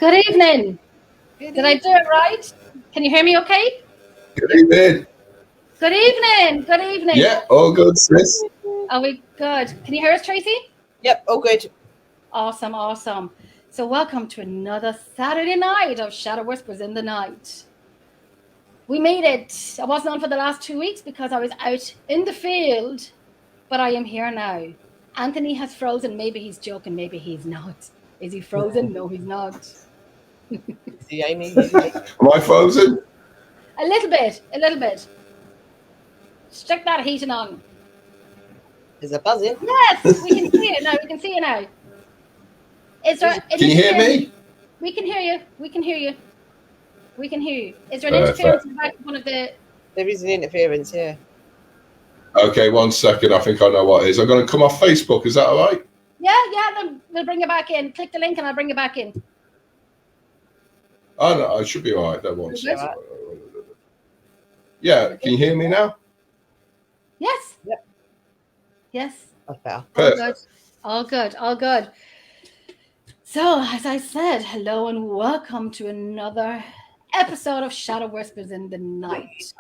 Good evening. Did I do it right? Can you hear me okay? Good evening. Good evening. Good evening. Yeah, all good, sis. Are we good? Can you hear us, Tracy? Yep, all good. Awesome, awesome. So welcome to another Saturday night of Shadow Whispers in the Night. We made it. I wasn't on for the last 2 weeks because I was out in the field, but I am here now. Anthony has frozen. Maybe he's joking. Maybe he's not. Is he frozen? No, he's not. See, Amy. Am I frozen? A little bit. A little bit. Stick that heating on. Is it buzzing? Yes, we can see it now. We can see you now. Can you hear me? We can hear you. We can hear you. We can hear you. Is there an Perfect. interference in the back of one of the... There is an interference, yeah. Okay, 1 second. I think I know what it is. I'm going to come off Facebook. Is that all right? Yeah, then we'll bring you back in. Click the link and I'll bring you back in. Oh, no, I should be all right. That 1 second. Right. Yeah, can you hear me now? Yes. Yep. Yes. That's better. All good. All good. All good. So, as I said, hello and welcome to another episode of Shadow Whispers in the Night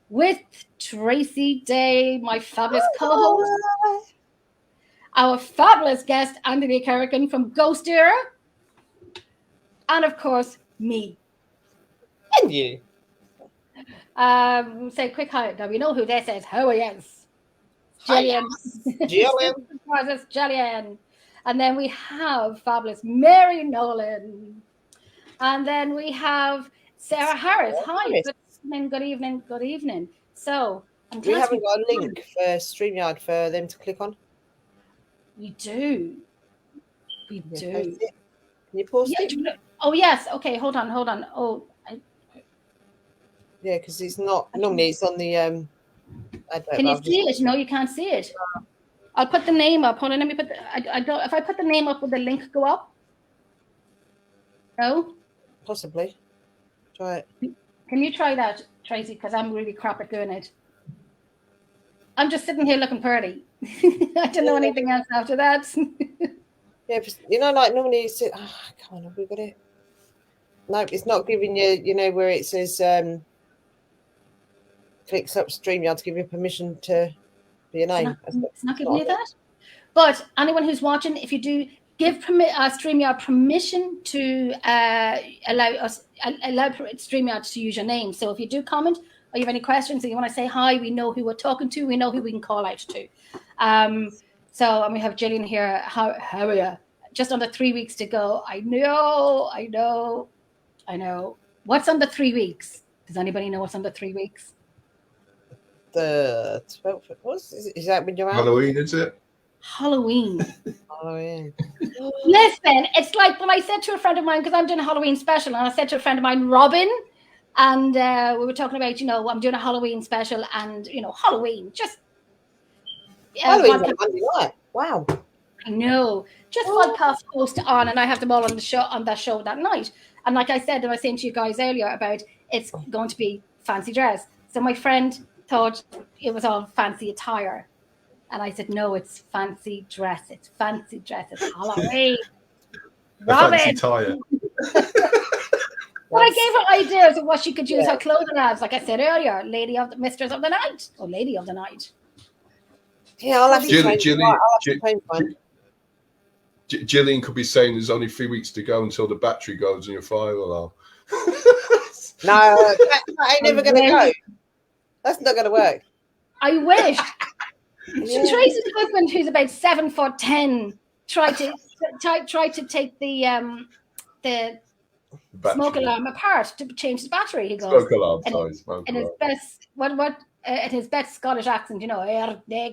with Tracy Day, my fabulous co-host, our fabulous guest, Anthony Kerrigan from Ghost Era, and of course, me. And you. Say quick hi. Now we know who this is. Who he is. Jillian. It's Jillian. And then we have fabulous Mary Nolan. And then we have Sarah Harris. Hi. Good evening. Good evening. So we haven't got a link for StreamYard for them to click on. We do. We do. Can you post it? Oh yes. Okay. Hold on. Oh. Yeah, because it's not normally it's on the advert. Can you see it? No, you can't see it. I'll put the name up. Hold on, let me put I don't if I put the name up, will the link go up? No? Possibly. Try it. Can you try that, Tracy? Because I'm really crap at doing it. I'm just sitting here looking pretty. I don't know anything else after that. Yeah, like normally you sit. Oh, come on, have we got it? No, it's not giving you, where it says clicks up StreamYard to give you permission to be a name. It's not giving you that. But anyone who's watching, if you do give StreamYard permission to allow StreamYard to use your name. So if you do comment or you have any questions and you want to say hi, we know who we're talking to. We know who we can call out to. And we have Jillian here. How are you? Just under 3 weeks to go. I know. What's under 3 weeks? Does anybody know what's under 3 weeks? The 12th. Is that when you're out? Halloween, is it? Halloween. Listen, it's like when I said to a friend of mine, because I'm doing a Halloween special, and I said to a friend of mine, Robin, and we were talking about, I'm doing a Halloween special, and Halloween, just Halloween's on Monday night. Wow. I know. Just podcast host on, and I have them all on that show that night. And like I said, I was saying to you guys earlier about it's going to be fancy dress. So my friend thought it was all fancy attire. And I said, no, it's fancy dress. It's fancy dress. It's Halloween. Robin. Fancy attire. But I gave her ideas of what she could use her clothing as. Like I said earlier, Mistress of the Night or Lady of the Night. Yeah, I'll have to Jillian could be saying there's only 3 weeks to go until the battery goes in your fire alarm. No, that ain't never going to go. That's not going to work. I wish. Tracy's husband, who's about 7'10", tried to take the smoke alarm apart to change the battery. He goes, smoke alarm, in his best in his best Scottish accent,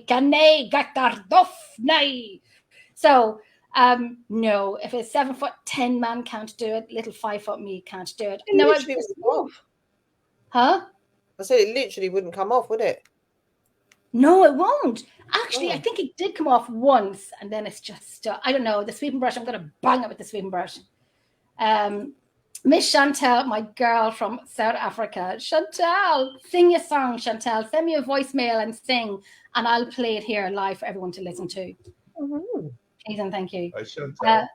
can they get their duff now? So no, if a 7'10" man can't do it, little 5 foot me can't do it. No, huh? I said it literally wouldn't come off, would it? No, it won't. Actually, I think it did come off once, and then it's just I don't know. The sweeping brush, I'm going to bang it with the sweeping brush. Miss Chantel, my girl from South Africa. Chantel, sing your song, Chantel. Send me a voicemail and sing, and I'll play it here live for everyone to listen to. Mm-hmm. Please and thank you. Hi, Chantel.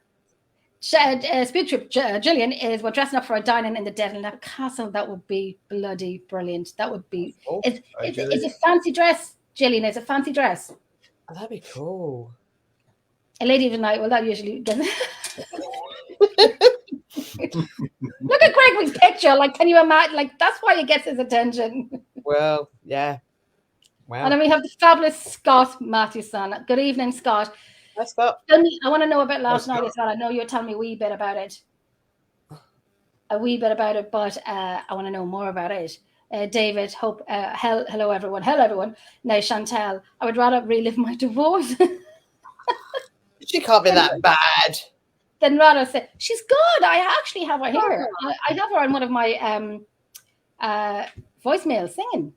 Speed Trip Gillian is we're dressing up for a dining in the Devon Castle. That would be bloody brilliant. That would be. It's a fancy dress, Gillian. It's a fancy dress. Oh, that'd be cool. A lady of the night. Well, that usually gets. Look at Gregory's picture. Like, can you imagine? Like, that's why it gets his attention. Well, yeah. Wow. And then we have the fabulous Scott Matthewson. Good evening, Scott. Hi, Scott. I want to know about last night as well. I know you were telling me a wee bit about it. But I want to know more about it. David, hope, hello everyone. Hello everyone. Now, Chantel, I would rather relive my divorce. She can't be that bad. Then rather say, she's good. I actually have her here. I have her on one of my voicemails singing.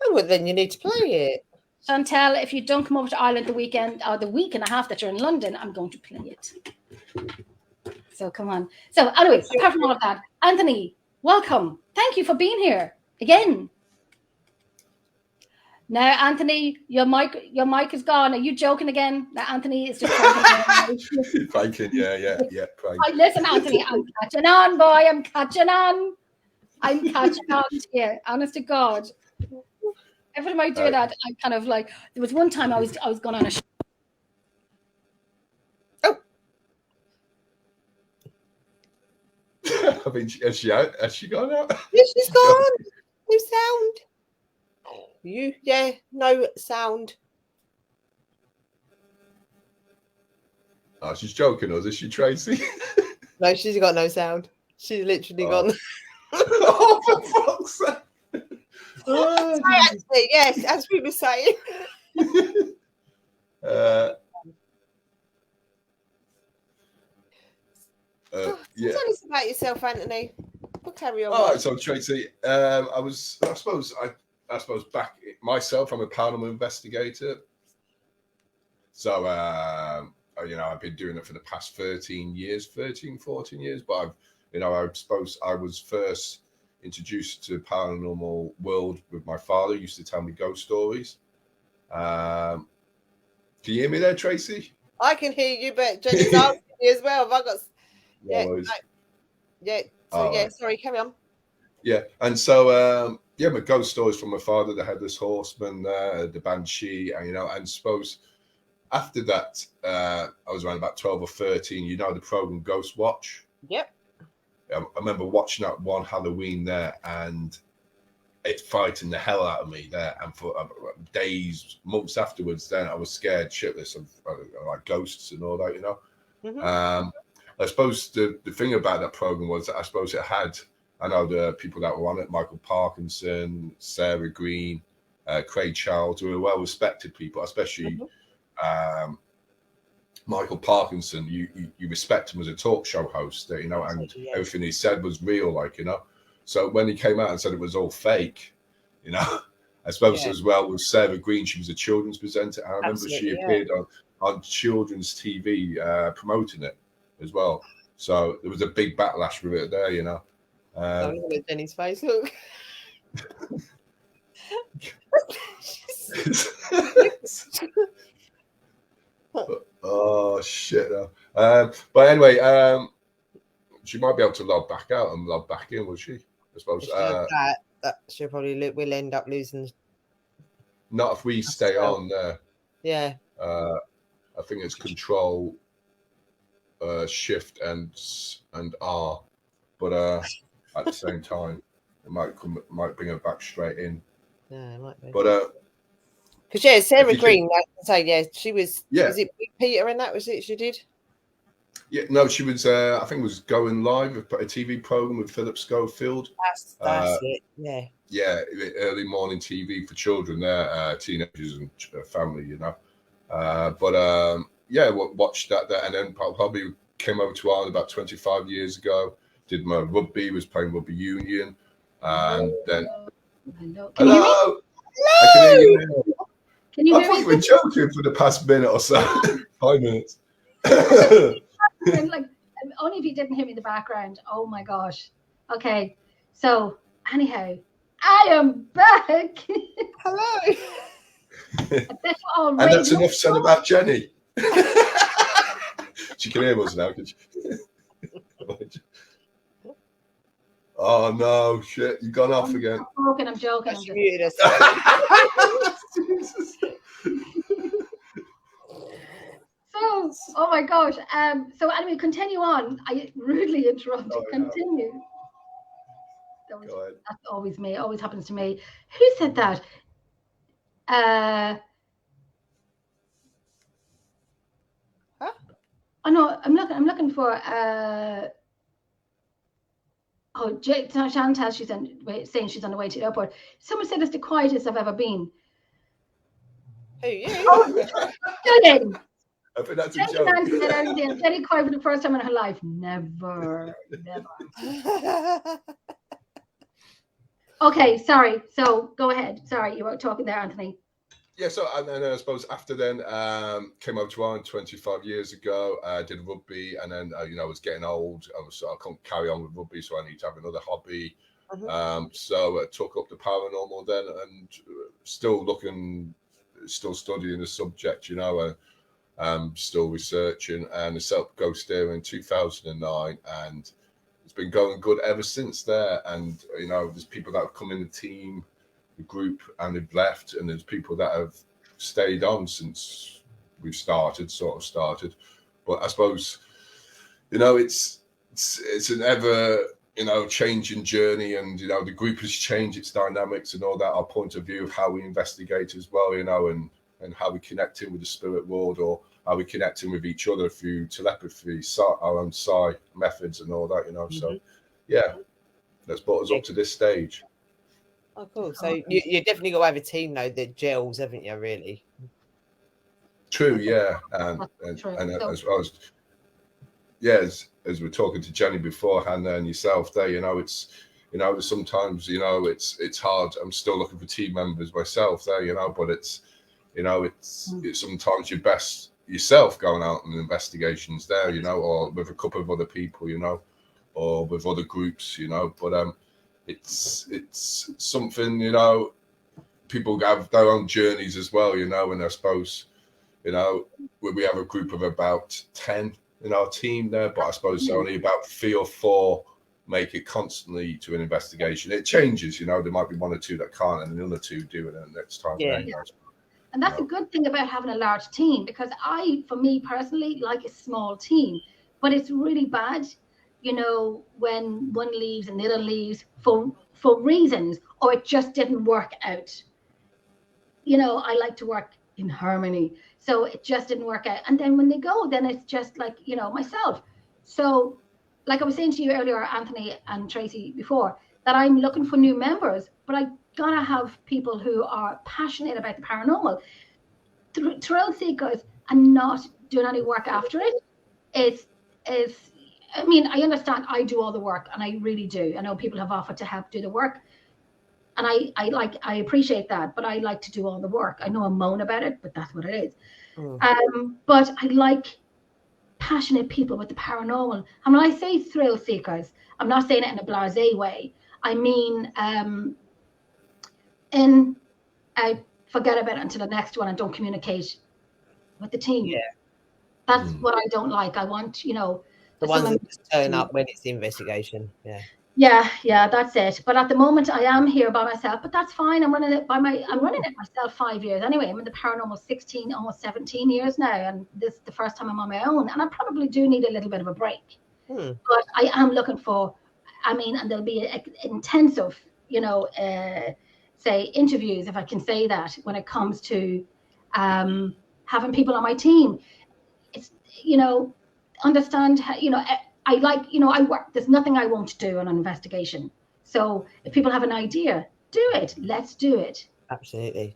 Oh, well, then you need to play it. Chantel, if you don't come over to Ireland the weekend or the week and a half that you're in London, I'm going to play it. So come on. So anyway, apart from all of that, Anthony, welcome. Thank you for being here again. Now, Anthony, your mic is gone. Are you joking again? Now, Anthony is just Faking, yeah. Listen, Anthony, I'm catching on, boy. I'm catching on to you. Honest to God. Every time I do that, I'm kind of like. There was one time I was going on a show. Oh. I mean, has she out? Has she gone out? Yeah, she's gone. No sound. No sound. Oh, she's joking us, is she, Tracy? No, she's got no sound. She's literally gone. Oh, for fuck's sake. Yes, as we were saying. Yeah. Tell us about yourself, Anthony. We'll carry on. All right, so Tracy, I suppose back myself, I'm a paranormal investigator. So, I've been doing it for the past 14 years, but I suppose I was first introduced to paranormal world with my father. He used to tell me ghost stories. Can you hear me there, Tracy? I can hear you, but Jenny's asking you as well. Have I got? Sorry, carry on. Yeah, and so my ghost stories from my father, the Headless Horseman, the Banshee, and suppose after that, I was around about 12 or 13. The program Ghost Watch. Yep. I remember watching that one Halloween there, and it frightened the hell out of me there. And for days, months afterwards, then I was scared shitless of like ghosts and all that, Mm-hmm. I suppose the thing about that program was that I suppose it had, I know the people that were on it, Michael Parkinson, Sarah Green, Craig Charles, who were well-respected people, especially Michael Parkinson. You respect him as a talk show host, and everything he said was real, So when he came out and said it was all fake, I suppose as well with Sarah Green, she was a children's presenter. I remember she appeared on children's TV promoting it as well. So there was a big backlash with it there, look at Jenny's face, look. Oh shit! But anyway, she might be able to log back out and log back in, will she? I suppose. That she'll probably will end up losing. Not if we stay on there. Yeah. I think it's Control, Shift, and R, but at the same time, it might bring her back straight in. Yeah, it might be. But because Sarah Green, she was. Yeah. Was it Peter and that was it? She did. Yeah, no, she was. I think it was Going Live, a TV program with Philip Schofield. That's it. Yeah. Yeah, early morning TV for children there, teenagers and family, watched that there, and then probably came over to Ireland about 25 years ago. Did my rugby, was playing rugby union, and then. Hello. I can hear you now. Can you I hear thought me? you were joking for the past minute or so. 5 minutes. And only if you didn't hear me in the background. Oh my gosh. Okay. So anyhow, I am back. Hello. And that's enough said about Jenny. She can hear us now, can she? Oh no, shit! You've gone off again. I'm joking. She muted us. Jesus. So, oh my gosh. So anyway, continue on. I rudely interrupted. Oh, no. Continue. Go ahead. That's always me. It always happens to me. Who said that? Huh? Oh no, I'm looking for Chantal, saying she's on the way to the airport. Someone said it's the quietest I've ever been. Who, you? Kidding. I think that's a joke. Very quiet for the first time in her life. Never. Okay, sorry. So go ahead. Sorry, you were talking there, Anthony. Yeah, so and then I suppose after then came over to Ireland 25 years ago. Did rugby, and then I was getting old. I couldn't carry on with rugby, so I need to have another hobby. So I took up the paranormal then, and still studying the subject. Still researching, and I set up Ghost Steer in 2009, and it's been going good ever since there. And there's people that have come in the team, the group, and they've left, and there's people that have stayed on since we've started. But I suppose it's an ever changing journey, and the group has changed its dynamics and all that. Our point of view of how we investigate as well, and how we connect in with the spirit world, or how we connect in with each other through telepathy, our own psi methods and all that. So yeah, that's brought us up to this stage. Oh, cool. So you definitely got to have a team though that gels, haven't you? Really. True. Yeah, and as well as we're talking to Jenny beforehand and yourself there, it's sometimes it's hard. I'm still looking for team members myself there, but it's sometimes you're best yourself going out on investigations there, or with a couple of other people, or with other groups, but it's something, people have their own journeys as well, and I suppose, we have a group of about 10 in our team there, but I suppose only about 3 or 4 make it constantly to an investigation. It changes, there might be 1 or 2 that can't, and another 2 do it the next time. Yeah. And that's a good thing about having a large team, because for me personally, like a small team, but it's really bad, when one leaves and the other leaves for reasons, or it just didn't work out. I like to work in harmony, so it just didn't work out. And then when they go, then it's just like, myself. So like I was saying to you earlier, Anthony and Tracy, before, that I'm looking for new members, but I gotta have people who are passionate about the paranormal, thrill seekers, and not doing any work after it. I understand I do all the work, and I really do. I know people have offered to help do the work, and I appreciate that, but I like to do all the work. I know I moan about it, but that's what it is. But I like passionate people with the paranormal. And when I say thrill seekers, I'm not saying it in a blasé way. I mean, I forget about it until the next one and don't communicate with the team. Yeah. That's what I don't like. I want, the ones that just turn up when it's the investigation. Yeah, that's it. But at the moment I am here by myself, but that's fine. I'm running it myself 5 years anyway. I'm in the paranormal 16, almost 17 years now, and this is the first time I'm on my own, and I probably do need a little bit of a break. But I am looking for, and there'll be intensive, say interviews, if I can say that, when it comes to having people on my team. It's, understand how, I like, I work, there's nothing I won't do on an investigation. So if people have an idea, do it. Let's do it. Absolutely.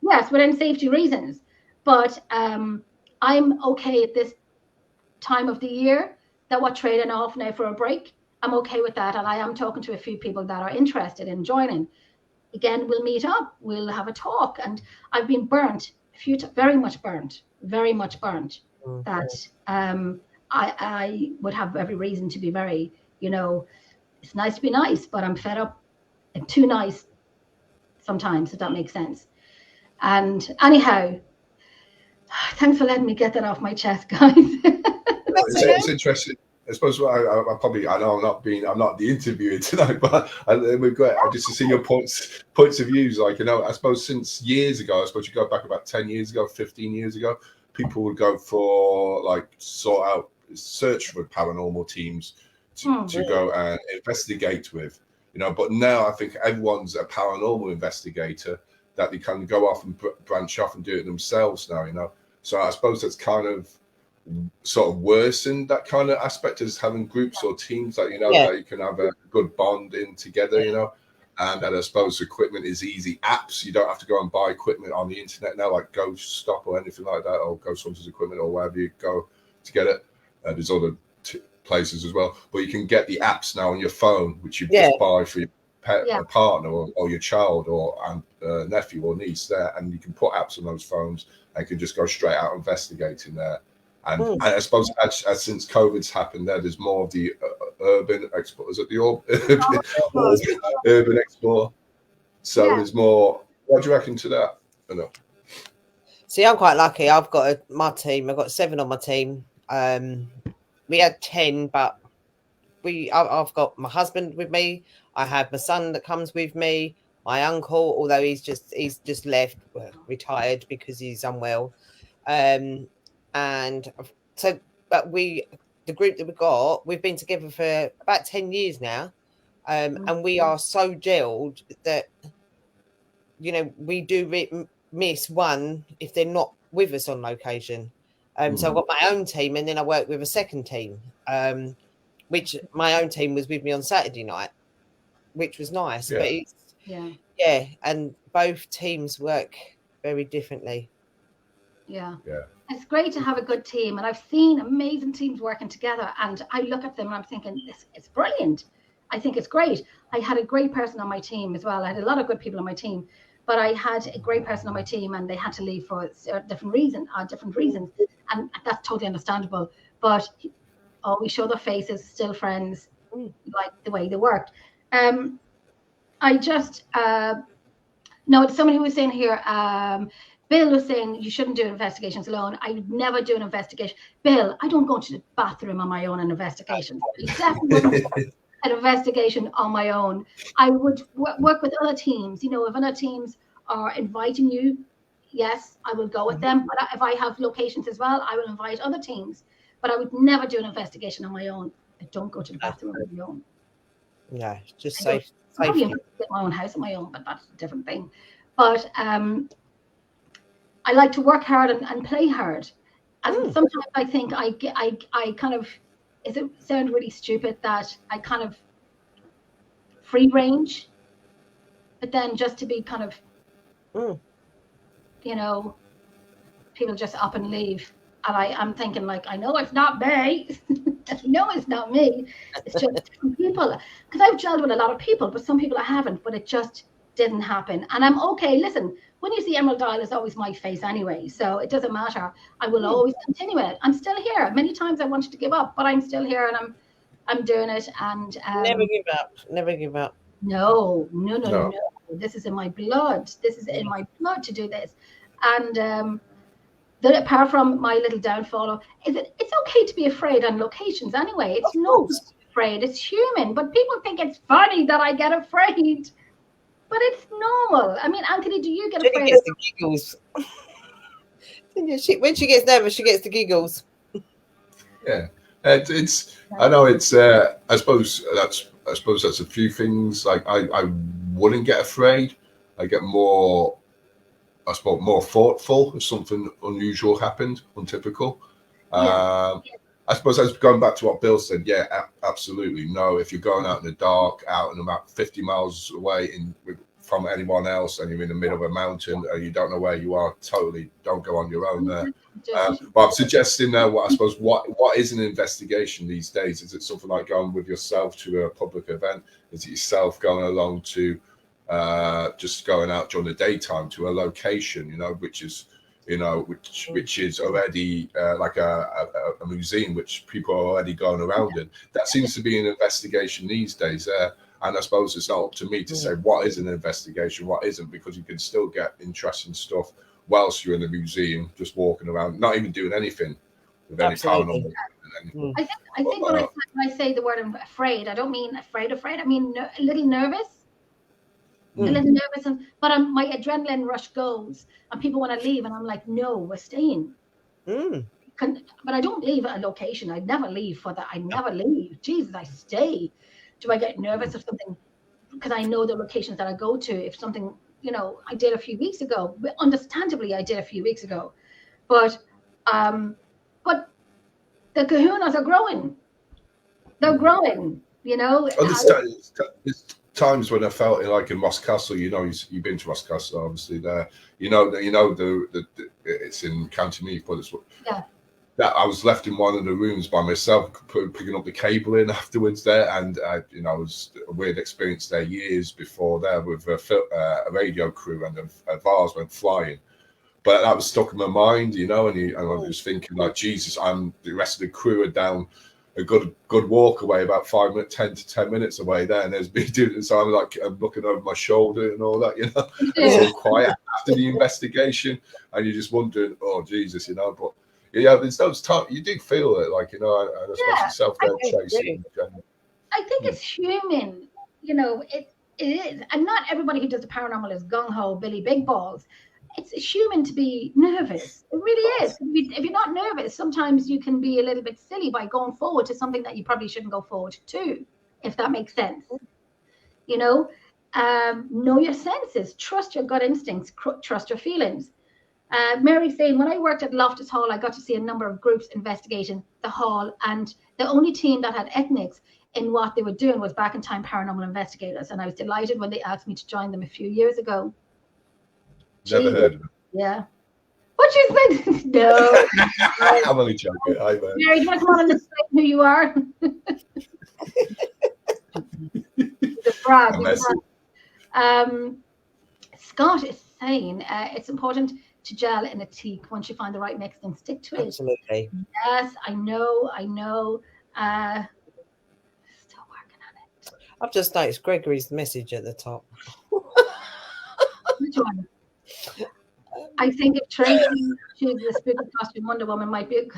Yes, within safety reasons. But I'm okay at this time of the year that we're trading off now for a break. I'm okay with that. And I am talking to a few people that are interested in joining. Again, we'll meet up, we'll have a talk. And I've been burnt, very much burnt, that I would have every reason to be very, it's nice to be nice, but I'm fed up and too nice sometimes, if that makes sense. And anyhow, thanks for letting me get that off my chest, guys. It's interesting. I suppose I know I'm not the interviewer tonight, but we've got just to see your points of views. Like, you know, I suppose since years ago, I suppose you go back about 10 years ago, 15 years ago, people would go for like search for paranormal teams to go and investigate with, you know. But now I think everyone's a paranormal investigator, that they can go off and branch off and do it themselves now, you know. So I suppose that's kind of sort of worsened that kind of aspect, as having groups or teams that, you know, that you can have a good bond in together, you know. And I suppose equipment is easy. Apps, you don't have to go and buy equipment on the internet now, like Ghost Stop or anything like that, or Ghost Hunters equipment or wherever you go to get it. There's other places as well, but you can get the apps now on your phone, which you just buy for your pet, a partner, or your child, or nephew or niece there, and you can put apps on those phones and can just go straight out investigating there. And I suppose as since COVID's happened, there's more of the urban explore. Is it the urban explore? So there's more. What do you reckon to that? I know. See, I'm quite lucky. I've got my team. I've got 7 on my team. We had 10, but I've got my husband with me. I have my son that comes with me. My uncle, although he's just left, retired because he's unwell. And so, but the group that we've been together for about 10 years now. And we are so gelled that, you know, we do miss one if they're not with us on location. So I've got my own team, and then I work with a second team, which my own team was with me on Saturday night, which was nice. But and both teams work very differently. Yeah. It's great to have a good team, and I've seen amazing teams working together, and I look at them and I'm thinking, it's brilliant. I think it's great. I had a great person on my team as well. I had a lot of good people on my team, but I had a great person on my team, and they had to leave for different reasons, and that's totally understandable. But always show their faces, still friends, like the way they worked. I just no, somebody was saying here. Bill was saying you shouldn't do investigations alone. I would never do an investigation. Bill, I don't go to the bathroom on my own in investigations. Definitely an investigation on my own. I would work with other teams. You know, if other teams are inviting you, yes, I will go with them. But if I have locations as well, I will invite other teams. But I would never do an investigation on my own. I don't go to the bathroom on my own. Yeah, just safe. I probably get my own house on my own, but that's a different thing. But I like to work hard and play hard. And sometimes I think I kind of, does it sound really stupid that I kind of free range, but then just to be kind of, you know, people just up and leave. And I'm thinking, like, I know it's not me. I know it's not me. It's just different people. Because I've gelled with a lot of people, but some people I haven't, but it just didn't happen. And I'm okay. Listen, when you see Emerald Isle, it's always my face anyway, so it doesn't matter. I will always continue it. I'm still here. Many times I wanted to give up, but I'm still here, and I'm doing it. And never give up. Never give up. No. This is in my blood. This is in my blood to do this. And apart from my little downfall, it's okay to be afraid on locations anyway. It's not afraid. It's human, but people think it's funny that I get afraid. But it's normal. I mean, Anthony, do you get afraid? She gets the giggles. When she gets nervous, she gets the giggles. Yeah, it's. I know it's. I suppose that's a few things. Like I wouldn't get afraid. I get more. I suppose more thoughtful if something unusual happened, untypical. I suppose that's going back to what Bill said. Yeah, absolutely. No, if you're going out in the dark, out and about 50 miles away from anyone else, and you're in the middle of a mountain, and you don't know where you are, totally don't go on your own there. But I'm suggesting now, what is an investigation these days? Is it something like going with yourself to a public event? Is it yourself going along to just going out during the daytime to a location, you know, which is already like a museum, which people are already going around in? That seems to be an investigation these days. And I suppose it's not up to me to say what is an investigation, what isn't, because you can still get interesting stuff whilst you're in the museum, just walking around, not even doing anything with any paranormal. I think when I say the word I'm afraid, I don't mean afraid. I mean a little nervous. A little nervous, but my adrenaline rush goes, and people want to leave, and I'm like, no, we're staying. But I don't leave at a location. I never leave for that. I never leave. Jesus, I stay. Do I get nervous if something? Because I know the locations that I go to. If something, I did a few weeks ago. Understandably, I did a few weeks ago, but the kahunas are growing. They're growing. There's times when I felt like in Ross Castle, you've been to Ross Castle, obviously there. The it's in County Meath, but it's that I was left in one of the rooms by myself, picking up the cable in afterwards there, and it was a weird experience there years before there with a radio crew, and a vase went flying. But that was stuck in my mind, and I was thinking like, Jesus, the rest of the crew are down a good walk away, about 5 minutes, 10 to 10 minutes away there, and there's me doing it. So I'm looking over my shoulder and all that, It's all quiet after the investigation, and you're just wondering, oh Jesus, but there's those times you do feel it, like and I suppose yourself there chasing. I think it's human, it is, and not everybody who does the paranormal is gung ho, Billy Big Balls. It's human to be nervous. It really is. If you're not nervous, sometimes you can be a little bit silly by going forward to something that you probably shouldn't go forward to, if that makes sense. Know your senses, trust your gut instincts, trust your feelings. Mary's saying, when I worked at Loftus Hall, I got to see a number of groups investigating the hall, and the only team that had ethnics in what they were doing was Back in Time Paranormal Investigators, and I was delighted when they asked me to join them a few years ago. Never heard of it. Yeah. What you said? No. I'm only joking. Hi, man. Mary, do you want to come on and explain who you are? The brag. Scott is saying it's important to gel in a teak. Once you find the right mix, then stick to it. Absolutely. Yes, I know. Still working on it. I've just noticed Gregory's message at the top. Which one? I think if Tracy chooses the spooky costume, Wonder Woman might be.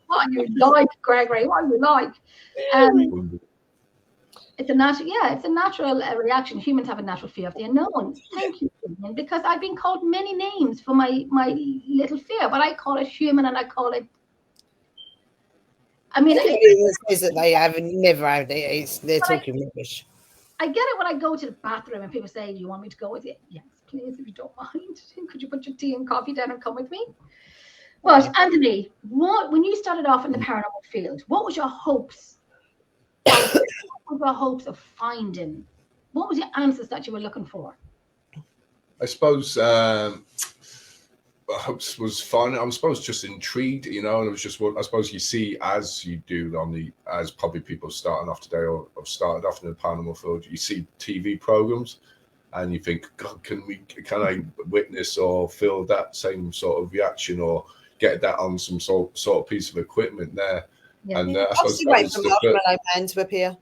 What you like, Gregory? What you like? It's a natural, it's a natural reaction. Humans have a natural fear of the unknown. Thank you, Julian, because I've been called many names for my little fear, but I call it human, and I call it. I mean, it says that they haven't never had it. They're talking rubbish. I get it when I go to the bathroom and people say, "Do you want me to go with you?" Yes, please, if you don't mind. Could you put your tea and coffee down and come with me? But Anthony, when you started off in the paranormal field, what was your hopes? What were your hopes of finding? What was your answers that you were looking for? I suppose my hopes was fun. I was just intrigued, and it was just what I suppose you see as you do as probably people starting off today or started off in the paranormal field. You see TV programs, and you think, God, can I witness or feel that same sort of reaction or get that on some sort of piece of equipment there? Yeah. And I was waiting for Marshmallow Man to appear.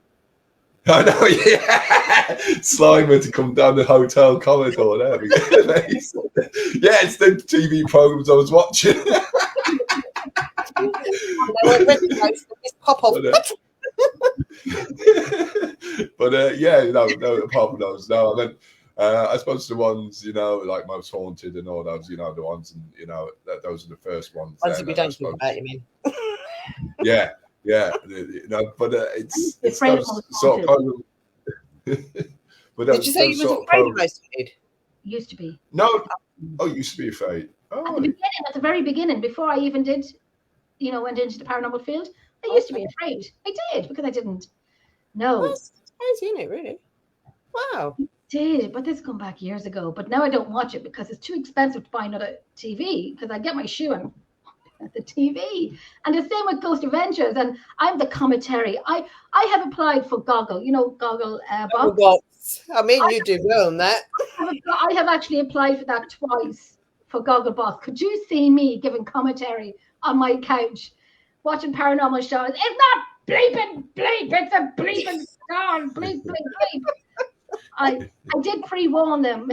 I know, yeah. Slimer to come down the hotel corridor there. Yeah, it's the TV programs I was watching. Pop off. But no, apart from those, no. And then I suppose the ones, like Most Haunted and all those, the ones, and those are the first ones. Ones that we don't talk about, you mean? Yeah. But it's those sort of program. But did you say you was afraid of Most Haunted? Used to be. No. Oh, you used to be afraid. Oh. At the very beginning, before I even did, went into the paranormal field, I used to be afraid. I did, because I didn't know. That's crazy, isn't it, really? Wow. I did, but this come back years ago. But now I don't watch it because it's too expensive to buy another TV, because I get my shoe and at the TV. And the same with Ghost Adventures, and I'm the commentary. I have applied for Goggle, Goggle Box. I mean, you do well on that. I have actually applied for that twice for Goggle Box. Could you see me giving commentary on my couch watching paranormal shows? It's not bleeping bleep, it's a bleeping song, bleep bleep bleep. I did pre-warn them.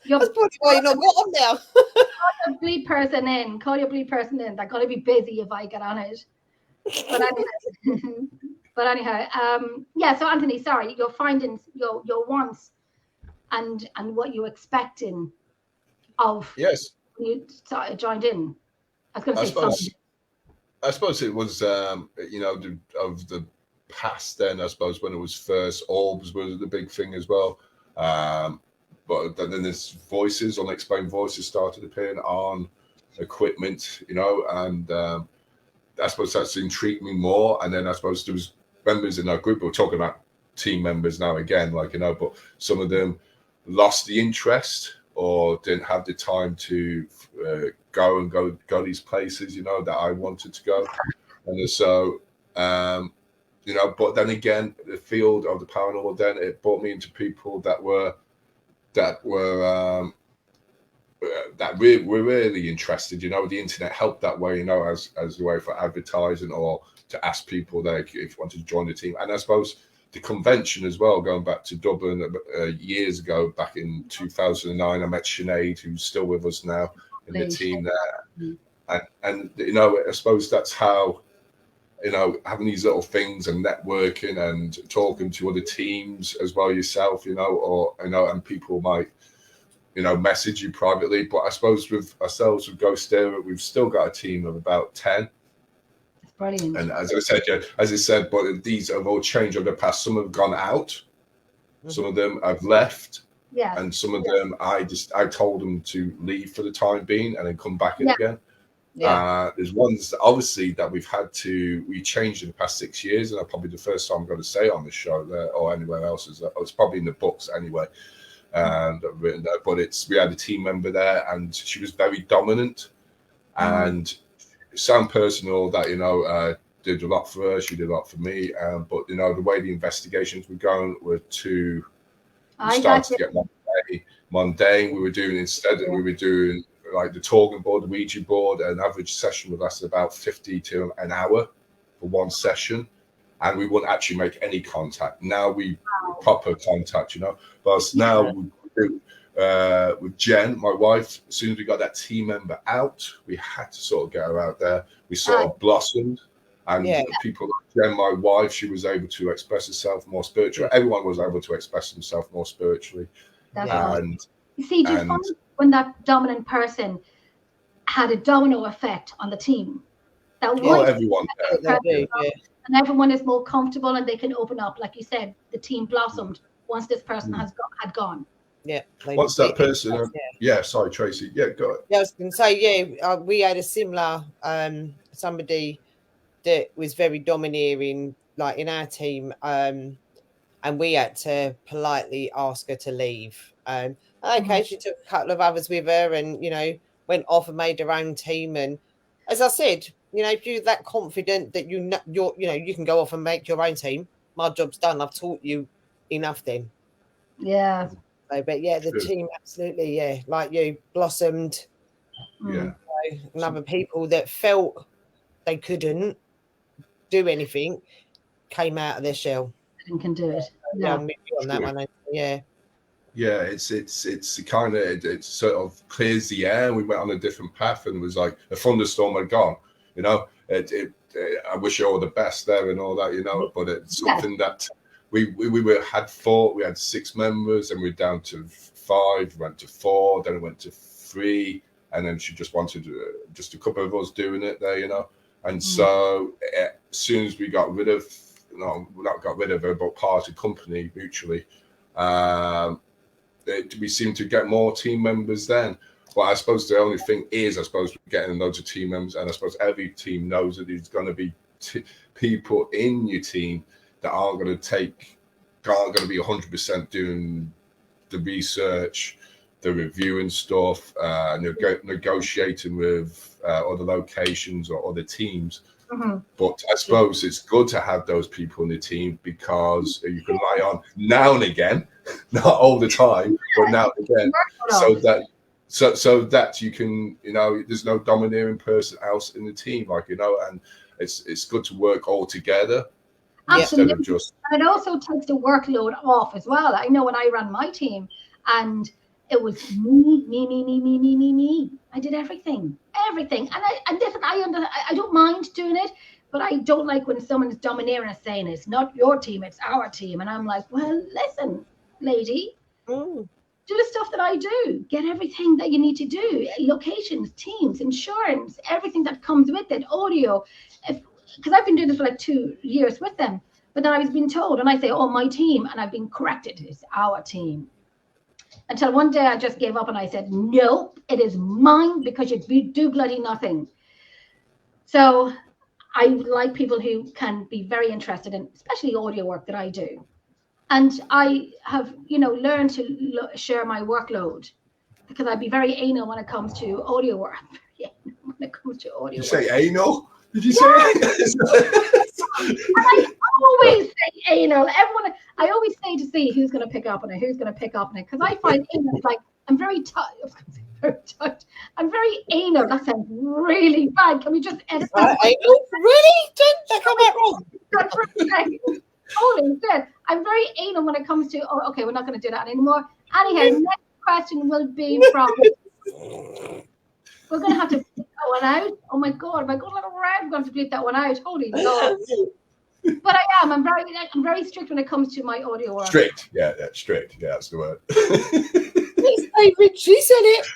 Your That's probably why you're not got on now. bleed person in. Call your bleed person in. They're going to be busy if I get on it. But anyhow, yeah. So Anthony, sorry, your findings, your wants, and what you expecting of Yes, when you joined in. I was going to I say suppose. something. I suppose it was, you know, of the past. Then I suppose when it was first, orbs was the big thing as well. But then there's voices, unexplained voices started appearing on equipment, you know, and I suppose that's intrigued me more. And then I suppose there was members in our group, we're talking about team members now again, like, you know, but some of them lost the interest or didn't have the time to go these places, you know, that I wanted to go. And so, you know, but then again, the field of the paranormal, then it brought me into people that were were really interested. You know, the internet helped that way, you know, as a way for advertising or to ask people there if you wanted to join the team. And I suppose the convention as well, going back to Dublin years ago, back in 2009, I met Sinead, who's still with us now in the team there. And you know, I suppose that's how, you know, having these little things and networking and talking to other teams as well yourself, you know, or, you know, and people might, you know, message you privately. But I suppose with ourselves, with Ghost Era, we've still got a team of about 10. That's brilliant. And as I said, but these have all changed over the past. Some have gone out, some of them have left, and some of them I told them to leave for the time being and then come back in again. There's ones obviously that we changed in the past 6 years, and probably the first time I'm going to say on the show there or anywhere else is that it's probably in the books anyway. And I've written that, but we had a team member there, and she was very dominant, and sound personal that, you know, did a lot for her. She did a lot for me, but you know, the way the investigations were going were started to get mundane. We were doing like the talking board, the Ouija board. An average session would last about 50 to an hour for one session, and we wouldn't actually make any contact. Now we proper contact, you know. But now with Jen, my wife, as soon as we got that team member out, we had to sort of get her out there. We sort of blossomed, and people like Jen, my wife, she was able to express herself more spiritually. Everyone was able to express themselves more spiritually. And you see, do you find when that dominant person had a domino effect on the team? That everyone. And everyone is more comfortable and they can open up. Like you said, the team blossomed once this person had gone. Yeah. Once that person, sorry, Tracy. Yeah, go ahead. Yeah, I was going to say, we had a similar somebody that was very domineering, like in our team, and we had to politely ask her to leave. She took a couple of others with her, and you know, went off and made her own team. And as I said, you know, if you're that confident that you can go off and make your own team, my job's done. I've taught you enough then. Yeah. So, but yeah, the team absolutely, like you, blossomed. Yeah. And other people that felt they couldn't do anything came out of their shell and can do it. I'm with you on that one. Yeah. Yeah, it's kind of, it sort of clears the air. We went on a different path, and it was like a thunderstorm had gone. You know, I wish you all the best there and all that. You know, but it's something that we had 4. We had 6 members, and we're down to 5. Went to 4, then it went to 3, and then she just wanted just a couple of us doing it there. You know, and so as soon as we got rid of, not got rid of her, but parted company mutually. We seem to get more team members then. But I suppose the only thing is, we're getting loads of team members, and I suppose every team knows that there's going to be people in your team that aren't going to be 100% doing the research, the reviewing stuff, negotiating with other locations or other teams. But I suppose it's good to have those people in the team because you can rely on now and again, not all the time, but now and again, so that you can, you know, there's no domineering person else in the team, like, you know, and it's good to work all together. Absolutely. Instead of and it also takes the workload off as well. I know when I ran my team, and It was me. I did everything. And listen, I don't mind doing it, but I don't like when someone's domineering and saying it's not your team, it's our team. And I'm like, well, listen, lady, do the stuff that I do. Get everything that you need to do. Locations, teams, insurance, everything that comes with it, audio. Because I've been doing this for like 2 years with them. But then I was being told, and I say, oh, my team, and I've been corrected. It's our team. Until one day I just gave up and I said, no, it is mine because you do bloody nothing. So I like people who can be very interested in, especially audio work that I do. And I have, learned to share my workload because I'd be very anal when it comes to audio work. You say anal? Did you say anal? And I always say anal. I always say to see who's going to pick up on it, because I find anal like I'm very touched. I'm very anal. That sounds really bad. Can we just edit that? Anal? Really? Don't come out wrong. That's right. Holy shit. I'm very anal when it comes to. Oh, okay, we're not going to do that anymore. Anyhow, next question will be from. We're going to have to bleep that one out. Oh my God, if I go a little round, I'm going to have to bleep that one out. Holy Lord. But I'm very strict when it comes to my audio work. Strict, yeah, strict. Yeah, that's the word. She said it.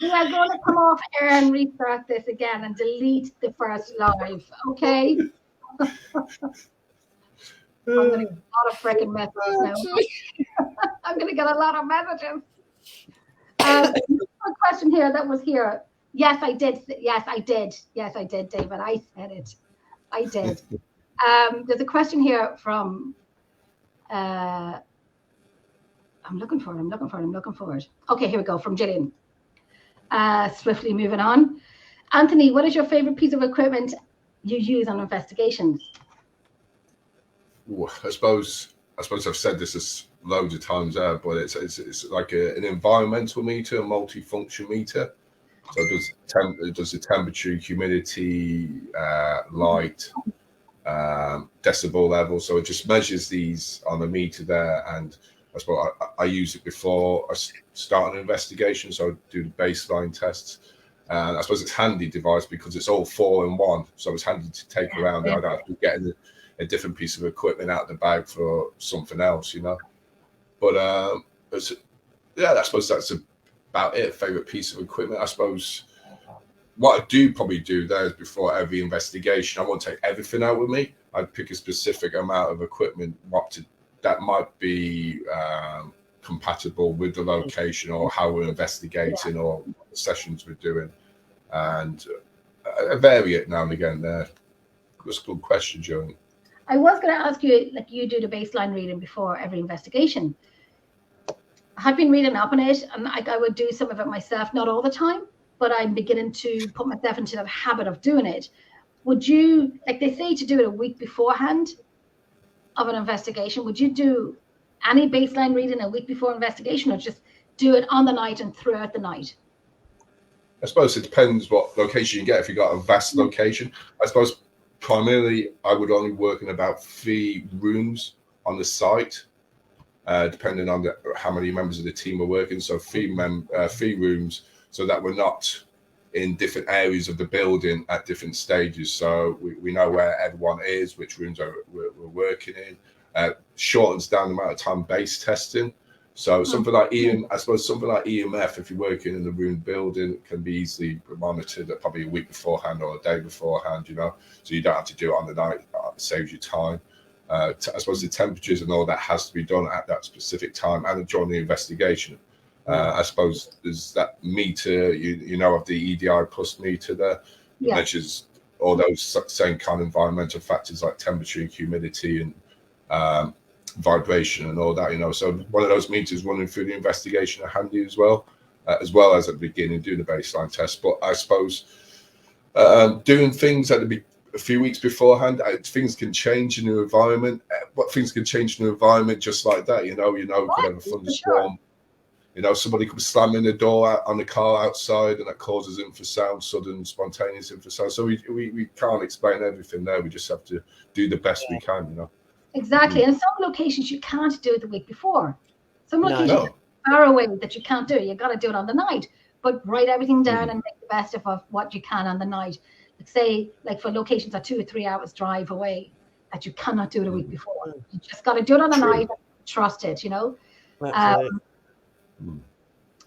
We are going to come off air and restart this again and delete the first live, okay? I'm going to get a lot of freaking messages now. I'm going to get a lot of messages. A question here that was here. Yes, I did. Yes, I did, David. I said it. I did. There's a question here from. I'm looking for it. Okay, here we go. From Gillian. Swiftly moving on. Anthony, what is your favorite piece of equipment you use on investigations? Ooh, I suppose I've said this loads of times there, but it's like an environmental meter, a multifunction meter. So it does the temperature, humidity, light, decibel level. So it just measures these on a meter there. And I suppose I use it before I start an investigation. So I do the baseline tests. I suppose it's a handy device because it's all 4-in-1. So it's handy to take around. I don't have to get a different piece of equipment out of the bag for something else, But I suppose that's about it. Favorite piece of equipment. I suppose what I do probably do there is before every investigation, I won't take everything out with me. I'd pick a specific amount of equipment that might be compatible with the location or how we're investigating or what sessions we're doing, and I vary it now and again. There, that's a good question, Joan. I was going to ask you, like you do the baseline reading before every investigation. I had been reading up on it, and I would do some of it myself, not all the time, but I'm beginning to put myself into that habit of doing it. Would you, like they say to do it a week beforehand of an investigation, would you do any baseline reading a week before investigation, or just do it on the night and throughout the night? I suppose it depends what location you get. If you got a vast location, I suppose primarily I would only work in about 3 rooms on the site, depending on how many members of the team are working. So 3 rooms, so that we're not in different areas of the building at different stages. So we know where everyone is, which rooms we're working in. Shortens down the amount of time base testing. So something like EMF, if you're working in the room building, can be easily monitored at probably a week beforehand or a day beforehand, So you don't have to do it on the night. It saves you time. I suppose the temperatures and all that has to be done at that specific time and during the investigation. I suppose there's that meter, of the EDI plus meter there. It measures all those same kind of environmental factors like temperature and humidity and vibration and all that, So one of those meters running through the investigation are handy as well as at the beginning, do the baseline test. But I suppose doing things at a few weeks beforehand, things can change in the environment. Things can change in the environment just like that, could have a thunderstorm. Somebody could be slamming the door on the car outside, and that causes infrasound, sudden spontaneous infrasound. So we can't explain everything there. We just have to do the best we can, Exactly. And some locations you can't do it the week before. Some locations far away that you can't do it. You got to do it on the night, but write everything down and make the best of what you can on the night. Like say, like for locations that 2 or 3 hours drive away, that you cannot do it a week before. You just got to do it on the night. Trust it, you know.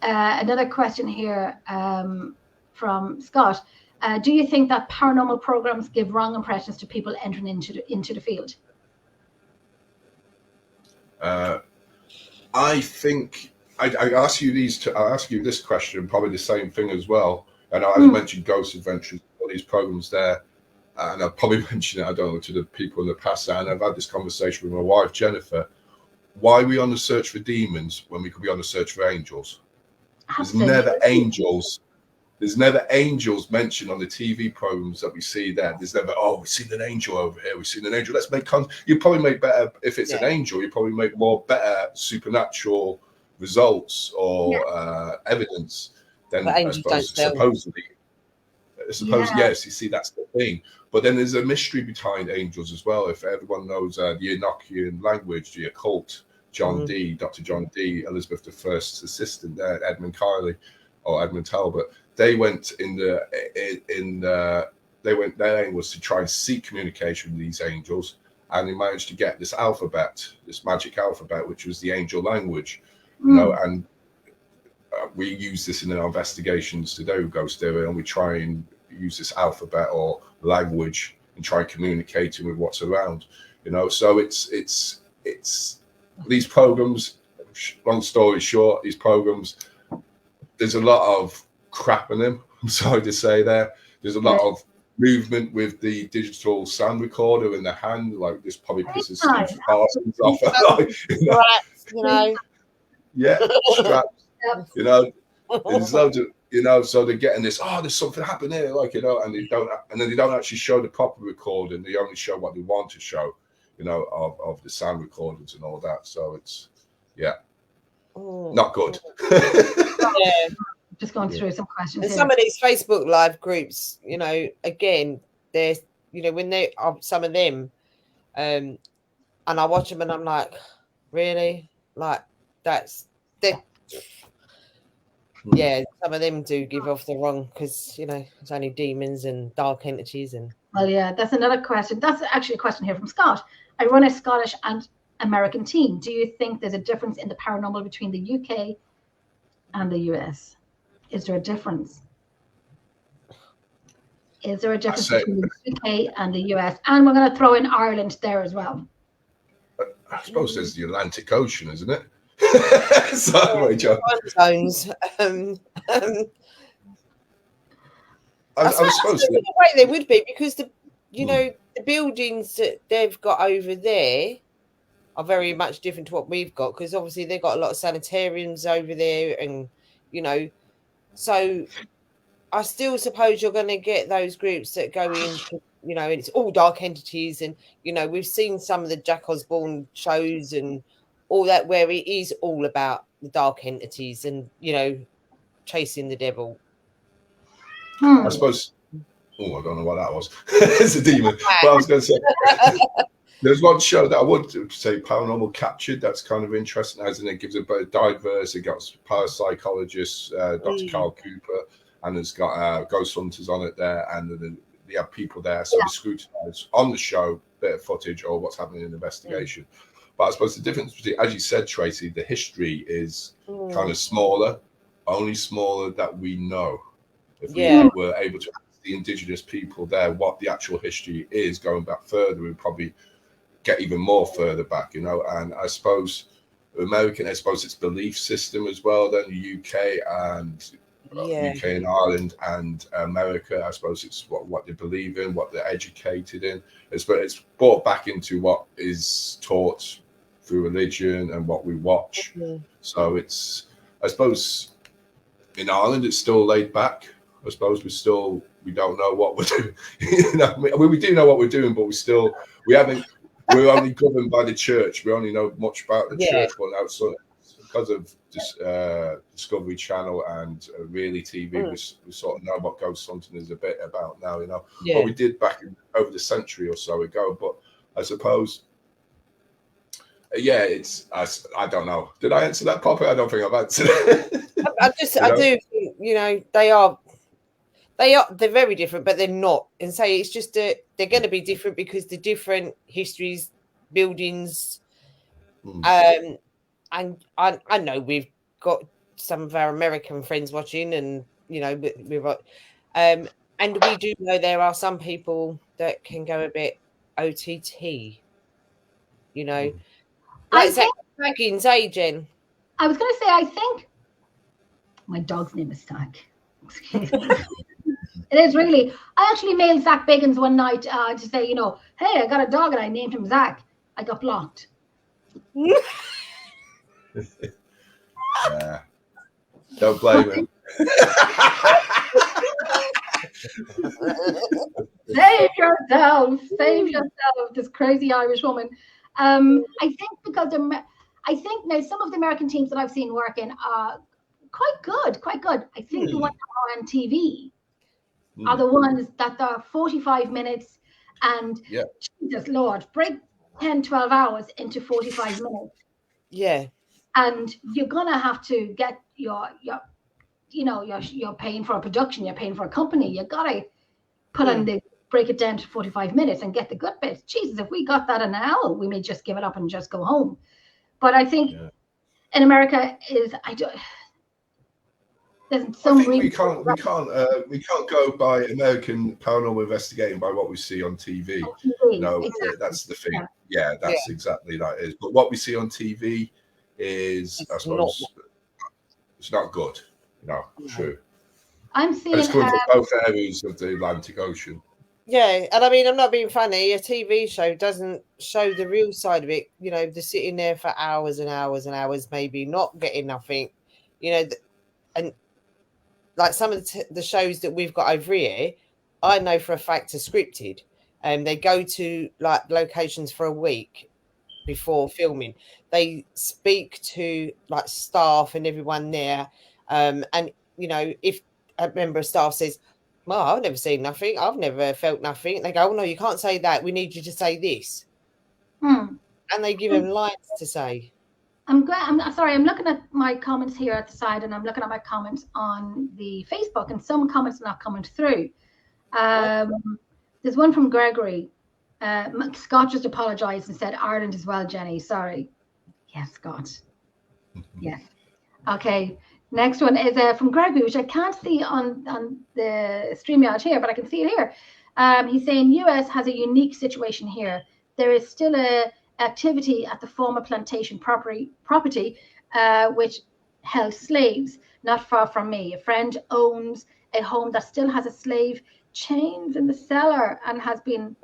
Another question here from Scott. Do you think that paranormal programs give wrong impressions to people entering into the field? I think I ask you I'll ask you this question, probably the same thing as well. And as I mentioned, Ghost Adventures, all these programs there, and I'll probably mention it, I don't know, to the people in the past. And I've had this conversation with my wife, Jennifer. Why are we on the search for demons when we could be on the search for angels? Absolutely. There's never angels mentioned on the TV programs that we see there. There's never, we've seen an angel over here. We've seen an angel. Let's make you probably make better if it's an angel. You probably make more better supernatural results or evidence than I suppose supposedly. Yes, you see, that's the thing. But then there's a mystery behind angels as well. If everyone knows the Enochian language, the occult, Dr. John Dee, Elizabeth I's assistant there, Edmund Talbot. They went their aim was to try and seek communication with these angels, and they managed to get this alphabet, this magic alphabet, which was the angel language, you know. And we use this in our investigations today with Ghost Theory, and we try and use this alphabet or language and try and communicating with what's around, you know. So it's these programs. Long story short, these programs, there's a lot of crap in them. I'm sorry to say that. There's a lot of movement with the digital sound recorder in the hand, like this probably pisses Steve Parsons off. Straps, you know. There's loads of, you know, so they're getting this, there's something happening here, like, you know, and then they don't actually show the proper recording. They only show what they want to show, you know, of the sound recordings and all that. So it's not good. Just going through some questions. And some of these Facebook Live groups, you know, again, there's, you know, when they are some of them, and I watch them and I'm like, really? Like, some of them do give off the wrong, because, you know, it's only demons and dark entities. And well, yeah, that's another question. That's actually a question here from Scott. I run a Scottish and American team. Do you think there's a difference in the paranormal between the UK and the US? Is there a difference? Is there a difference between the UK and the US? And we're going to throw in Ireland there as well. I suppose there's the Atlantic Ocean, isn't it? Sorry, Joe. Zones. I suppose in a way they would be, because the buildings that they've got over there are very much different to what we've got, because obviously they've got a lot of sanitariums over there, and, you know, so I still suppose you're going to get those groups that go into, you know, it's all dark entities. And, you know, we've seen some of the Jack Osbourne shows and all that, where it is all about the dark entities and, you know, chasing the devil. I suppose, I don't know what that was. It's a demon. But I was going to say, there's one show that I would say Paranormal Captured. That's kind of interesting, as in it gives a bit of diverse. It got parapsychologists, Dr. Carl Cooper, and it's got ghost hunters on it there, and they have people there. So we scrutinize on the show bit of footage or what's happening in the investigation. But I suppose the difference between, as you said, Tracy, the history is kind of smaller, only smaller that we know. If we were able to ask the indigenous people there what the actual history is going back further, we'd probably get even more further back, you know. And I suppose American, I suppose it's belief system as well, then the UK and UK and Ireland and America, I suppose it's what they believe in, what they're educated in. It's brought back into what is taught through religion and what we watch. So it's, I suppose in Ireland it's still laid back. I suppose we don't know what we're doing. You know, I mean, we do know what we're doing, but we're only governed by the church. We only know much about the church, but outside, because of this, Discovery Channel and Really TV, we sort of know what ghost hunting is a bit about now, you know. What we did back over the century or so ago. But I suppose yeah, it's I don't know. Did I answer that properly? I don't think I've answered it. I do think, you know, they're very different, but they're not. And say it's just they're going to be different because the different histories, buildings. And I know we've got some of our American friends watching, and you know, and we do know there are some people that can go a bit OTT. You know, like Zach Baggins, Jen. I was going to say, I think my dog's name is Zach. It is really. I actually mailed Zach Bagans one night to say, you know, hey, I got a dog and I named him Zach. I got blocked. Don't blame him. Save yourself, this crazy Irish woman. I think because I think now some of the American teams that I've seen working are quite good. I think the ones that are on TV are the ones that are 45 minutes and Jesus Lord, break 10, 12 hours into 45 minutes. Yeah. And you're gonna have to get your you know, you're paying for a production, you're paying for a company, you gotta put on the break it down to 45 minutes and get the good bits. Jesus, if we got that in an hour, we may just give it up and just go home. But I think in America there's some I think we can't go by American paranormal investigating by what we see on TV. No, exactly. That's the thing. Yeah, that's exactly that is. But what we see on TV is, I suppose, it's not good. No, true. I'm seeing it's good for both areas of the Atlantic Ocean. Yeah, and I mean, I'm not being funny. A TV show doesn't show the real side of it. You know, they're sitting there for hours and hours and hours, maybe not getting nothing. You know, and like some of the shows that we've got over here, I know for a fact are scripted, and they go to like locations for a week before filming. They speak to like staff and everyone there, and you know, if a member of staff says, "Well, I've never seen nothing. I've never felt nothing," they go, "Oh no, you can't say that. We need you to say this," and they give them lines to say. I'm sorry. I'm looking at my comments here at the side, and I'm looking at my comments on the Facebook, and some comments are not coming through. There's one from Gregory. Scott just apologized and said Ireland as well, Jenny. Sorry. Yes, Scott. Yes. Okay. Next one is from Gregory, which I can't see on the StreamYard here, but I can see it here. He's saying US has a unique situation here. There is still a activity at the former plantation property which held slaves not far from me. A friend owns a home that still has a slave chains in the cellar and has been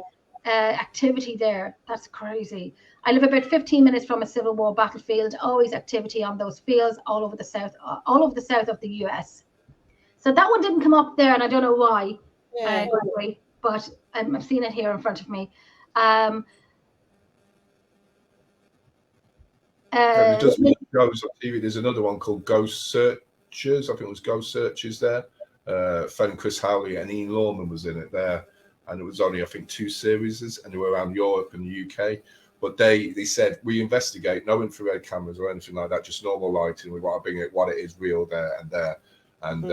activity there. That's crazy. I live about 15 minutes from a Civil War battlefield. Always activity on those fields all over the south of the US. So that one didn't come up there, and I don't know why. But I've seen it here in front of me. Just goes on TV. There's another one called Ghost Searchers. I think it was Ghost Searchers there. Friend Chris Howley and Ian Lawman was in it there, and it was only, I think, 2 series, and they were around Europe and the UK. But they said, we investigate, no infrared cameras or anything like that, just normal lighting. We want to bring it what it is real there and there. And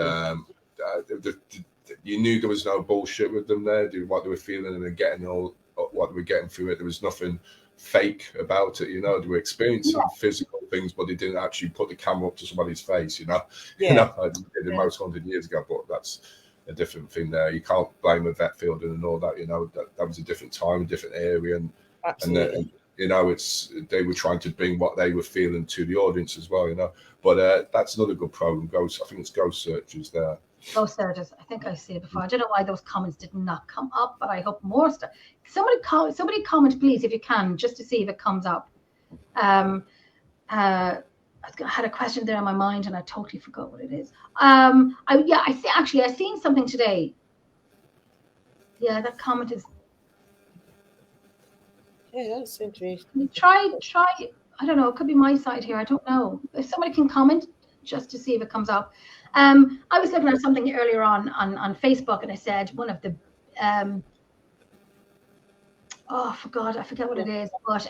you knew there was no bullshit with them there, what they were feeling and getting what they were getting through it. There was nothing fake about it, you know. They were experiencing physical things, but they didn't actually put the camera up to somebody's face, you know. You know, I did it most 100 years ago, but that's a different thing there. You can't blame a vet field and all that, you know. That was a different time, a different area, and you know, they were trying to bring what they were feeling to the audience as well, you know. But that's another good program. I think it's Ghost Searchers there. Ghost Searchers. I think I see it before. I don't know why those comments did not come up, but I hope more stuff. Somebody comment, please, if you can, just to see if it comes up. I had a question there in my mind and I totally forgot what it is. I seen something today. Yeah, that comment is. Yeah, that's interesting. Try. I don't know. It could be my side here. I don't know. If somebody can comment, just to see if it comes up. I was looking at something earlier on Facebook, and I said one of the I forget what it is, but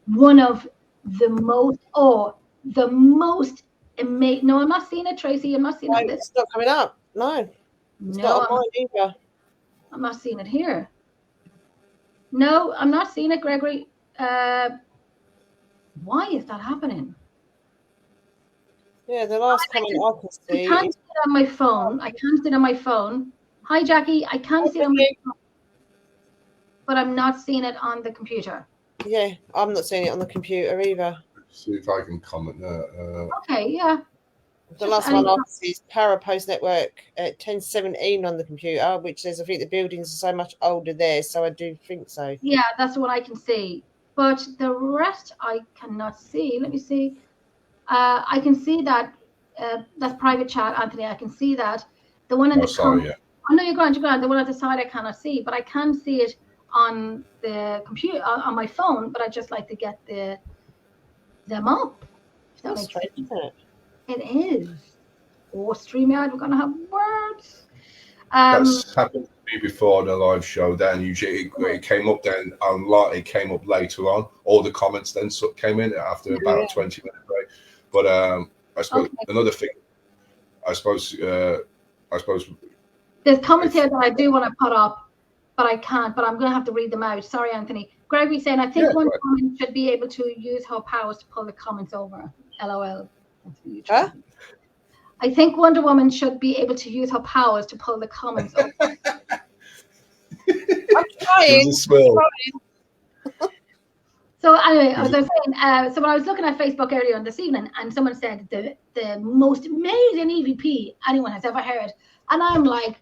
one of the most, amazing. No, I'm not seeing it, Tracy. I'm not seeing No, it. it's not coming up. No, it's not on mine either. I'm not seeing it here. No, I'm not seeing it, Gregory. Why is that happening? Yeah, the last comment I can see. I can't see it on my phone. I can't see it on my phone. Hi, Jackie. I can't see it on my phone, but I'm not seeing it on the computer. Yeah, I'm not seeing it on the computer either. See if I can comment there. Okay, yeah. The last one I see is Para Post Network at 1017 on the computer, which says I think the buildings are so much older there, so I do think so. Yeah, that's the one I can see. But the rest I cannot see. Let me see. I can see that that's private chat, Anthony. I can see that. The one in the sorry, yeah. Oh no, you're grand. The one at the side I cannot see, but I can see it on the computer on my phone. But I just like to get them up. That's strange, isn't it? It is. Oh, StreamYard, we're gonna have words. That's happened to me before in a live show. Then usually it came up. Then it came up later on. All the comments then came in after about a 20-minute break. But I suppose another thing. I suppose there's comments here that I do want to put up, but I can't. But I'm going to have to read them out. Sorry, Anthony. Gregory saying, I think one comment should be able to use her powers to pull the comments over. LOL. Huh? I think Wonder Woman should be able to use her powers to pull the comments over. I'm trying. So anyway, as I was saying, so when I was looking at Facebook earlier on this evening, and someone said the most amazing EVP anyone has ever heard, and I'm like,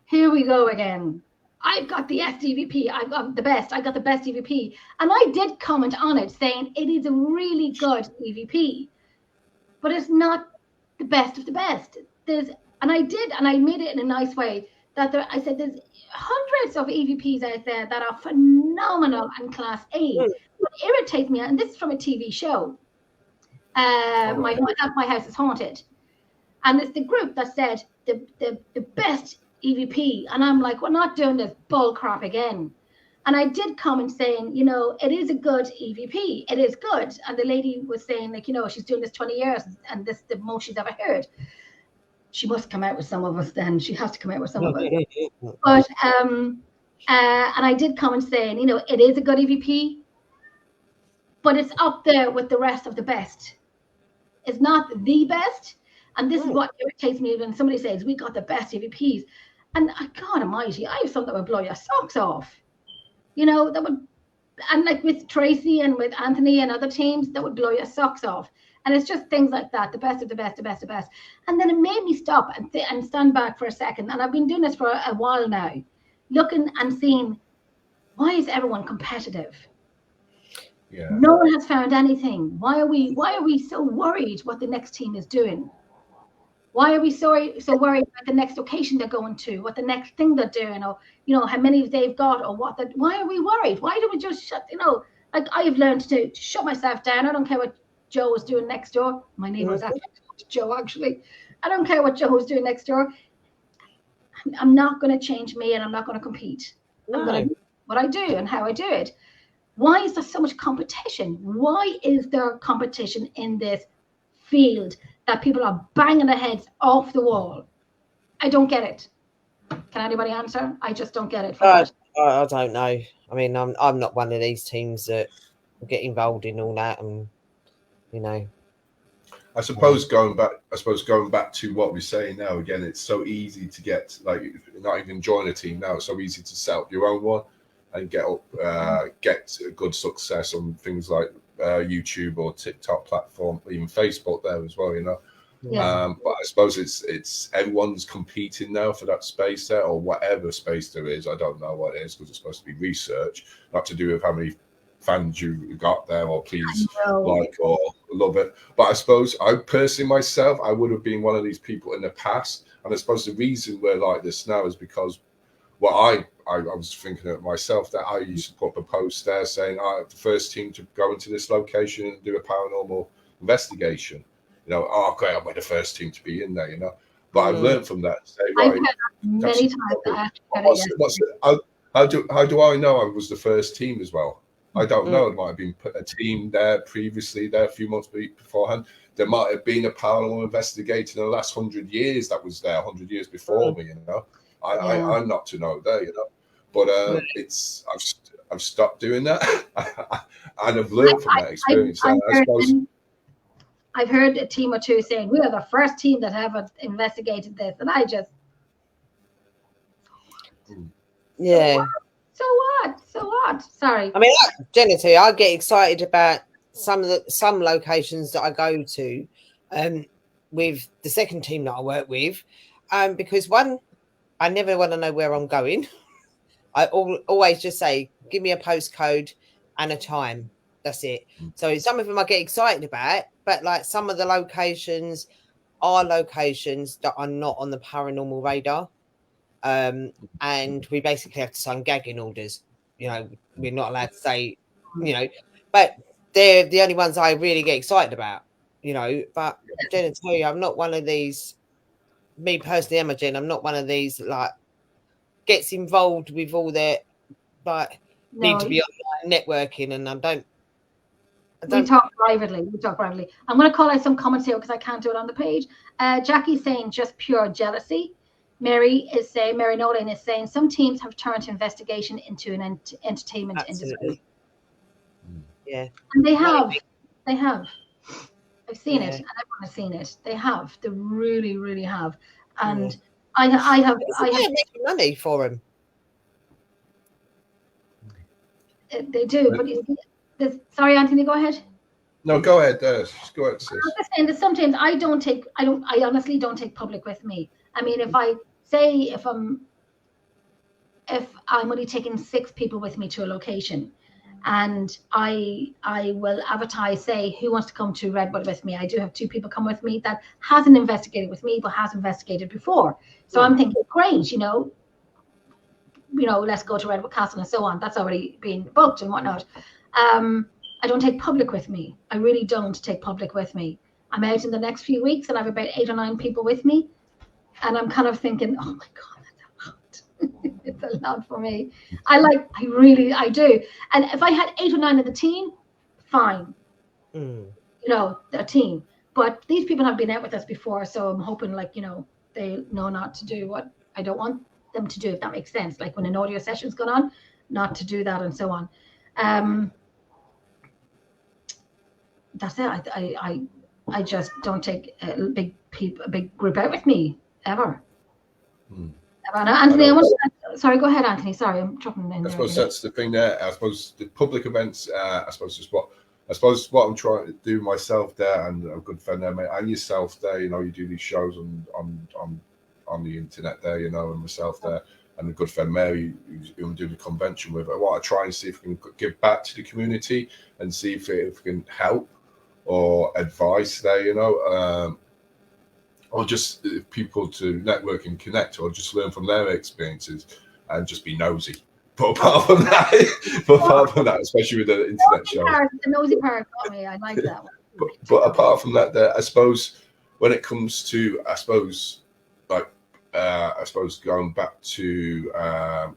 here we go again. I've got the EVP. I've got the best. I got the best EVP, and I did comment on it saying it is a really good EVP, but it's not the best of the best. And I made it in a nice way. I said there's hundreds of EVPs out there that are phenomenal and class A. What irritates me, and this is from a TV show, My House is Haunted, and it's the group that said the best EVP, and I'm like, we're not doing this bull crap again. And I did comment saying, it is a good EVP. It is good. And the lady was saying, she's doing this 20 years, and this is the most she's ever heard. She must come out with some of us then. She has to come out with some of us. But, and I did comment saying, it is a good EVP, but it's up there with the rest of the best. It's not the best. And this is what irritates me when somebody says, we got the best EVPs. And God almighty, I have something that would blow your socks off. That would, and like with Tracy and with Anthony and other teams, that would blow your socks off. And it's just things like that, the best of the best, the best of the best. And then it made me stop and stand back for a second. And I've been doing this for a while now, looking and seeing, why is everyone competitive? Yeah. No one has found anything. Why are we so worried what the next team is doing? Why are we so worried about the next location they're going to, what the next thing they're doing, or how many they've got, or why are we worried? Why do we just shut? Like I've learned to shut myself down. I don't care what Joe is doing next door. My neighbor is actually Joe. Actually, I don't care what Joe is doing next door. I'm not going to change me, and I'm not going to compete. I'm going to do what I do and how I do it. Why is there so much competition? Why is there competition in this field that people are banging their heads off the wall? I don't get it. Can anybody answer? I just don't get it. I don't know. I mean, I'm not one of these teams that get involved in all that, and I suppose going back to what we're saying now again, it's so easy to get, like, not even join a team now. It's so easy to set up your own one and get good success on things like YouTube or TikTok platform, even Facebook there as well, Yeah. But I suppose it's everyone's competing now for that space there, or whatever space there is. I don't know what it is, because it's supposed to be research, not to do with how many fans you got there, or please like or love it. But I suppose I personally myself, I would have been one of these people in the past, and I suppose the reason we're like this now is because I was thinking of myself, that I used to put up a post there saying I'm the first team to go into this location and do a paranormal investigation. Great, I'm the first team to be in there, But I've learned from that. Say, I've heard that many times. How do I know I was the first team as well? I don't know. There might have been a team there previously, there a few months beforehand. There might have been a paranormal investigator in the last 100 years that was there 100 years before me, you know. I'm not to know there, you know. But I've stopped doing that, and I've learned from that experience. I've heard a team or two saying we are the first team that have investigated this, and I just So what? Sorry. I mean, Jenna, too, I get excited about some locations that I go to, with the second team that I work with, because one, I never want to know where I'm going. I always just say, give me a postcode and a time. That's it. So some of them I get excited about, but like some of the locations are locations that are not on the paranormal radar. And we basically have to sign gagging orders. You know, we're not allowed to say, you know, but they're the only ones I really get excited about, you know. But Jen, tell you, I'm not one of these. Me personally, Emma Jen, I'm not one of these like gets involved with all that, but need to be online networking, and I don't. We talk privately. I'm going to call out some comments here because I can't do it on the page. Jackie's saying just pure jealousy. Mary Nolan is saying some teams have turned investigation into an entertainment industry. Yeah, and they have. I've seen it, and everyone has seen it. They have. They really, really have. And I have making money for them. They do, but sorry, Anthony, go ahead. No, go ahead. Go ahead, sis. I was just saying that sometimes I honestly don't take public with me. I mean, if I'm only taking 6 people with me to a location, and I will advertise, say, who wants to come to Redwood with me. I do have 2 people come with me that hasn't investigated with me, but has investigated before. So I'm thinking, great, you know, let's go to Redwood Castle and so on. That's already been booked and whatnot. I don't take public with me. I really don't take public with me. I'm out in the next few weeks and I have about 8 or 9 people with me. And I'm kind of thinking, oh my God, that's a lot. It's a lot for me. I do. And if I had 8 or 9 of the team, fine. You know, a team. But these people have been out with us before. So I'm hoping, like, you know, they know not to do what I don't want them to do, if that makes sense. Like when an audio session's going on, not to do that and so on. That's it. I just don't take a big group out with me ever. Anthony, sorry, go ahead, Anthony. Sorry, I'm dropping in. I suppose that's the thing there. I suppose the public events. I suppose what I'm trying to do myself there, and a good friend there, mate, and yourself there. You know, you do these shows on the internet there. You know, and myself there, and a good friend Mary, who I'm doing the convention with. I want to try and see if we can give back to the community and see if we can help or advice there. You know. Or just people to network and connect, or just learn from their experiences and just be nosy. But apart from that, especially with the internet show, the nosy part got me. I like that one. But apart from that, I suppose when it comes to, going back to,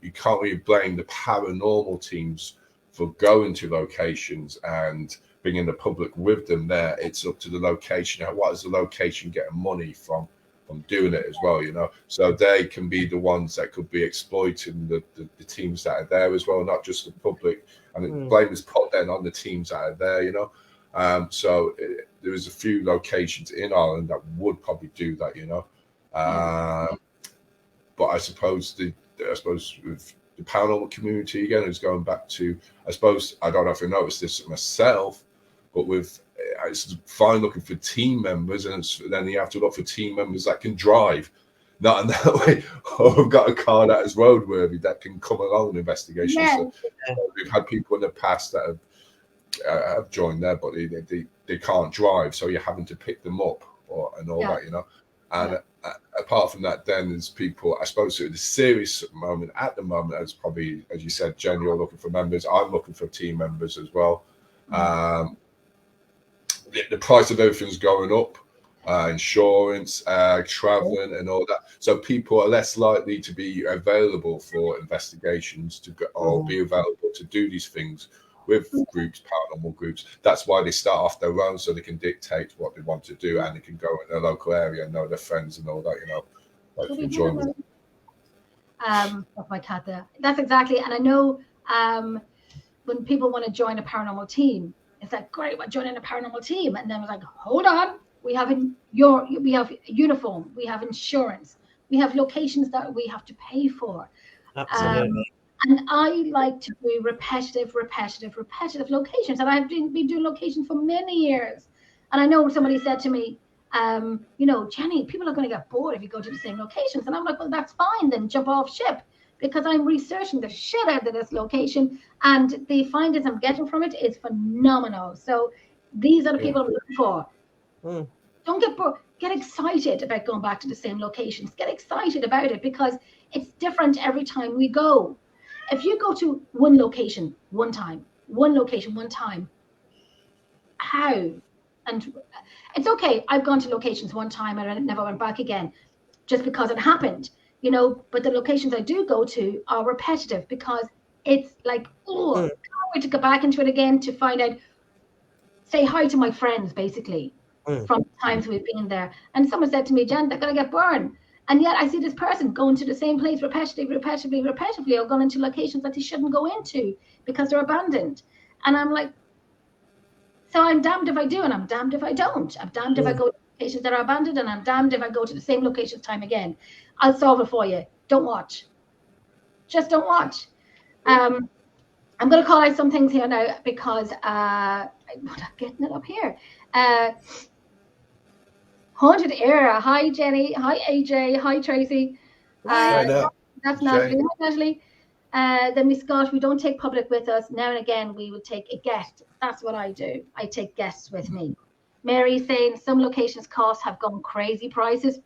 you can't really blame the paranormal teams for going to locations and bringing the public with them there. It's up to the location. What is the location getting money from doing it as well, you know? So they can be the ones that could be exploiting the teams that are there as well, not just the public. And blame is put then on the teams that are there, you know? So there is a few locations in Ireland that would probably do that, you know? But I suppose with the paranormal community again is going back to, I suppose, I don't know if I noticed this myself, but it's fine looking for team members, and then you have to look for team members that can drive. Not in that way. Oh, I've got a car that is roadworthy that can come along in investigations. Yeah. So we've had people in the past that have joined there, but they can't drive, so you're having to pick them up and all that, you know. And apart from that, then there's people, I suppose, at the serious moment at the moment, as probably, as you said, Jen, you're looking for members. I'm looking for team members as well. The price of everything's going up, insurance, traveling, and all that. So people are less likely to be available for investigations or be available to do these things with groups, paranormal groups. That's why they start off their own, so they can dictate what they want to do, and they can go in their local area and know their friends and all that, you know, like enjoy them. Of my cat there. That's exactly, and I know when people want to join a paranormal team, it's like, great, we're joining a paranormal team, and then it's like, hold on, we have uniform, we have insurance, we have locations that we have to pay for. Absolutely. And I like to do repetitive locations, and I've been doing locations for many years. And I know somebody said to me, you know, Jenny, people are going to get bored if you go to the same locations. And I'm like, well, that's fine, then jump off ship, because I'm researching the shit out of this location, and the findings I'm getting from it is phenomenal. So these are the people I'm looking for. Don't get bored. Get excited about going back to the same locations. Get excited about it, because it's different every time we go. If you go to one location one time, how? And it's okay. I've gone to locations one time and I never went back again, just because it happened, you know. But the locations I do go to are repetitive, because it's like, oh, I can't wait to go back into it again, to find out, say hi to my friends, basically, from times we've been there. And someone said to me, Jen, they're going to get burned. And yet I see this person going to the same place repetitively, or going into locations that they shouldn't go into because they're abandoned. And I'm like, so I'm damned if I do, and I'm damned if I don't. I'm damned if I go to locations that are abandoned, and I'm damned if I go to the same locations time again. I'll solve it for you. Don't watch. Just don't watch. I'm going to call out some things here now, because I'm not getting it up here. Haunted Era. Hi, Jenny. Hi, AJ. Hi, Tracy. That's Natalie. Hi, Natalie. Then we Scott, we don't take public with us. Now and again, we would take a guest. That's what I do. I take guests with me. Mary saying some locations costs have gone crazy prices,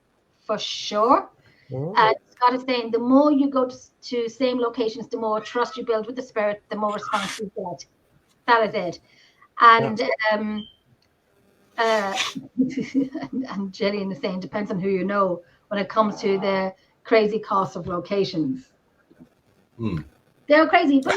for sure. Scott is saying the more you go to same locations, the more trust you build with the spirit, the more response you get. That is it. And and Gillian is saying, depends on who you know when it comes to the crazy cost of locations. They're crazy. But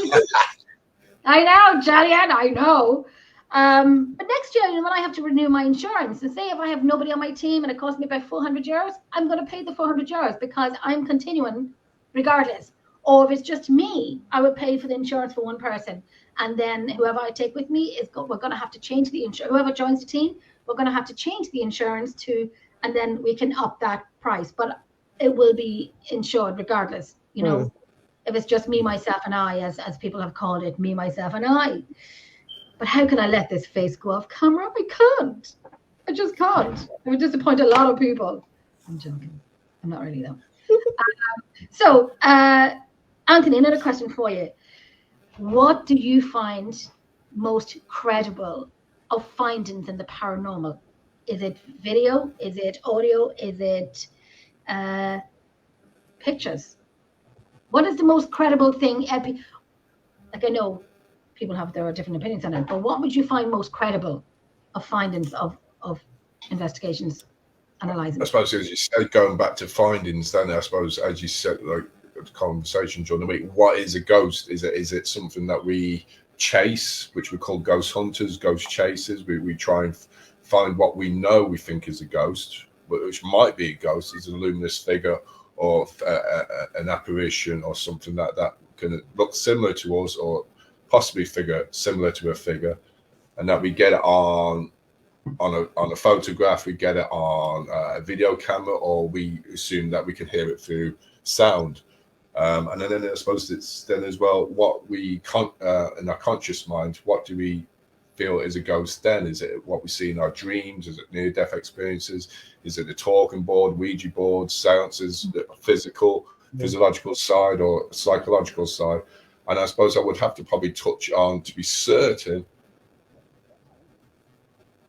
I know, Gillian, I know. But next year, when I have to renew my insurance, and say if I have nobody on my team and it costs me about 400 euros, I'm going to pay the 400 euros, because I'm continuing regardless. Or if it's just me, I would pay for the insurance for one person. And then whoever I take with me, we're going to have to change the insurance. Whoever joins the team, we're going to have to change the insurance and then we can up that price. But it will be insured regardless, you know, if it's just me, myself, and I, as people have called it, me, myself, and I. But how can I let this face go off camera? I can't. I just can't. It would disappoint a lot of people. I'm joking. I'm not really, though. So, Anthony, another question for you. What do you find most credible of findings in the paranormal? Is it video? Is it audio? Is it pictures? What is the most credible thing? Like, I know people have their different opinions on it, but what would you find most credible of findings of investigations, analyzing? I suppose, as you said, going back to findings, then I suppose, as you said, like the conversation during the week, what is a ghost? Is it something that we chase, which we call ghost hunters, ghost chasers? We try and find what we know we think is a ghost, which might be a ghost, is a luminous figure or an apparition or something that can look similar to us, or possibly figure similar to a figure, and that we get it on a photograph, we get it on a video camera, or we assume that we can hear it through sound. And then I suppose it's then as well what we in our conscious mind, what do we feel is a ghost then? Is it what we see in our dreams? Is it near-death experiences? Is it the talking board, Ouija board, seances, the physiological side or psychological side? And I suppose I would have to probably touch on, to be certain,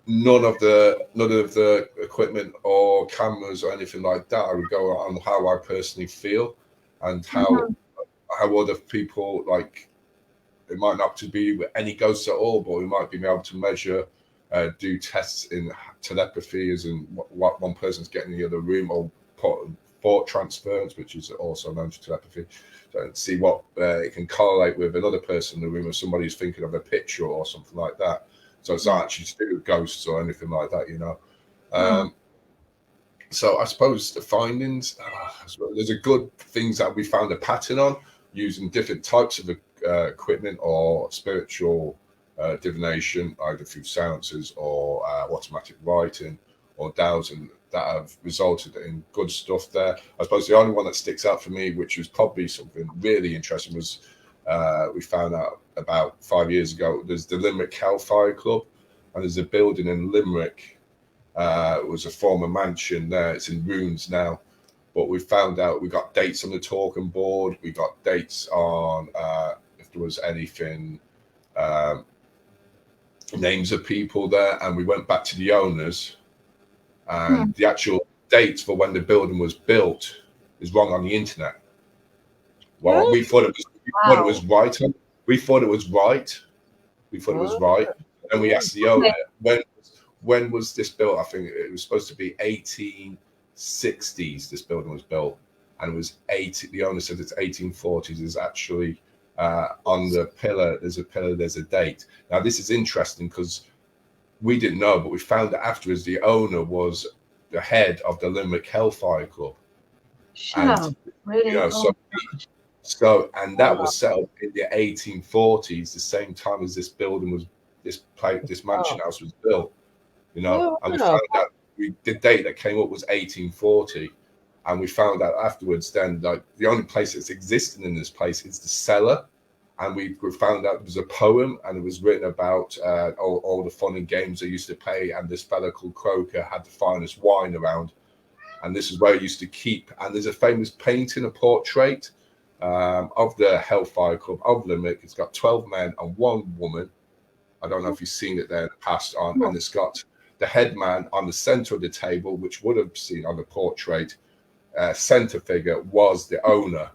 none of the equipment or cameras or anything like that. I would go on how I personally feel and how other people, like, it might not to be with any ghosts at all, but we might be able to measure, do tests in telepathy, as in what one person's getting in the other room, or thought transference, which is also known as telepathy. So see what it can correlate with another person in the room, or somebody who's thinking of a picture or something like that. So it's not actually to do with ghosts or anything like that, you know. So I suppose the findings, there's a good things that we found a pattern on using different types of equipment or spiritual divination, either through seances or automatic writing or dowsing, that have resulted in good stuff there. I suppose the only one that sticks out for me, which was probably something really interesting, was we found out about 5 years ago, there's the Limerick Hellfire Club, and there's a building in Limerick. It was a former mansion there. It's in ruins now. But we found out, we got dates on the talking board. We got dates on if there was anything, names of people there. And we went back to the owners. And the actual dates for when the building was built is wrong on the internet. Well, we thought it was right. We thought it was right. And we asked the owner, when was this built? I think it was supposed to be 1860s. This building was built, and it was the owner said it's 1840s. Is actually on the pillar. There's a pillar. There's a date. Now this is interesting because we didn't know, but we found out afterwards the owner was the head of the Limerick Hellfire Club. Sure, really? You know, so and that was set up in the 1840s, the same time as this building was, this mansion house was built. You know, and we found out the date that came up was 1840, and we found out afterwards then like the only place that's existing in this place is the cellar, and we found out there was a poem, and it was written about all the fun and games they used to play, and this fella called Croker had the finest wine around, and this is where he used to keep. And there's a famous painting, a portrait of the Hellfire Club of Limerick. It's got 12 men and 1 woman. I don't know if you've seen it there in the past on, and it's got the head man on the center of the table, which would have seen on the portrait. Center figure was the owner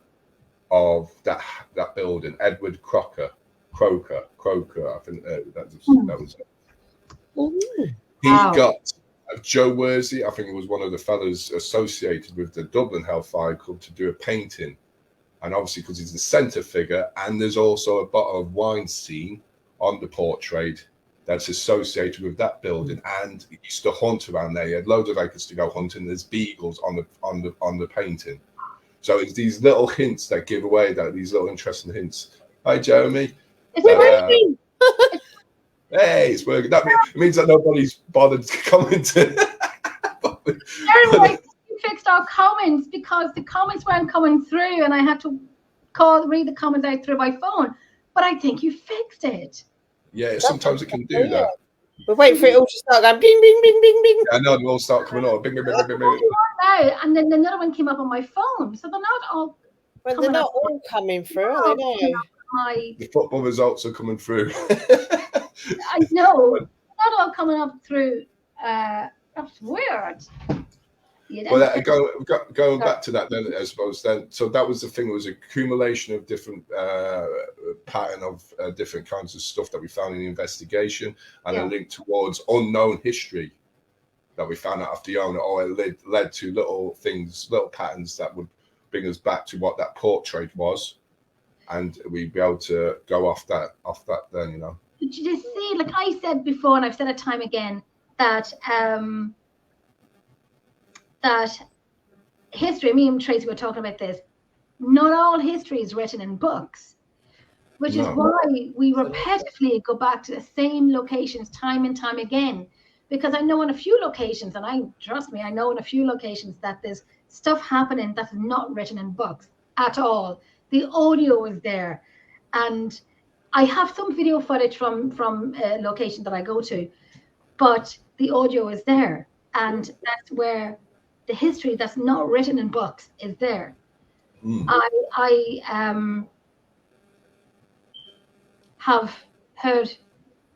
of that building, Edward Croker. I think that was it. He got Joe Worsey, I think it was one of the fellows associated with the Dublin Hellfire Club, to do a painting. And obviously, because he's the center figure, and there's also a bottle of wine scene on the portrait that's associated with that building, and he used to hunt around there. He had loads of acres to go hunting. There's beagles on the painting. So it's these little hints that give away these little interesting hints. Hi, Jeremy. It's working. Hey, it's working. That means that nobody's bothered commenting. Anyway, you fixed our comments because the comments weren't coming through, and I had to read the comments out through my phone. But I think you fixed it. Yeah, sometimes it can do that. We're waiting for it all to start going bing, bing, bing, bing, bing. I know, they all start coming on. Bing, bing, bing, bing, bing. And then another one came up on my phone. So they're not all. Well, they're not all coming through, are they? The football results are coming through. I know. Not all coming up through. That's weird. Well, going back to that then, I suppose then, so that was the thing. It was an accumulation of different pattern of different kinds of stuff that we found in the investigation, and a link towards unknown history that we found out after the owner, or it led to little patterns that would bring us back to what that portrait was, and we'd be able to go off that then, you know. Did you see, like I said before, and I've said it time again, that that history, me and Tracy were talking about this, not all history is written in books, which is why we repetitively go back to the same locations time and time again. Because I know in a few locations, and trust me, I know in a few locations that there's stuff happening that's not written in books at all. The audio is there. And I have some video footage from a location that I go to, but the audio is there. And that's where the history that's not written in books is there. I have heard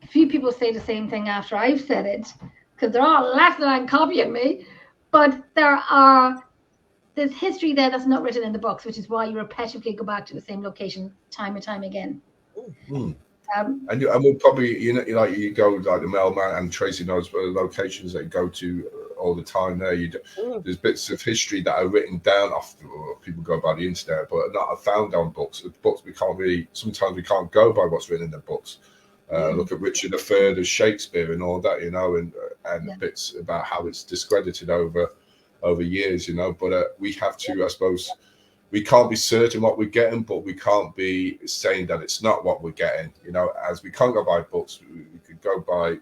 a few people say the same thing after I've said it, because they're all laughing and copying me. But there's history there that's not written in the books, which is why you repetitively go back to the same location time and time again. And we'll probably, you know, like you go like the mailman, and Tracy knows locations that you go to all the time there. There's bits of history that are written down off people go by the internet, but not found on books. Books sometimes we can't go by what's written in the books. Look at Richard III as Shakespeare and all that, and bits about how it's discredited over years, But we have to, I suppose, we can't be certain what we're getting, but we can't be saying that it's not what we're getting. As we can't go by books, we could go by.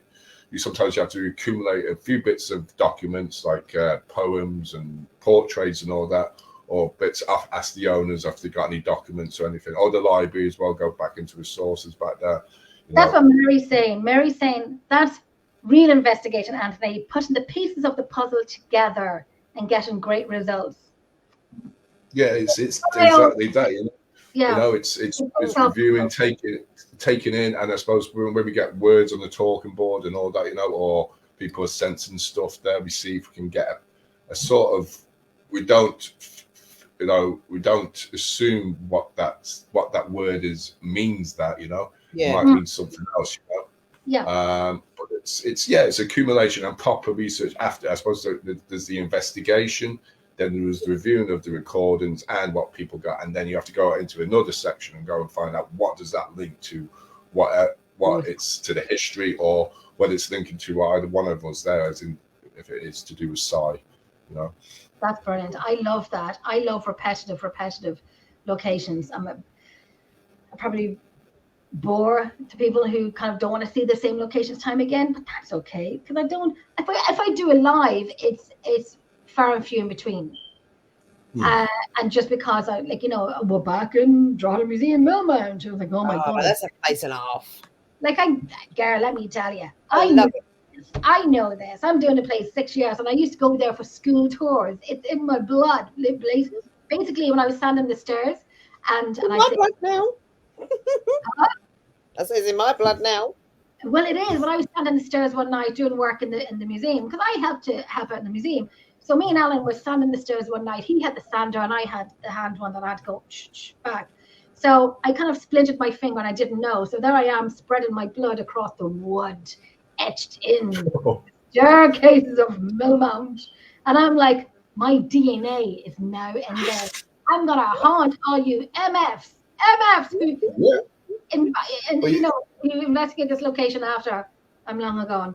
Sometimes you have to accumulate a few bits of documents like poems and portraits and all that, or bits. Ask the owners if they've got any documents or anything. Or the library as well. Go back into resources back there. That's what Mary's saying. Mary's saying that's real investigation, Anthony. Putting the pieces of the puzzle together and getting great results. Yeah, it's exactly that. Yeah. It's reviewing, taking in, and I suppose when we get words on the talking board and all that, or people are sensing stuff there, we see if we can get a sort of. We don't assume what that word means. That it might mean something else. Yeah. But it's accumulation and proper research after. I suppose there's the investigation. Then there was the reviewing of the recordings and what people got, and then you have to go into another section and go and find out what does that link to, what it's to the history, or whether it's linking to either one of us there, as in if it is to do with Psy, That's brilliant. I love that. I love repetitive locations. I probably bore to people who kind of don't want to see the same locations time again, but that's okay because I don't. If I do a live, it's far and few in between. And just because we're back in Drogheda Museum Millmount, I was like, oh my god, that's a place and a half. Girl, let me tell you, I know this. I'm doing the place 6 years, and I used to go there for school tours. It's in my blood. Basically, when I was standing the stairs, and my blood now. That says in my blood now. Well, it is. When I was standing the stairs one night doing work in the museum, because I helped to help out in the museum. So me and Alan were standing the stairs one night. He had the sander and I had the hand one that I had to go back. So I kind of splintered my finger and I didn't know. So there I am spreading my blood across the wood, etched in staircases of Millmount. And I'm like, my DNA is now in there. I'm going to haunt all you MFs who investigate this location after I'm long gone.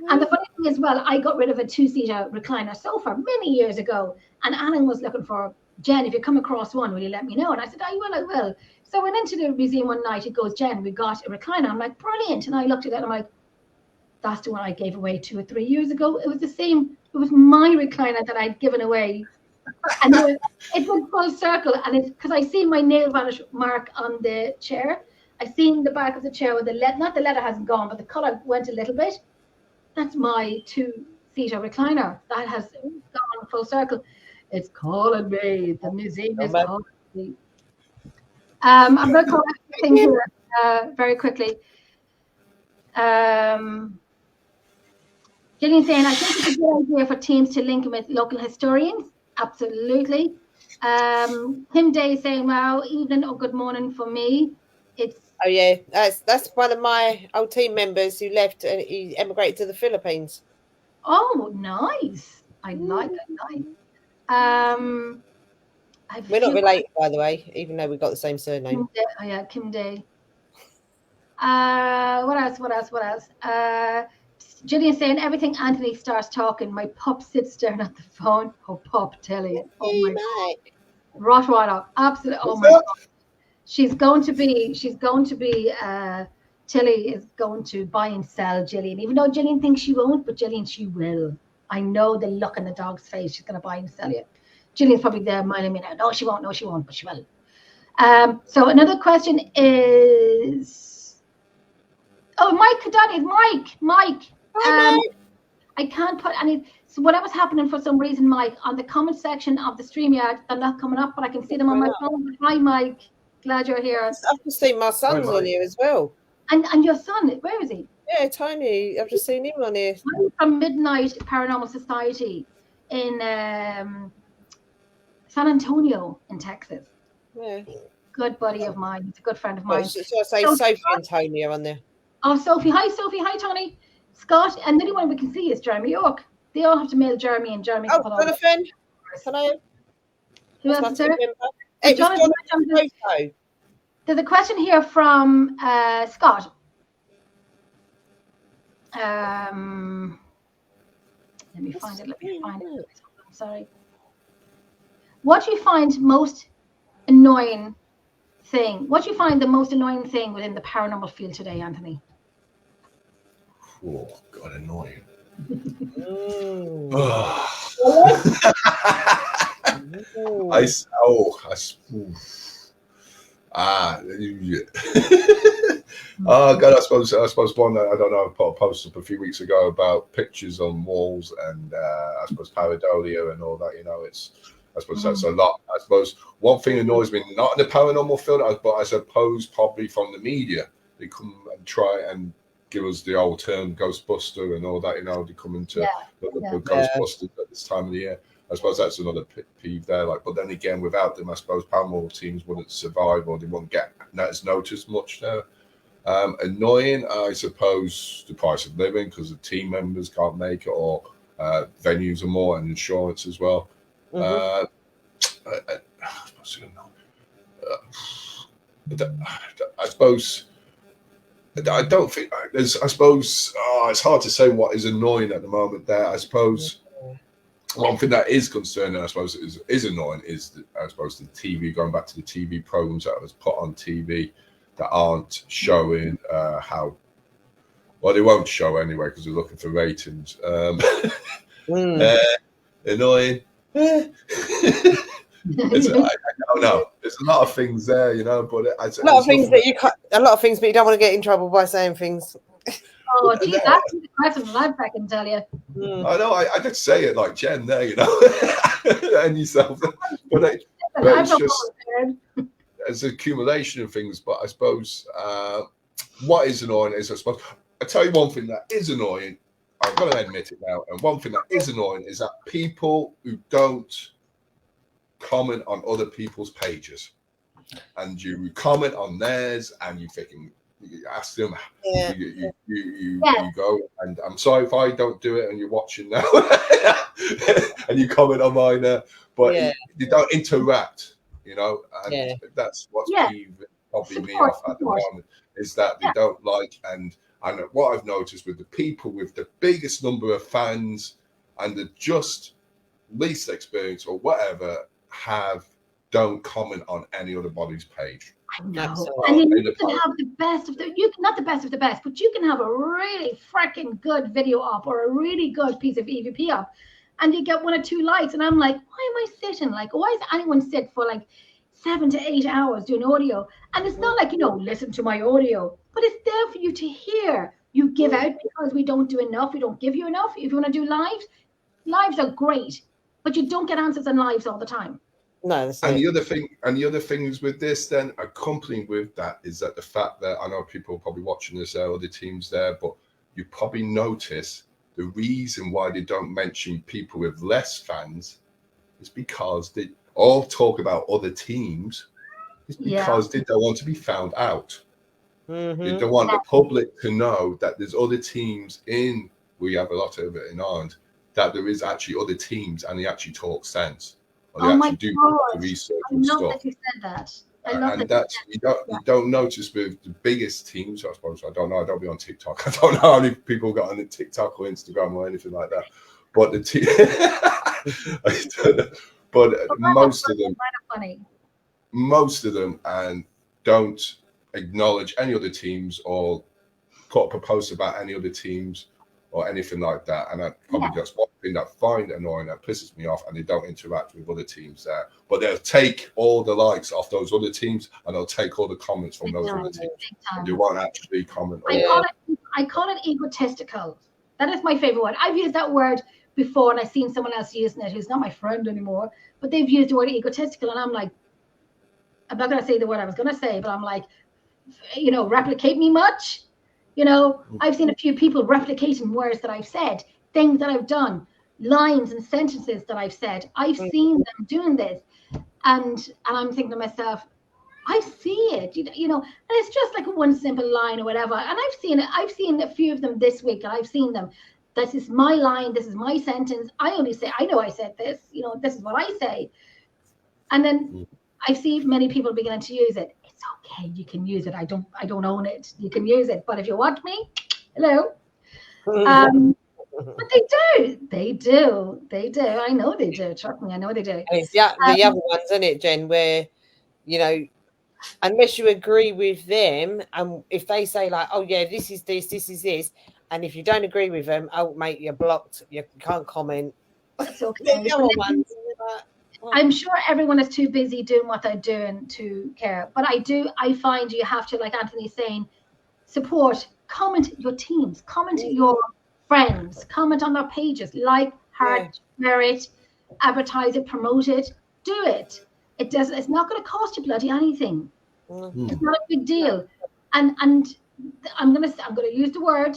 And the funny thing is, I got rid of a 2-seater recliner sofa many years ago, and Alan was looking for, Jen, if you come across one, will you let me know? And I said, I will. So I went into the museum one night. He goes, Jen, we got a recliner. I'm like, brilliant. And I looked at it and I'm like, that's the one I gave away 2 or 3 years ago. It was the same. It was my recliner that I'd given away. And it went full circle. And it's because I see my nail varnish mark on the chair. I seen the back of the chair with not the leather hasn't gone, but the color went a little bit. That's my 2-seater recliner. That has gone full circle. It's calling me. The museum is calling me. I'm going to call everything here very quickly. Gillian saying, I think it's a good idea for teams to link with local historians. Absolutely. Tim Day saying, wow, evening or good morning for me. Oh yeah, that's one of my old team members who left and he emigrated to the Philippines. Oh, nice! I like that. Nice. We're not related, by the way, even though we've got the same surname. Kim Day. What else? Gillian saying everything Anthony starts talking, my pup sits staring at the phone. Oh, pup, Tilly. Oh my God. Rottweiler, absolutely. Oh my God. She's going to be Tilly is going to buy and sell Gillian, even though Gillian thinks she won't, but Gillian, she will. I know the look on the dog's face. She's going to buy and sell you. Gillian's probably there minding me now. No, she won't, but she will. So another question is, Mike Kadani is Mike. Hi, Mike. I can't put any, so whatever's happening for some reason, Mike, on the comment section of the StreamYard, they're not coming up, but I can see them on my phone. Hi, Mike. Glad you're here. I've just seen my son's on here as well. And your son, where is he? Yeah, Tony. I've just seen him on here. I'm from Midnight Paranormal Society in San Antonio in Texas. Yeah. Good buddy of mine. He's a good friend of mine. So I say Sophie and Tony are on there. Oh, Sophie. Hi, Sophie. Hi, Tony. Scott. And the only one we can see is Jeremy York. They all have to mail Jeremy, and Jeremy can Oh, put all. Jonathan. Hello. Who else is there? It was Jonathan, Jonathan Photo. there's a question here from Scott. Let me find it. I'm sorry. What do you find most annoying thing? What do you find the most annoying thing within the paranormal field today, Anthony? Oh, God, annoying. Oh God, I suppose one that I don't know. I put a post up a few weeks ago about pictures on walls and I suppose pareidolia and all that. You know, I suppose that's a lot. I suppose one thing annoys me, not in the paranormal field, but I suppose probably from the media, they come and try and give us the old term Ghostbuster and all that. You know, they come into the Ghostbusters at this time of the year. I suppose that's another peeve there. Like, but then again, without them, I suppose paranormal teams wouldn't survive or they wouldn't get as noticed much there. Annoying, I suppose, the price of living because the team members can't make it, or venues are more, and insurance as well. I suppose I don't think there's. I suppose it's hard to say what is annoying at the moment. There, I suppose. One thing that is concerning, I suppose, is annoying is, I suppose, the TV, going back to the TV programs that was put on TV that aren't showing how, well, they won't show anyway because they're looking for ratings. Annoying. I don't know. There's a lot of things there, you know, but a lot of things, but you don't want to get in trouble by saying things. Oh, geez, that's the question that I can tell you. I know. I did say it like Jen there, you know, and yourself. But it's just it's an accumulation of things. But I suppose what is annoying is, I suppose, I tell you one thing that is annoying. I'm going to admit it now. And one thing that is annoying is that people who don't comment on other people's pages, and you comment on theirs, and you ask them, you go, and I'm sorry if I don't do it and you're watching now and you comment on mine, but you don't interact, you know, and that's what's probably me off at the moment, is that they don't like, and what I've noticed with the people with the biggest number of fans and the just least experience or whatever don't comment on any other body's page. I know. I mean, you can have the best of not the best of the best, but you can have a really freaking good video up or a really good piece of EVP up, and you get 1 or 2 likes, and I'm like, why am I sitting? Like, why does anyone sit for like 7 to 8 hours doing audio? And it's not like, you know, listen to my audio, but it's there for you to hear. You give out because we don't do enough. We don't give you enough. If you want to do lives are great, but you don't get answers in lives all the time. No, that's and the other things with this, then accompanying with that, is that the fact that I know people are probably watching this, other teams there, but you probably notice the reason why they don't mention people with less fans is because they all talk about other teams. It's because they don't want to be found out. They don't want the public to know that there's other teams we have a lot of it in Ireland, that there is actually other teams and they actually talk sense. Or they actually do the research and stuff. I love that you said that. And that's you don't notice with the biggest teams. I suppose I don't know. I don't be on TikTok. I don't know how many people got on TikTok or Instagram or anything like that. But most of them, and don't acknowledge any other teams or put up a post about any other teams or anything like that. And that probably just one thing that I find annoying, that pisses me off, and they don't interact with other teams there. But they'll take all the likes off those other teams, and they'll take all the comments from those other teams. And they won't actually comment. I call it egotistical. That is my favorite word. I've used that word before, and I've seen someone else using it who's not my friend anymore, but they've used the word egotistical, and I'm like, I'm not going to say the word I was going to say, but I'm like, you know, replicate me much? You know, I've seen a few people replicating words that I've said, things that I've done, lines and sentences that I've said. I've seen them doing this, and I'm thinking to myself, I see it, you know, and it's just like one simple line or whatever. And I've seen it. I've seen a few of them this week, and I've seen them. This is my line. This is my sentence. I only say, I know I said this. This is what I say. And then I see many people beginning to use it. It's okay. You can use it. I don't own it. You can use it. But if you want me, hello. But they do. I know they do. Trust me, I know they do. And it's the other ones, isn't it, Jen, where, unless you agree with them, and if they say like, oh yeah, this is this, and if you don't agree with them, oh mate, you're blocked. You can't comment. It's okay. The other ones, I'm sure everyone is too busy doing what they're doing to care. But I find you have to, like Anthony's saying, support, comment your teams, comment your friends, comment on their pages, like, heart, share it, advertise it, promote it, do it. It's not going to cost you bloody anything. It's not a big deal. And I'm gonna use the word.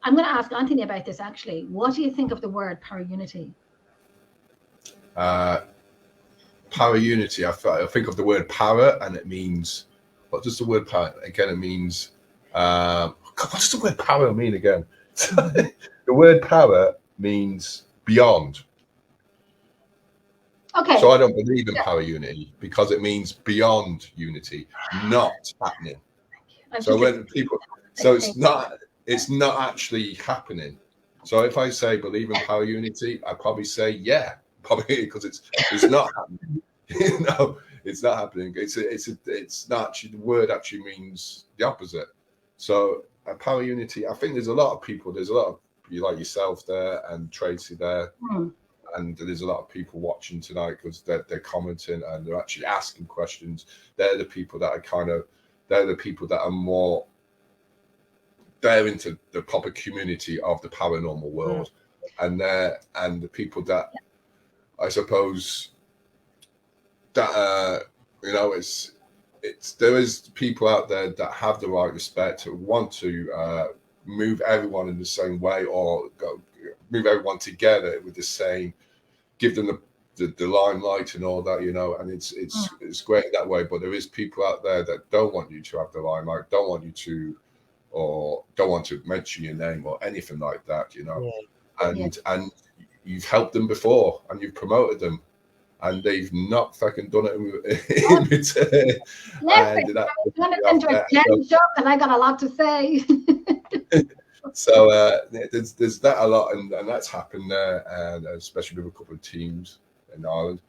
I'm gonna ask Anthony about this actually. What do you think of the word para-unity? Para-unity, I think of the word para, and it means, what does the word para again? It means what does the word para mean again? The word para means beyond. Okay. So I don't believe in para-unity because it means beyond unity, not happening. So when people, so it's not actually happening. So if I say believe in para-unity, I probably say yeah, probably because it's not happening. It's not happening. It's not actually, the word actually means the opposite. So para-unity, I think there's a lot of people. There's a lot of you like yourself there and Tracy there. And there's a lot of people watching tonight because they're commenting and they're actually asking questions. They're the people that are more, they're into the proper community of the paranormal world. And the people that I suppose that, there is people out there that have the right respect to want to move everyone in the same way or move everyone together with the same, give them the limelight and all that, and it's great that way. But there is people out there that don't want you to have the limelight, don't want you to, or don't want to mention your name or anything like that, and you've helped them before and you've promoted them and they've not fucking done it in return. And I got a lot to say. So there's that a lot, and that's happened there, and especially with a couple of teams in Ireland.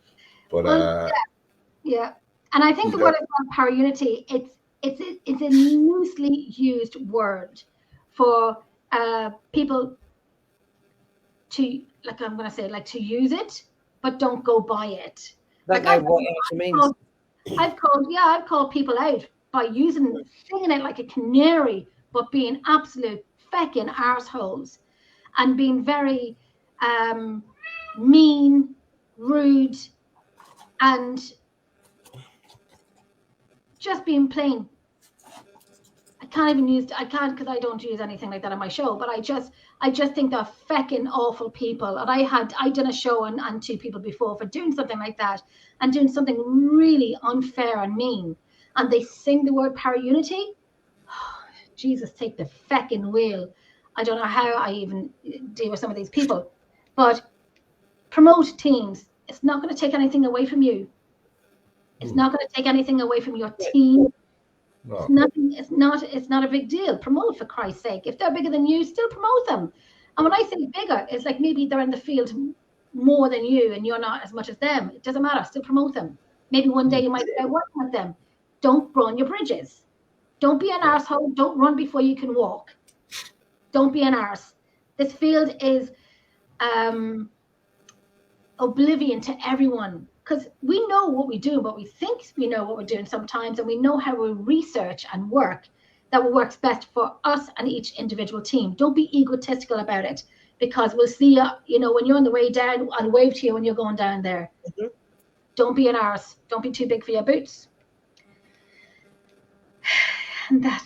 But yeah, and I think the word is called para-unity. It's a loosely used word for people to, like, I'm going to say, like, to use it, but don't go by it. I've called people out by singing it like a canary, but being absolute feckin' arseholes and being very mean, rude, and just being plain. I can't because I don't use anything like that on my show, but I just think they're feckin' awful people. And I done a show on two people before for doing something like that and doing something really unfair and mean. And they sing the word para-unity. Jesus, take the feckin' wheel. I don't know how I even deal with some of these people, but promote teams. It's not going to take anything away from you. It's not going to take anything away from your team. No. It's not a big deal. Promote, for Christ's sake. If they're bigger than you, still promote them. And when I say bigger, it's like maybe they're in the field more than you and you're not as much as them. It doesn't matter. Still promote them. Maybe one day you might start working with them. Don't burn your bridges. Don't be an arsehole. Don't run before you can walk. Don't be an arse. This field is oblivion to everyone because we know what we do, but we think we know what we're doing sometimes, and we know how we research and work that will work best for us and each individual team. Don't be egotistical about it because we'll see you, when you're on the way down, I'll wave to you when you're going down there. Mm-hmm. Don't be an arse. Don't be too big for your boots. And that's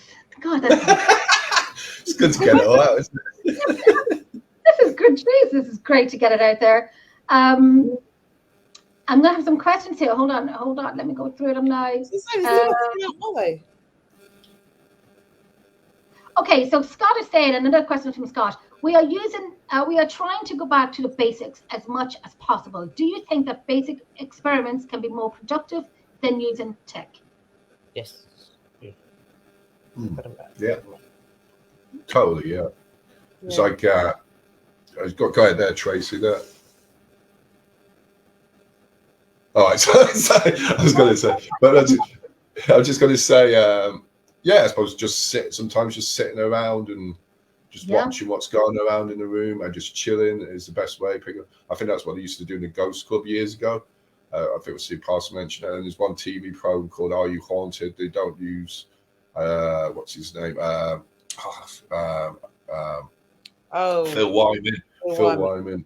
it's good to get it all out, isn't it? This is good trees. This is great to get it out there. I'm going to have some questions here. Hold on. Let me go through them now. Okay, so Scott is saying, another question from Scott, we are trying to go back to the basics as much as possible. Do you think that basic experiments can be more productive than using tech? Yes. Yeah. Totally, yeah. It's like, go ahead there, Tracy. There. All right, sorry, I was going to say, but I was just going to say, yeah, I suppose sometimes just sitting around and just watching what's going around in the room and just chilling is the best way. I think that's what they used to do in the Ghost Club years ago. I think it was Steve Parson mentioned it. And there's one TV program called Are You Haunted? They don't use, what's his name? Phil Wyman. Phil Wyman.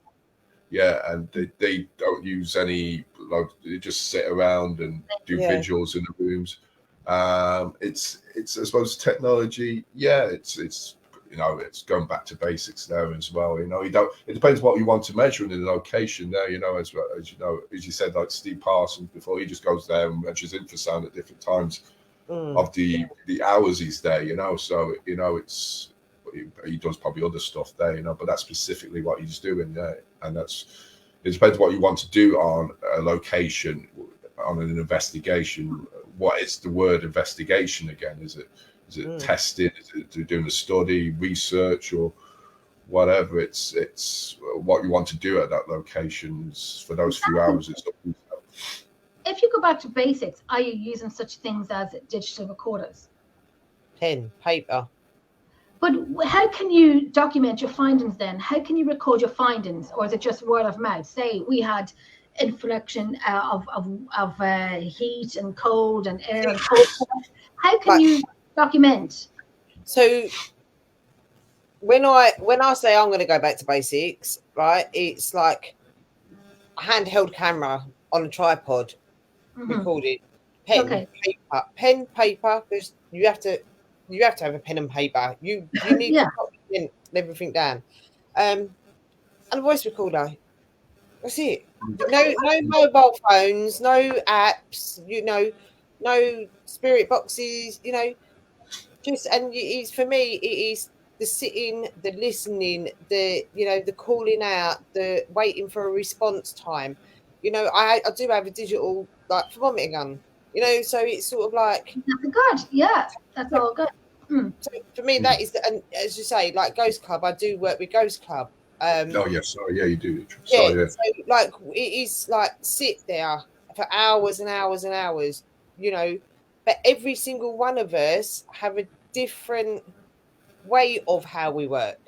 Yeah, and they don't use any, like, they just sit around and do vigils in the rooms. It's I suppose technology. Yeah, it's it's going back to basics there as well. It depends what you want to measure in the location there. As you said, like Steve Parsons before, he just goes there and measures infrasound at different times of the hours he's there. So it's. He does probably other stuff there, but that's specifically what he's doing there, and it depends what you want to do on a location, on an investigation. What is the word investigation again? Is it testing? Is it doing a study, research, or whatever? It's what you want to do at that location for those few hours. If you go back to basics, are you using such things as digital recorders? Pen, paper. But how can you document your findings then? How can you record your findings? Or is it just word of mouth? Say we had inflection of heat and cold and air and cold. How can you document? So when I say I'm going to go back to basics, right, it's like a handheld camera on a tripod, recorded, pen, paper, because you have to have a pen and paper. You need to document everything down. And a voice recorder. That's it. No mobile phones, no apps, no spirit boxes, just, and it's, for me, it is the sitting, the listening, the calling out, the waiting for a response time. I do have a digital, like, thermometer gun. So it's sort of like, that's good. Yeah, that's all good. So for me, that is, and as you say, like Ghost Club, I do work with Ghost Club. Oh yes, sorry, yeah, you do. Sorry, yeah. So like it is like sit there for hours and hours and hours, but every single one of us have a different way of how we work.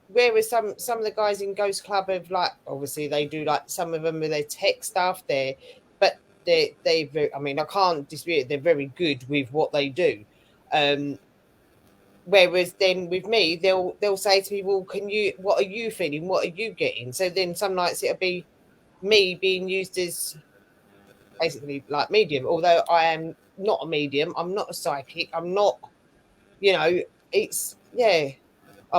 Whereas some of the guys in Ghost Club have, like, obviously they do, like, some of them with their tech stuff there, but they I mean, I can't dispute it, they're very good with what they do. Whereas then with me, they'll say to me, well, what are you feeling? What are you getting? So then some nights it'll be me being used as basically like medium, although I am not a medium, I'm not a psychic, I'm not, it's, I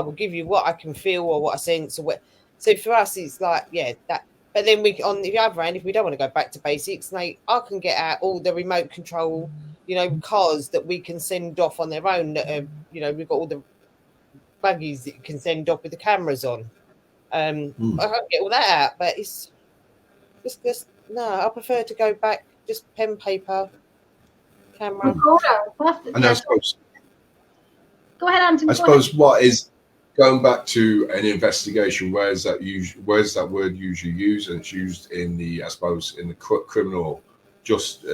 will give you what I can feel or what I sense or what. So for us, it's like, that. But then on the other hand, if we don't want to go back to basics, I can get out all the remote control, cars that we can send off on their own. That are, we've got all the buggies that you can send off with the cameras on. I can't get all that out, but it's just no. I prefer to go back just pen, paper, camera. And I suppose. Go ahead, Anthony. I suppose what is going back to an investigation, where's that word usually used? And it's used in the, I suppose, in the criminal justice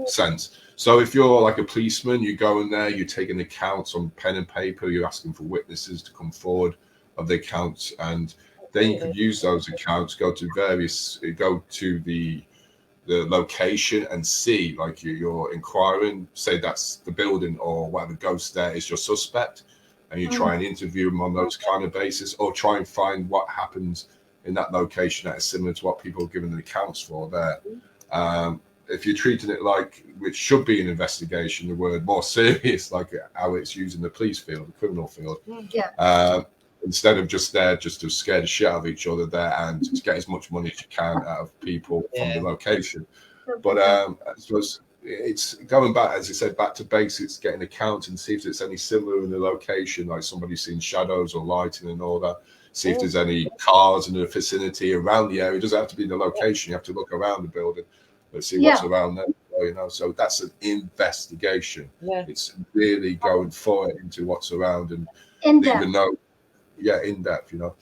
sense. So if you're like a policeman, you go in there, you're taking accounts on pen and paper, you're asking for witnesses to come forward of the accounts, and then you could use those accounts, go to the location and see, like, you're inquiring, say that's the building or whatever ghost there is your suspect, and you try and interview them on those kind of basis, or try and find what happens in that location that is similar to what people are giving the accounts for there. If you're treating it like, which should be an investigation, the word more serious, like how it's used in the police field, the criminal field, instead of just there just to scare the shit out of each other there and to get as much money as you can out of people from the location. But I suppose it's going back, as I said, back to basics, getting a count and see if it's any similar in the location, like somebody's seen shadows or lighting and all that. See if there's any cars in the vicinity around the area. It doesn't have to be the location. You have to look around the building and see what's around there. You know, so that's an investigation. Yeah. It's really going for it into what's around and In depth. even though, in depth, you know.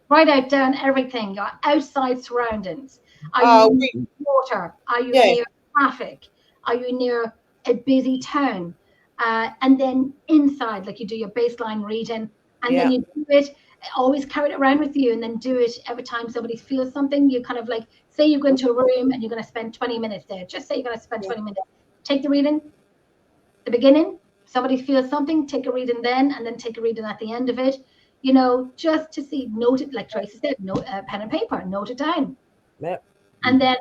Write out down everything, your outside surroundings. Are you near water? Are you near traffic? Are you near a busy town? And then inside, like you do your baseline reading, and then you do it. Always carry it around with you, and then do it every time somebody feels something. You kind of like, say you go into a room and you're going to spend 20 minutes there. Just say you're going to spend 20 minutes. Take the reading, the beginning. Somebody feels something, take a reading then, and then take a reading at the end of it. You know, just to see, note it, like Tracy said, pen and paper, note it down. Yep. And then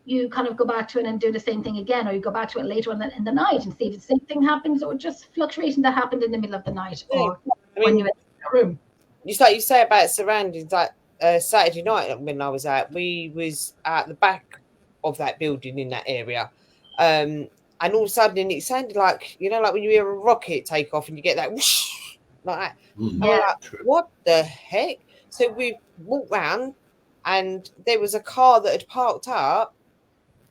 you kind of go back to it and do the same thing again, or you go back to it later in the night and see if the same thing happens, or just fluctuation that happened in the middle of the night, or when you're in the room. You say about surroundings, like Saturday night when I was out, we was at the back of that building in that area. And all of a sudden it sounded like, you know, like when you hear a rocket take off and you get that whoosh, like that. Like, what the heck? So we walked round and there was a car that had parked up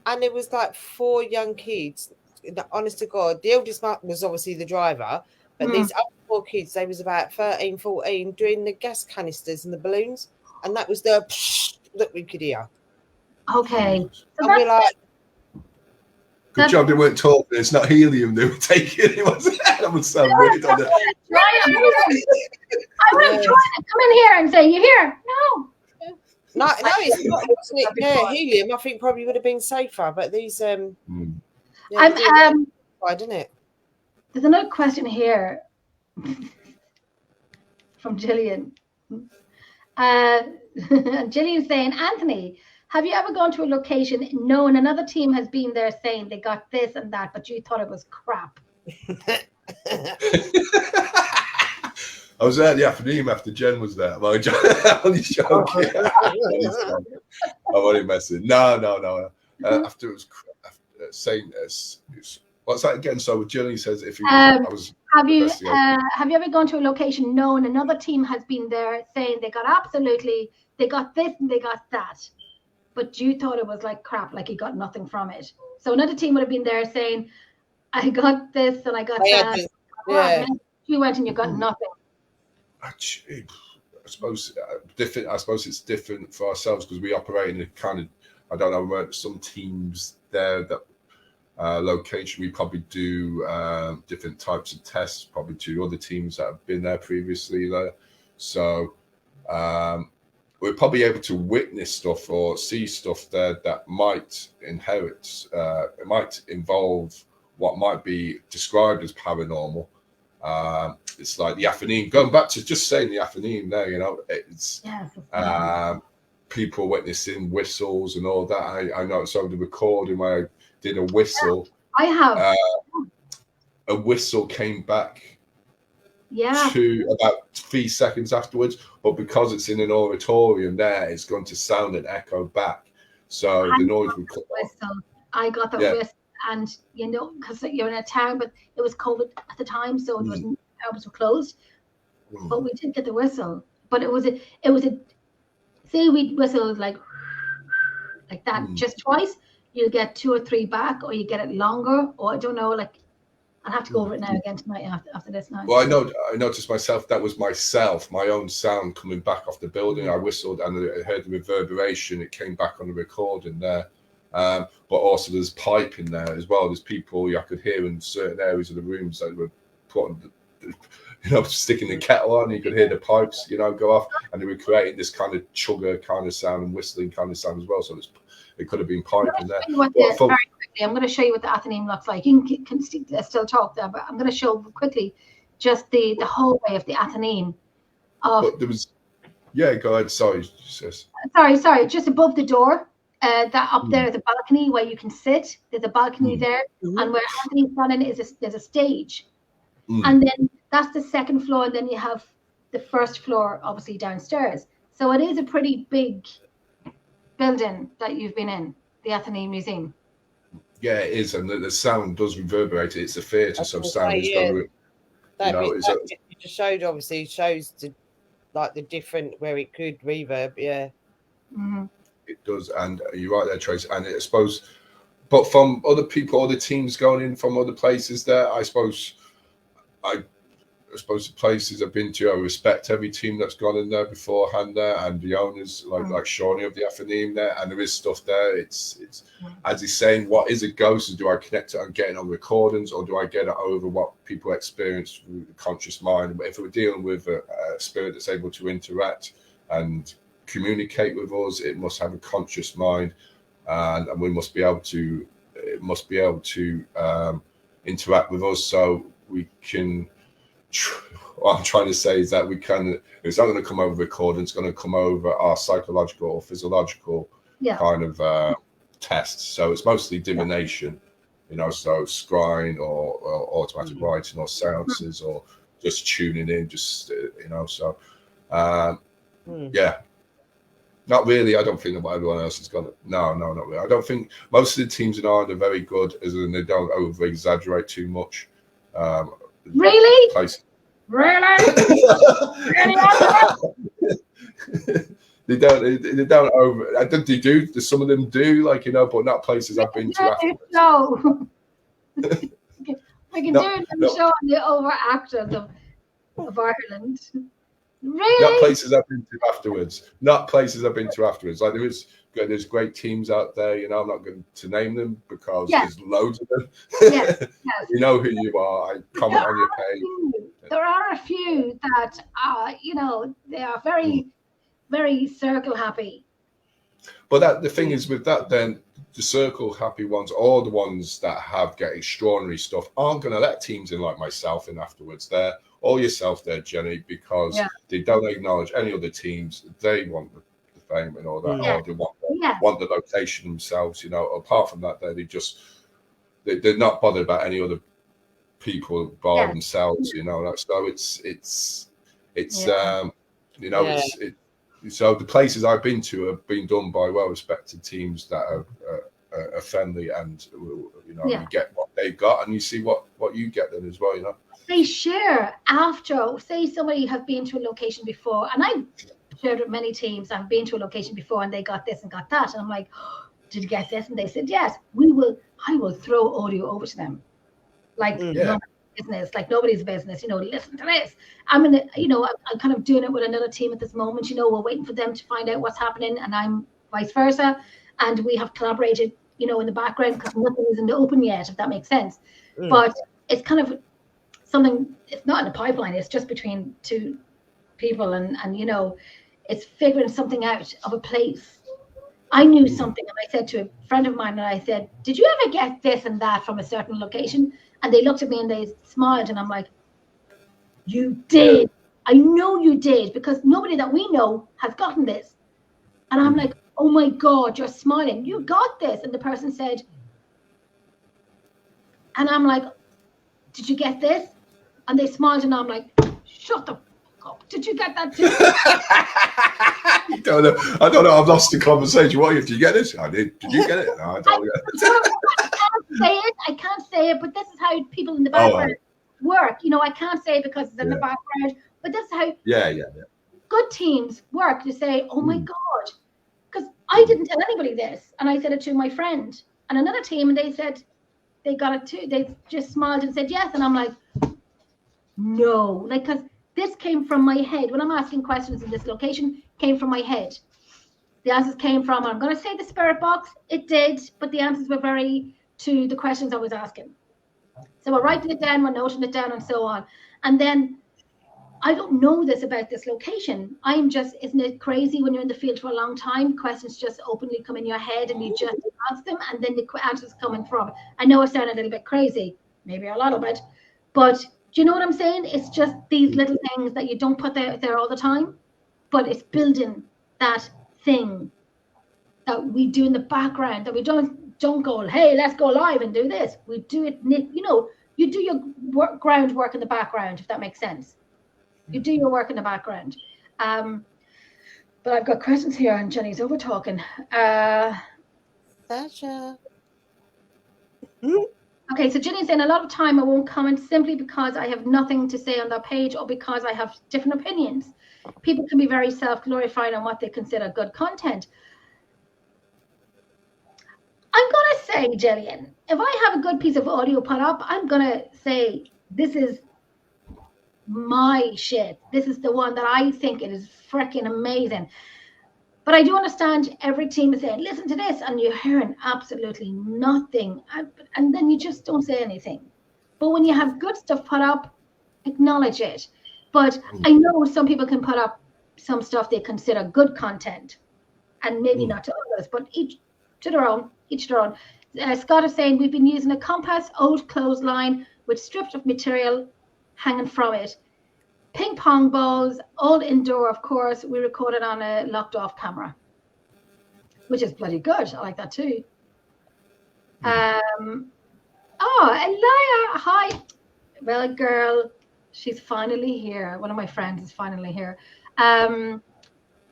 and there was like 4 young kids. Honest to God, the eldest was obviously the driver, but these other 4 kids, they was about 13, 14, doing the gas canisters and the balloons, and that was the psh that we could hear. Okay. So and we're like, good job they weren't talking. It's not helium they were taking. It wasn't. That would sound weird on it. I would have tried to come in here and say, "You here?" No, it's not. Yeah, helium. I think probably would have been safer, but these didn't it? There's another question here from Gillian. Gillian's saying, Anthony, have you ever gone to a location knowing another team has been there saying they got this and that, but you thought it was crap? I was there in the afternoon after Jen was there. I'm only joking. I'm only messing. No. After it was saying what's that again? So Gillian says if you have you ever gone to a location knowing another team has been there saying they got this and they got that, but you thought it was like crap, like you got nothing from it. So another team would have been there saying, I got this and I got that. You went and you got nothing. I suppose different. I suppose it's different for ourselves because we operate in a kind of, I don't know, some teams there that location we probably do different types of tests probably to other teams that have been there previously there. So we're probably able to witness stuff or see stuff there that might inherit. It might involve what might be described as paranormal. It's like the Athenaeum. Going back to just saying the Athenaeum there, you know, it's people witnessing whistles and all that. I know it's over the recording where I did a whistle. I have. A whistle came back Yeah. to about 3 seconds afterwards, but because it's in an auditorium there, it's going to sound and echo back. So the noise would come off. I got the whistle, and you know, because you're in a town, but it was COVID at the time, so it wasn't, pubs were closed. But we did get the whistle. But it was a say we whistled like that just twice, you get 2 or 3 back, or you get it longer, or I don't know, like I'll have to go over it now again tonight after this night. Well, I noticed myself, that was myself, my own sound coming back off the building. I whistled and I heard the reverberation. It came back on the recording there. But also there's pipe in there as well. There's people I could hear in certain areas of the rooms that were putting, sticking the kettle on. You could hear the pipes, go off, and they were creating this kind of chugger kind of sound and whistling kind of sound as well. So it could have been pipe in there. Very quickly, I'm going to show you what the Athenaeum looks like. You can still talk there, but I'm going to show quickly just the hallway of the Athenaeum. But there was, go ahead. Sorry, sis. Sorry. Just above the door, that up there is a balcony where you can sit. There's a balcony there, and where Anthony's standing there's a stage, and then that's the second floor, and then you have the first floor, obviously downstairs. So it is a pretty big building that you've been in, the Athenaeum Museum. Yeah, it is, and the sound does reverberate. It's a theatre, so sound is going to, that you just showed obviously shows the different where it could reverb. Yeah, it does, and you're right there, Trace. And I suppose, but from other people, other teams going in from other places, there, I suppose the places I've been to, I respect every team that's gone in there beforehand there, and the owners like Shawnee of the Athenaeum there, and there is stuff there. It's as he's saying, what is a ghost? Do I connect it on getting on recordings, or do I get it over what people experience through the conscious mind? But if we're dealing with a spirit that's able to interact and communicate with us, it must have a conscious mind, and we must be able to. It must be able to interact with us, so we can. What I'm trying to say is that it's not going to come over recording, it's going to come over our psychological or physiological kind of tests. So it's mostly divination, so scrying or automatic writing or seances or just tuning in, so not really. I don't think that everyone else is going to. No, not really. I don't think most of the teams in Ireland are very good, as in they don't over exaggerate too much. Really? Really? They don't over. I think they do. Some of them do, but not places I've been to afterwards. No. We can do it and show the overactors of Ireland. Really? Not places I've been to afterwards. Like there's great teams out there. I'm not going to name them because there's loads of them. Yes. You know who you are. I comment on your page. There are a few that they are very, very circle happy. But the thing is with that, then the circle happy ones, or the ones that get extraordinary stuff, aren't going to let teams in like myself in afterwards. There, or yourself there, Jenny, because they don't acknowledge any other teams. They want the fame and all that, or they want the location themselves. Apart from that, they're not bothered about any other people by themselves. So so the places I've been to have been done by well-respected teams that are friendly, and you get what they've got, and you see what you get then as well. They share after. Say somebody have been to a location before, and I've shared with many teams. I've been to a location before, and they got this and got that, and I'm like, oh, "Did you get this?" And they said, "Yes." I will throw audio over to them, like nobody's business, listen to this. I'm kind of doing it with another team at this moment. We're waiting for them to find out what's happening, and I'm vice versa, and we have collaborated, in the background because nothing is in the open yet, if that makes sense. But it's kind of something. It's not in the pipeline. It's just between two people, and it's figuring something out of a place. I knew something, and I said to a friend of mine, and I said, "Did you ever get this and that from a certain location?" And they looked at me and they smiled, and I'm like, "You did. I know you did, because nobody that we know has gotten this." And I'm like, "Oh my God, you're smiling. You got this." And the person said, and I'm like, "Did you get this?" And they smiled, and I'm like, "Shut the fuck up. Did you get that too?" I don't know. I've lost the conversation. What did you get this? I did. Did you get it? No, I don't get it. I can't say it, but this is how people in the background work. I can't say it because it's in the background, but this is how good teams work. To say, "Oh my God," because I didn't tell anybody this, and I said it to my friend and another team, and they said they got it too. They just smiled and said yes, and I'm like, no, because this came from my head. When I'm asking questions in this location, came from my head. The answers came from, I'm going to say the spirit box. It did, but the answers were very to the questions I was asking. So we're writing it down, we're noting it down, and so on. And then I don't know this about this location. Isn't it crazy when you're in the field for a long time? Questions just openly come in your head and you just ask them, and then the answers coming from. I know I sound a little bit crazy, maybe a little bit, but do you know what I'm saying? It's just these little things that you don't put there all the time, but it's building that thing that we do in the background, that we don't go, "Hey, let's go live and do this." We do it, you do your groundwork in the background, if that makes sense. You do your work in the background. But I've got questions here, and Jenny's over talking. Sasha. Okay, so Gillian's saying a lot of time I won't comment simply because I have nothing to say on that page or because I have different opinions. People can be very self-glorifying on what they consider good content. I'm going to say, Gillian, if I have a good piece of audio put up, I'm going to say, this is my shit. This is the one that I think it is freaking amazing. But I do understand every team is saying, listen to this, and you're hearing absolutely nothing. And then you just don't say anything. But when you have good stuff put up, acknowledge it. But I know some people can put up some stuff they consider good content, and maybe not to others, but each their own. Scott is saying, we've been using a compass, old clothesline with strips of material hanging from it. Ping pong balls, all indoor, of course. We recorded on a locked off camera, which is bloody good. I like that too. Elia, hi. Well, girl, she's finally here. One of my friends is finally here.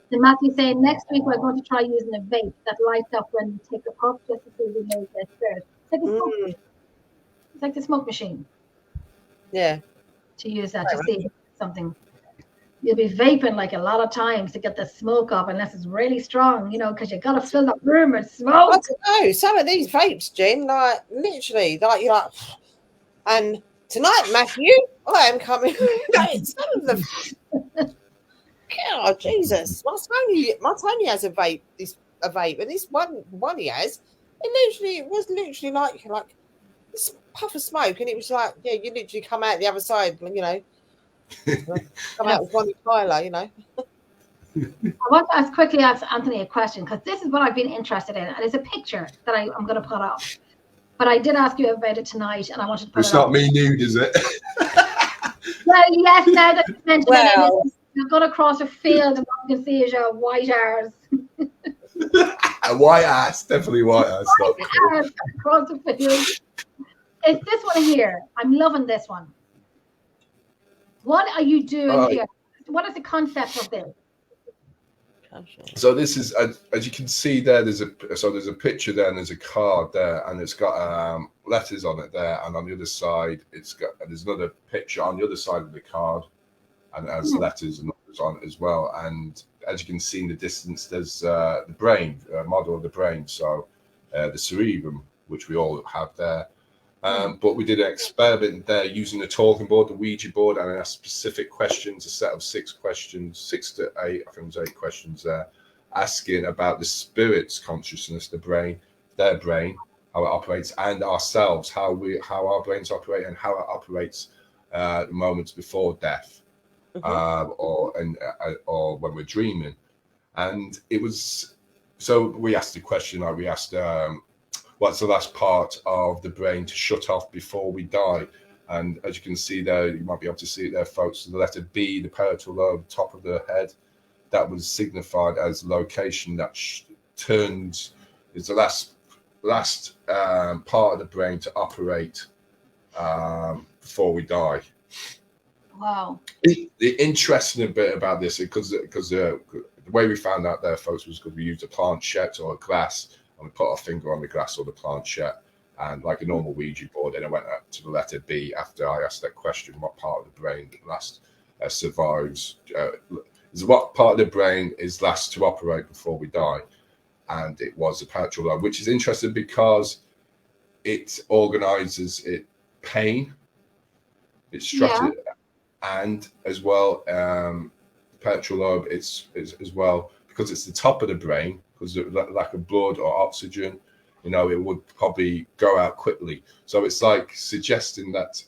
Then Matthew's saying, next week we're going to try using a vape that lights up when you take a puff just to see if we make that spirit. It's like the smoke machine. Yeah. To use that to see something. You'll be vaping like a lot of times to get the smoke up, unless it's really strong, because you got to fill the room with smoke. I don't know. Some of these vapes, Jen, like literally, like you're like, and tonight, Matthew, I am coming. Some of them. God, Jesus, my Tony has a vape. A vape, and this one he has. It was literally like this puff of smoke, and it was like, yeah, you literally come out the other side, come out with Bonnie Tyler, I want to quickly ask Anthony a question, because this is what I've been interested in, and it's a picture that I'm going to put up. But I did ask you about it tonight, and I wanted to put it's not me nude, is it? Well, yes, now that you mentioned it, you've gone across a field, and all you can see is your white arse. A white ass, definitely white ass. Across the field. It's this one here. I'm loving this one. What are you doing here? What is the concept of this? So this is, as you can see there, there's a picture there, and there's a card there, and it's got letters on it there, and on the other side there's another picture on the other side of the card, and it has letters and numbers on it as well. And as you can see in the distance, there's the brain, model of the brain, so the cerebrum, which we all have there. But we did an experiment there using the talking board, the Ouija board, and asked specific questions, a set of 6 questions, 6 to 8, I think it was 8 questions there, asking about the spirit's consciousness, the brain, their brain, how it operates, and ourselves, how our brains operate, and how it operates the moments before death, or when we're dreaming. And it was, so we asked the question, like we asked, what's the last part of the brain to shut off before we die? And as you can see there, you might be able to see it there, folks, the letter B, the parietal lobe, top of the head, that was signified as location that turns, is the last part of the brain to operate before we die. Wow. The interesting bit about this, because the way we found out there, folks, was because we used a planchette or a glass, and we put our finger on the glass or the planchette, and like a normal Ouija board, then I went up to the letter B after I asked that question, what part of the brain last survives, what part of the brain is last to operate before we die? And it was the parietal lobe, which is interesting because it organizes pain, it's structured, and as well, parietal lobe, it's as well, because it's the top of the brain, because of lack of blood or oxygen, it would probably go out quickly. So it's like suggesting that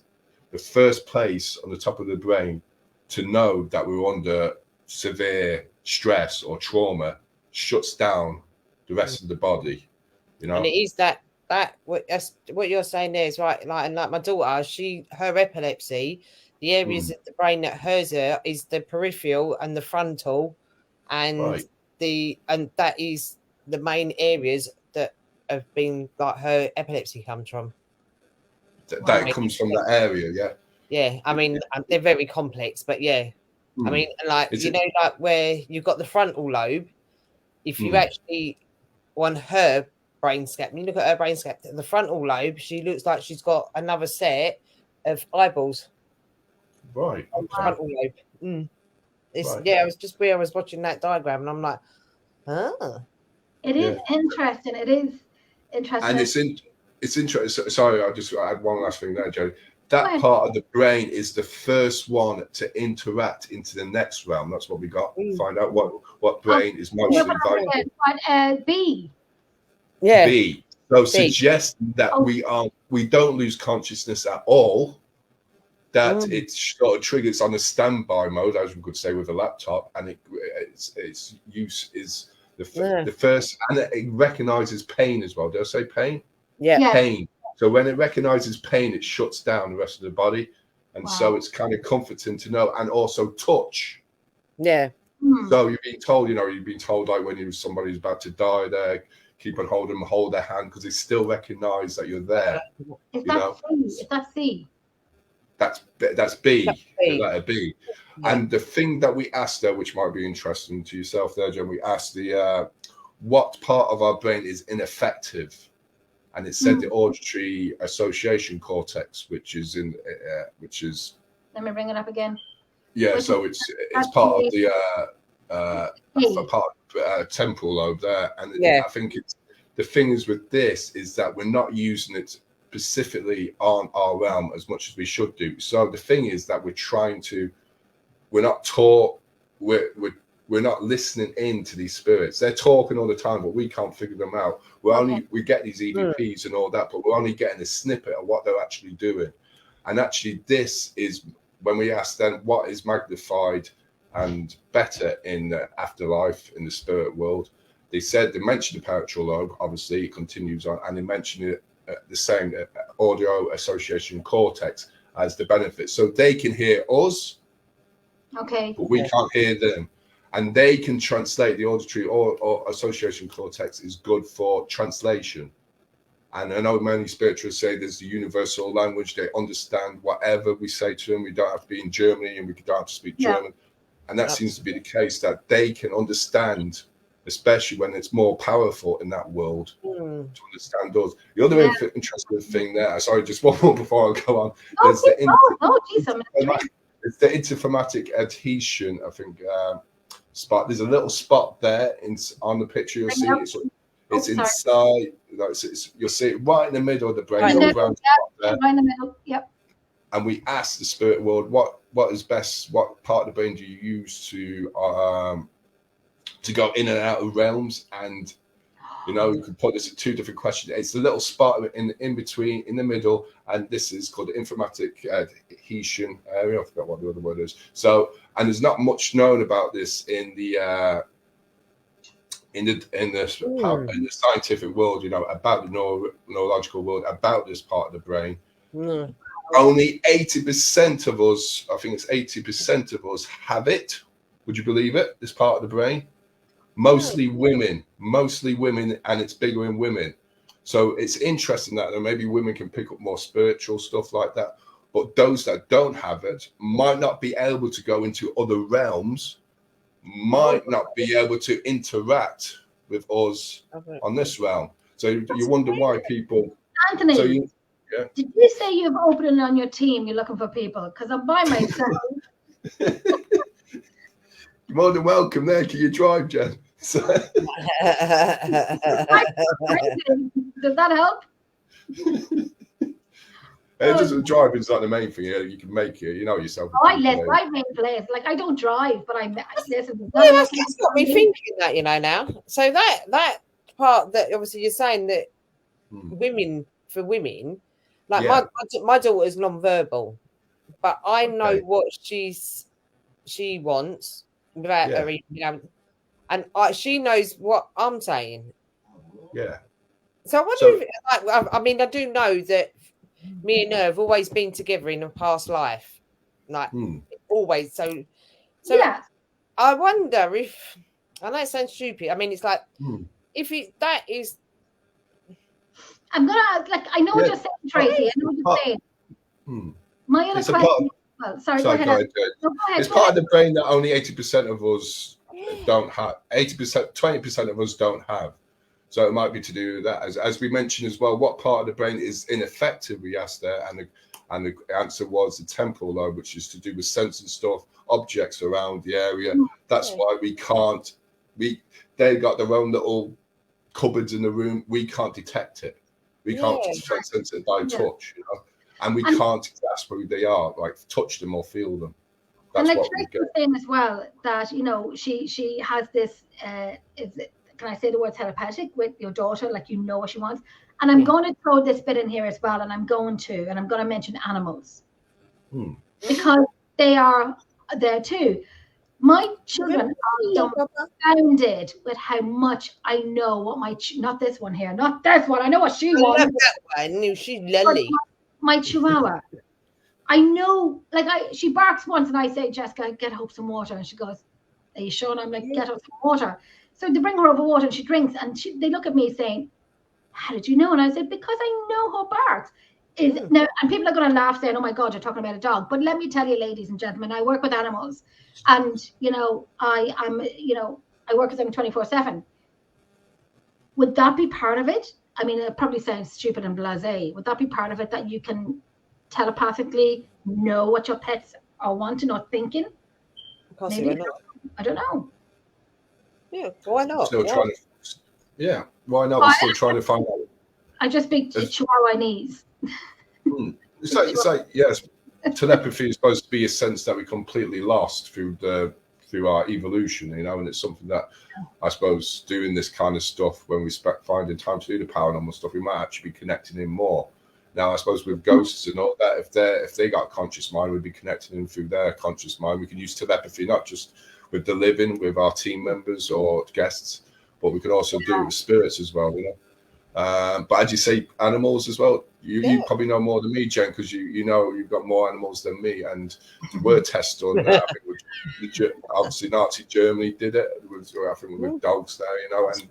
the first place on the top of the brain to know that we're under severe stress or trauma shuts down the rest of the body, And it is that what you're saying there is right. Like my daughter, her epilepsy, the areas of the brain that hers is the peripheral and the frontal, and that is the main areas that have been like her epilepsy comes from. That comes from that area, yeah. I mean, they're very complex, but yeah. I mean, like like where you've got the frontal lobe, if you actually on her brain scan. When you look at her brain scan, the frontal lobe, she looks like she's got another set of eyeballs. Right. Okay. Frontal lobe. It's Right. yeah. It was just where I was watching that diagram, and I'm like, oh. It is interesting. It is interesting. And it's interesting. Sorry, I just add one last thing there, Joe. Go That ahead. part of the brain is the first one to interact into the next realm. That's what we got. Find out what brain is most invited. B. Yeah. B. So suggesting that we don't lose consciousness at all. That it's sort of triggers on a standby mode, as we could say with a laptop, and its use is the first, and it recognizes pain as well. Did I say pain? Yeah. Pain. So when it recognizes pain, it shuts down the rest of the body, and so it's kind of comforting to know. And also touch. Yeah. So you've been told, like when somebody's about to die, there, keep on holding them, hold their hand because they still recognize that you're there. Is that C? Is that C? That's B. The letter B. Yeah. And the thing that we asked there, which might be interesting to yourself there, Jen, we asked what part of our brain is ineffective, and it said the auditory association cortex, which is. Let me bring it up again. Yeah, so it's part of the temporal lobe there, and I think it's the thing is with this is that we're not using it specifically on our realm as much as we should do. So the thing is that we're not taught, we're not listening in to these spirits. They're talking all the time, but we can't figure them out. We get these EVPs and all that, but we're only getting a snippet of what they're actually doing. And actually this is when we ask them what is magnified and better in the afterlife, in the spirit world. They mentioned the parietal lobe, obviously it continues on, and they mentioned it the same audio association cortex as the benefit, so they can hear us, but we can't hear them, and they can translate. The auditory or association cortex is good for translation, and I know many spiritualists say there's the universal language. They understand whatever we say to them. We don't have to be in Germany and we don't have to speak German, and that seems to be the case, that they can understand, especially when it's more powerful in that world to understand us. The other interesting thing there, sorry, just one more before I go on. It's the interferomatic adhesion, I think, spot. There's a little spot there on the picture. You'll see it's inside. You'll see it right in the middle of the brain. Right in the middle. Yep. And we asked the spirit world, what is best? What part of the brain do you use to go in and out of realms? And you can put this at two different questions. It's a little spot in between, in the middle, and this is called the informatic adhesion area. I forgot what the other word is. So, and there's not much known about this in the scientific world. About the neurological world, about this part of the brain. Only 80% of us, I think it's 80% of us, have it. Would you believe it? This part of the brain. Mostly women, and it's bigger in women. So it's interesting that maybe women can pick up more spiritual stuff like that. But those that don't have it might not be able to go into other realms, might not be able to interact with us on this realm. So you wonder why people. Anthony, did you say you have opening on your team? You're looking for people? Because I'm by myself. You're more than welcome there. Can you drive, Jen? Does that help? Driving is not the main thing. You can make it. You know yourself. I make plays. Like I don't drive, but I listen. That's got me thinking that now. So that part that obviously you're saying that women, like my daughter's non-verbal, but I know what she wants without her even. And she knows what I'm saying. Yeah. So I wonder if, I mean, I do know that me and her have always been together in a past life. Like, always. So yeah. I wonder if, I know it sounds stupid. I mean, it's like, if that is. I'm going to, I know what you're saying, Tracy. I know what you're saying. My other question. Sorry, go ahead. Go ahead. It's part of the brain that only 80% of us don't have. 80%, 20% of us don't have. So it might be to do with that. As we mentioned as well, what part of the brain is ineffective? We asked there, and the answer was the temporal lobe, which is to do with sensing stuff, objects around the area. That's why we can't. They got their own little cupboards in the room. We can't detect it. We can't sense it by touch, you know, and we can't grasp who they are, like touch them or feel them. That's and like what we Tracy get. was saying as well, that you know she has this. Can I say the word telepathic with your daughter? Like you know what she wants. And I'm going to throw this bit in here as well, and I'm going to mention animals because they are there too. My children are dumbfounded with how much I know what not this one here, not this one. I know what she wants. I love that one. She's lovely. My Chihuahua. I know, like she barks once, and I say, Jessica, get her some water, and she goes, are you sure? And I'm like, get her some water. So they bring her over water, and she drinks, and they look at me saying, how did you know? And I said, because I know her barks. Now, and people are going to laugh saying, oh my God, you're talking about a dog. But let me tell you, ladies and gentlemen, I work with animals. And, you know, I work with them 24/7. Would that be part of it? I mean, it probably sounds stupid and blasé. Would that be part of it, that you can telepathically know what your pets are wanting or thinking? Maybe. I don't know. Yeah, why not? Still trying to, why not? We're still trying to find out. I just speak Chihuahuanese. It's like yes, telepathy is supposed to be a sense that we completely lost through our evolution, you know, and it's something that I suppose doing this kind of stuff when we finding time to do the paranormal stuff, we might actually be connecting in more. Now, I suppose with ghosts and all that, if they got conscious mind, we'd be connecting in through their conscious mind. We can use telepathy not just with the living, with our team members or guests, but we can also do it with spirits as well, you know. But as you say, animals as well. You probably know more than me, Jen, because you know you've got more animals than me. And there were tests done. I think obviously Nazi Germany did it. I think with dogs there, you know, and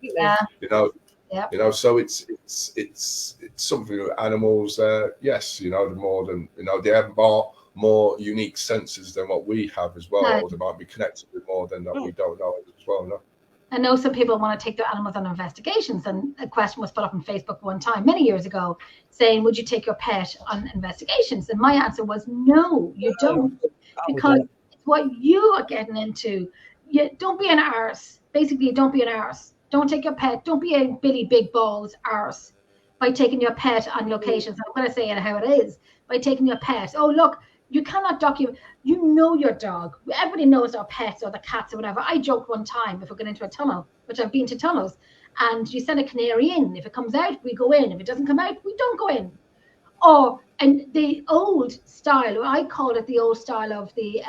you know, so it's something with animals. Yes, you know, the more than you know, they have more unique senses than what we have as well. Or they might be connected with more than that we don't know as well. No? I know some people want to take their animals on investigations, and a question was put up on Facebook one time many years ago saying, would you take your pet on investigations? And my answer was, no, you don't, because it's what you are getting into. Don't be an arse. Basically, don't be an arse. Don't take your pet. Don't be a Billy Big Balls arse by taking your pet on locations. I'm going to say it how it is. By taking your pet. Oh, look, you cannot document. You know your dog. Everybody knows our pets or the cats or whatever. I joked one time, if we're going into a tunnel, which I've been to tunnels, and you send a canary in. If it comes out, we go in. If it doesn't come out, we don't go in. And the old style, I call it the old style of the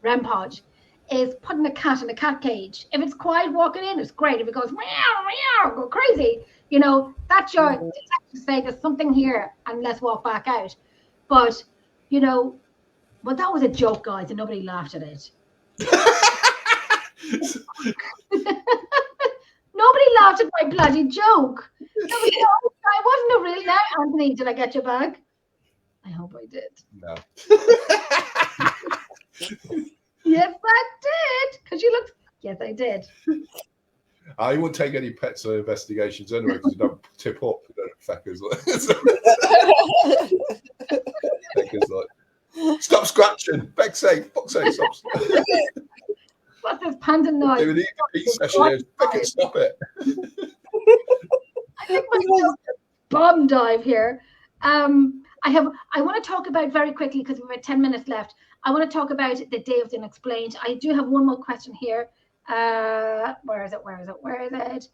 rampage, is putting a cat in a cat cage. If it's quiet walking in, it's great. If it goes meow, meow, go crazy, you know, that's your detective say there's something here and let's walk back out. But, you know, well, that was a joke, guys, and nobody laughed at it. Nobody laughed at my bloody joke. I wasn't a real now, Anthony. Did I get your bag? I hope I did. No. Yes, I did. Because you looked. Yes, I did. I won't take any pets or investigations anyway because you don't tip up. Feckers like, stop scratching. Beck's sake, fuck's sake, stop. What's this panda noise? Doing the EVP session here. Beckett, stop it. I think my bomb dive here. I want to talk about very quickly because we've got 10 minutes left. I want to talk about the Day of the Unexplained. I do have one more question here. Where is it?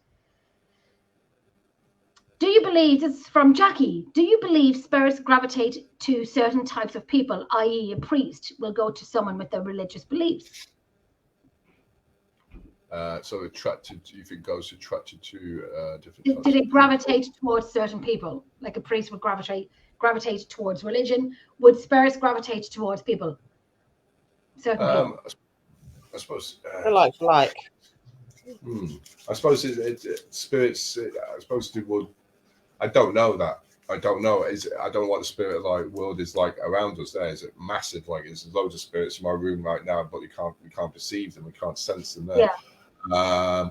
Do you believe, this is from Jackie, do you believe spirits gravitate to certain types of people, i.e. a priest will go to someone with their religious beliefs? So attracted, you think ghosts attracted to different types? Do they gravitate towards certain people? Like a priest would gravitate towards religion. Would spirits gravitate towards people? Certain people. I suppose. Like. I suppose spirits. I suppose they would. I don't know that. I don't know. I don't know what the spirit world is like around us. There is it massive. Like there's loads of spirits in my room right now, but we can't perceive them. We can't sense them there. Yeah.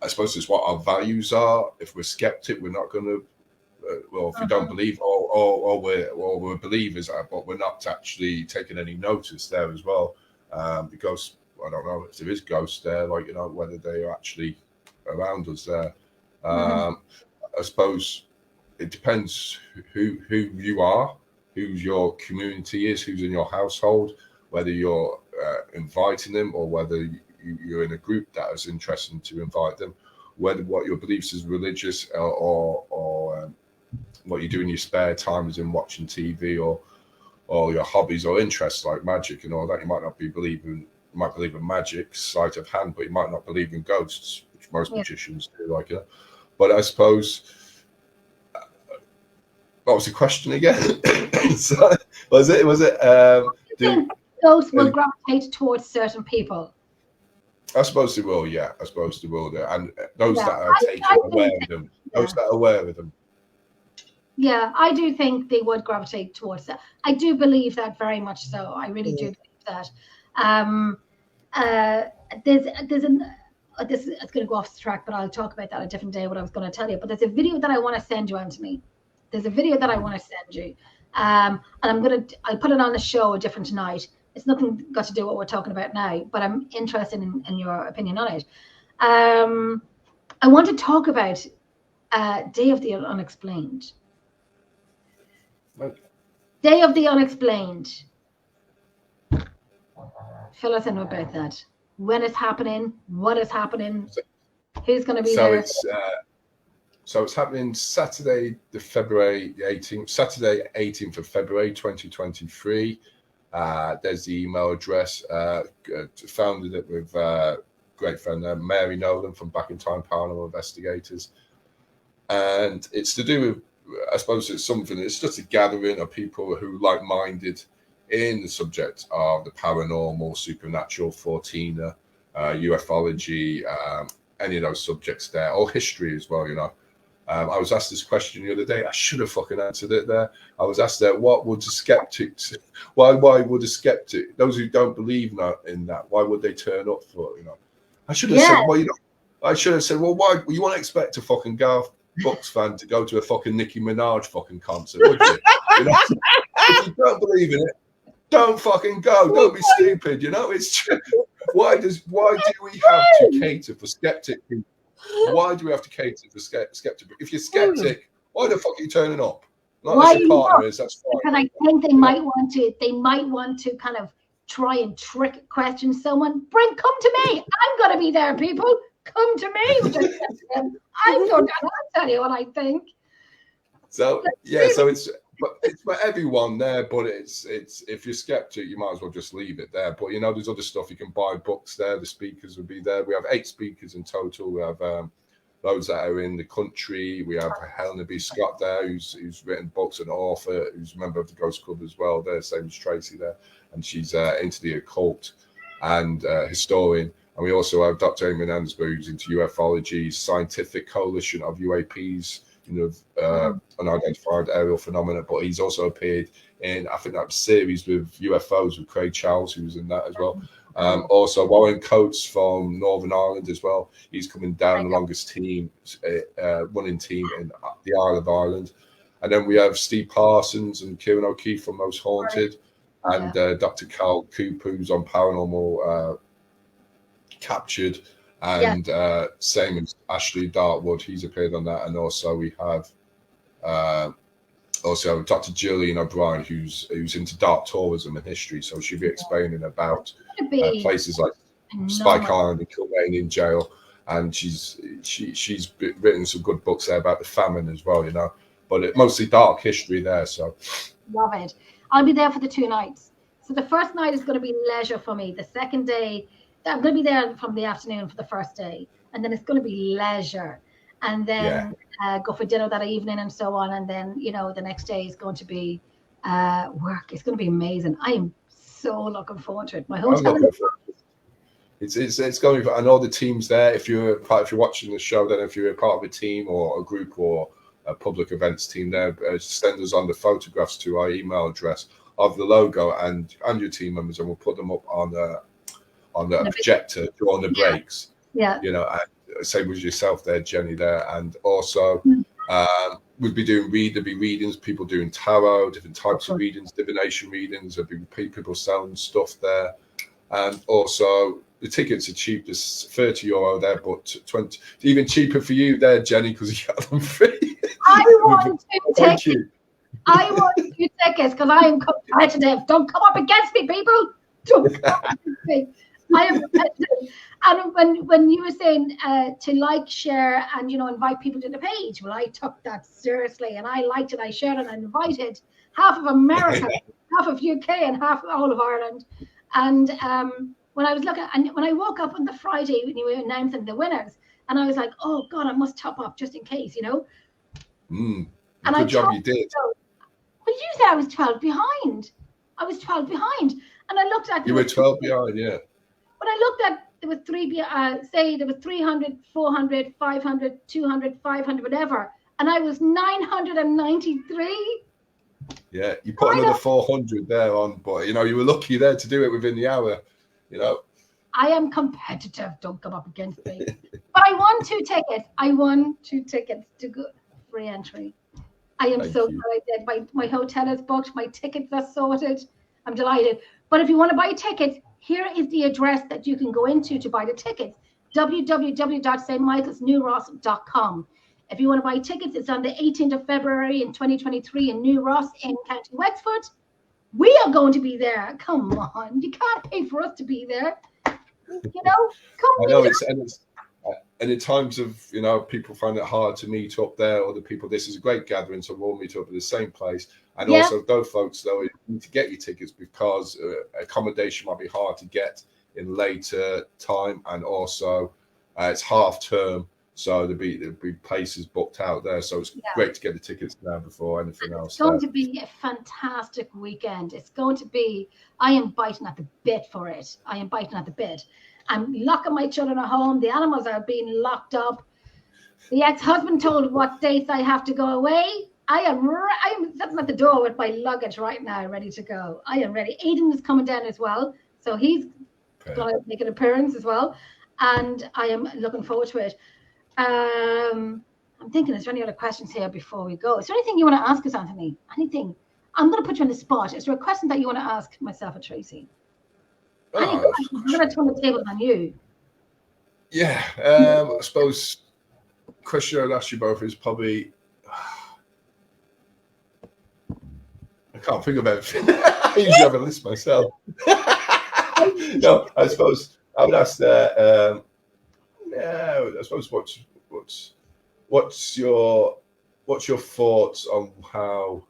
I suppose it's what our values are. If we're skeptic, we're not going to. Well, if we don't believe, or we're believers, but we're not actually taking any notice there as well, because I don't know if there is ghosts there, like, you know, whether they are actually around us there. I suppose it depends who you are, who your community is, who's in your household, whether you're inviting them or whether you're in a group that is interested to invite them, whether what your beliefs is religious or what you do in your spare time is in watching TV or your hobbies or interests like magic and all that. You might not be believing. You might believe in magic, sleight of hand, but you might not believe in ghosts, which most magicians do. Like, but I suppose, what was the question again? So, was it? Ghosts will gravitate towards certain people. I suppose they will. Yeah, I suppose they will. And those that are aware of them, those that are aware of them. Yeah, I do think they would gravitate towards that. I do believe that very much so. I really do believe that. This it's going to go off the track, but I'll talk about that a different day. What I was going to tell you, but there's a video that I want to send you, Anthony. There's a video that I want to send you, and I'll put it on the show a different night. It's nothing got to do with what we're talking about now, but I'm interested in your opinion on it. I want to talk about Day of the Unexplained. Right. Day of the Unexplained. Fill us in about that. When it's happening, what is happening, who's going to be there? So it's happening Saturday, February 18th, Saturday 18th of February 2023. There's the email address. Founded it with great friend Mary Nolan from Back in Time Paranormal Investigators. And it's to do with, I suppose it's just a gathering of people who like-minded in the subject of the paranormal, supernatural, Forteana, ufology, any of those subjects there, or history as well, you know. I was asked this question the other day. I should have fucking answered it there. I was asked that, what would the skeptics, why would a skeptic, those who don't believe in that, why would they turn up for it, you know? I should have said, well, you know, I should have said, well, why, you want to expect a fucking Garth Brooks fan to go to a fucking Nicki Minaj fucking concert, would you? You know? If you don't believe in it, don't fucking go. Don't be stupid, you know? It's true. Why do we have to cater for skeptic people? Why do we have to cater for skeptic? If you're skeptic, why the fuck are you turning up? Not unless your partner is, that's fine. Because I think they might want to kind of try and question someone. Come to me. I'm gonna be there, people. Come to me. I'm going to tell you what I think. So yeah, so it's for everyone there, but it's if you're skeptic, you might as well just leave it there. But you know, there's other stuff. You can buy books there. The speakers will be there. We have 8 speakers in total. We have those that are in the country. We have Helena B. Scott there, who's written books, an author, who's a member of the Ghost Club as well. There, same as Tracy there, and she's into the occult and historian. And we also have Dr. Eamon Ansborough, who's into ufology, scientific coalition of UAPs, you know, unidentified aerial phenomena. But he's also appeared in, I think, that series with UFOs with Craig Charles, who was in that as well. Also, Warren Coates from Northern Ireland as well. He's coming down the longest team, running team in the Isle of Ireland. And then we have Steve Parsons and Kieran O'Keefe from Most Haunted, and Dr. Carl Cooper, who's on Paranormal Captured, and same as Ashley Dartwood, he's appeared on that. And also we have Dr. Gillian O'Brien, who's into dark tourism and history, so she'll be explaining about places like Spike Island and Kilmaine in jail, and she's written some good books there about the famine as well, you know, but mostly dark history there. So love it. I'll be there for the 2 nights. So the first night is going to be leisure for me. The second day, I'm going to be there from the afternoon for the first day, and then it's going to be leisure, and then go for dinner that evening and so on, and then, you know, the next day is going to be work. It's going to be amazing. I am so looking forward to it. My hotel. It's going to be, and all the teams there. If you're watching the show, then if you're a part of a team or a group or a public events team, there, send us on the photographs to our email address of the logo and your team members, and we'll put them up on the projector during the breaks. Yeah. You know, same with yourself there, Jenny, there, and also we'd be doing there'd be readings, people doing tarot, different types of readings, divination readings. There'd be people selling stuff there, and also the tickets are cheap. There's €30 there, but 20, even cheaper for you there, Jenny, because you got them free. I want two tickets because I am competitive. Don't come up against me, people. Don't come up against me. I am competitive. And when you were saying to like, share, and invite people to the page, well, I took that seriously, and I liked it. I shared it. I invited half of America, half of UK, and half all of Ireland. And when I was looking, and when I woke up on the Friday when you were announcing the winners, and I was like, oh God, I must top up just in case, And good job you did. Well, you said I was 12 behind. I was 12 behind, and I looked at you were 12 behind, yeah. When I looked at there was there was 300, 400, 500, 200, 500, whatever, and I was 993. Yeah, you put another 400 there on, but you were lucky there to do it within the hour. I am competitive. Don't come up against me. But I won 2 tickets. I won 2 tickets to go free entry. I am so glad I did. My hotel is booked. My tickets are sorted. I'm delighted. But if you want to buy tickets, here is the address that you can go into to buy the tickets. www.stmichaelsnewross.com. If you want to buy tickets, it's on the 18th of February in 2023 in New Ross in County Wexford. We are going to be there. Come on. You can't pay for us to be there. Come I know and in times of people find it hard to meet up there, or the people, this is a great gathering, so we'll meet up at the same place. And also those folks, though, you need to get your tickets because accommodation might be hard to get in later time, and also it's half term, so there'll be places booked out there. So it's great to get the tickets now before anything else. It's going to be a fantastic weekend. It's going to be. I am biting at the bit for it. I am biting at the bit. I'm locking my children at home. The animals are being locked up. The ex-husband told what dates I have to go away. I'm sitting at the door with my luggage right now, ready to go. I am ready. Aidan is coming down as well, so he's going to make an appearance as well, and I am looking forward to it. I'm thinking, is there any other questions here before we go? Is there anything you want to ask us, Anthony? Anything? I'm going to put you on the spot. Is there a question that you want to ask myself or Tracy? I'm going to turn the tables on you. Yeah, I suppose the question I'd ask you both is probably, I can't think of anything. I usually have a list myself. No, I suppose I would ask I suppose what's your thoughts on how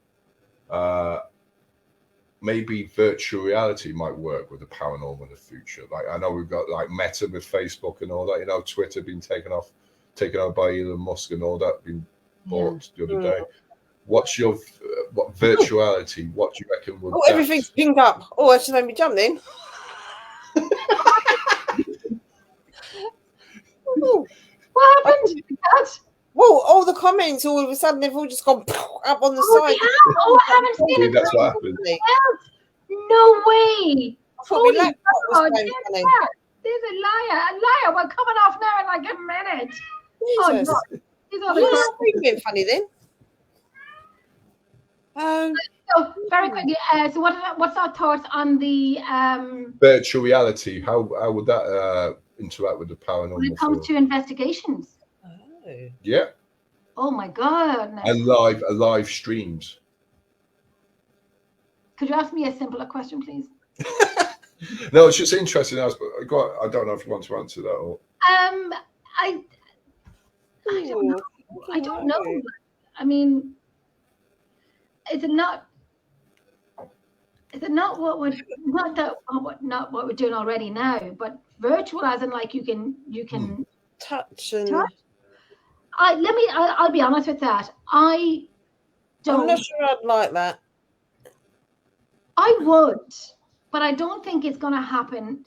maybe virtual reality might work with the paranormal in the future? Like, I know we've got like Meta with Facebook and all that. Twitter being taken over by Elon Musk and all that, being bought the other day. What's your virtuality? What do you reckon would? Everything's pinged up. Oh, that should make me jump then. What happened? Well, all the comments all of a sudden they've all just gone up on the side. I haven't seen it. That's what happened. No way. Holy God, there's a liar. We're coming off now in like a minute. Jesus. Oh, no. It's a bit funny then. So very quickly, so what's our thoughts on the virtual reality? How would that interact with the paranormal? When it comes to investigations. Yeah. Oh my God. And live streams. Could you ask me a simpler question, please? No, it's just interesting. I don't know if you want to answer that or. I don't know. I don't know. I mean, is it not what we're not what we're doing already now, but virtual as in like you can touch and. I'll be honest with that. I'm not sure I'd like that. I would, but I don't think it's going to happen.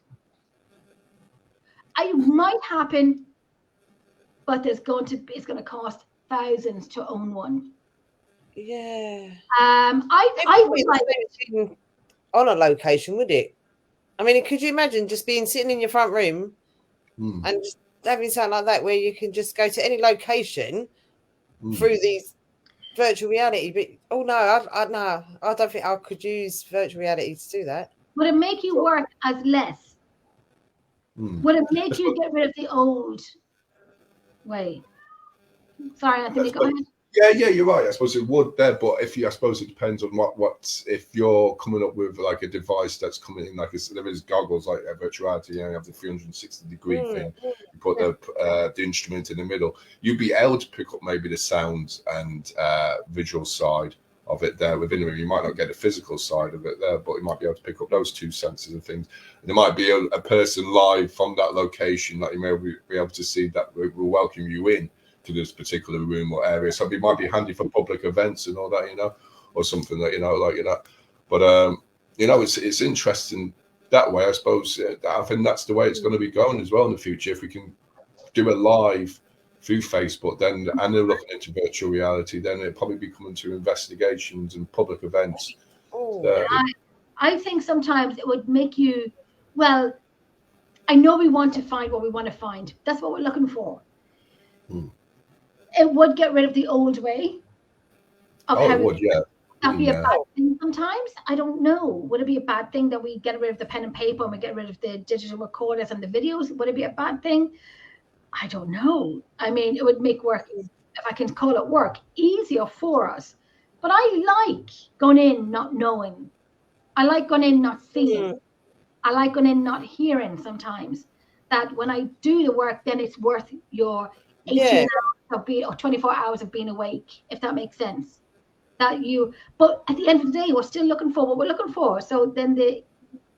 It might happen, but it's going to cost thousands to own one. Yeah. I would like on a location, would it? I mean, could you imagine just sitting in your front room and just having something like that where you can just go to any location through these virtual reality. But no, I don't think I could use virtual reality to do that. Would it make you work as less? Would it make you get rid of the old way? Sorry, Anthony, go ahead. Yeah, you're right. I suppose it would there, but I suppose it depends on what if you're coming up with like a device that's coming in, like there is goggles like virtual reality, you have the 360-degree thing. You put the instrument in the middle. You'd be able to pick up maybe the sound and visual side of it there within it. You might not get the physical side of it there, but you might be able to pick up those two senses and things. And there might be a person live from that location that you may be able to see that will welcome you in to this particular room or area. So it might be handy for public events and all that, or something that, like that. But, it's interesting that way, I suppose. I think that's the way it's going to be going as well in the future. If we can do it live through Facebook, and they're looking into virtual reality, then it'll probably be coming to investigations and public events. I think sometimes it would make you, well, I know we want to find what we want to find. That's what we're looking for. It would get rid of the old way of how it would, yeah. That'd be a bad thing sometimes. I don't know. Would it be a bad thing that we get rid of the pen and paper and we get rid of the digital recorders and the videos? Would it be a bad thing? I don't know. I mean, it would make work, if I can call it work, easier for us. But I like going in not knowing. I like going in not seeing. I like going in not hearing sometimes. That when I do the work, then it's worth your 18 hours of being, or 24 hours of being awake, if that makes sense. But at the end of the day, we're still looking for what we're looking for. So then the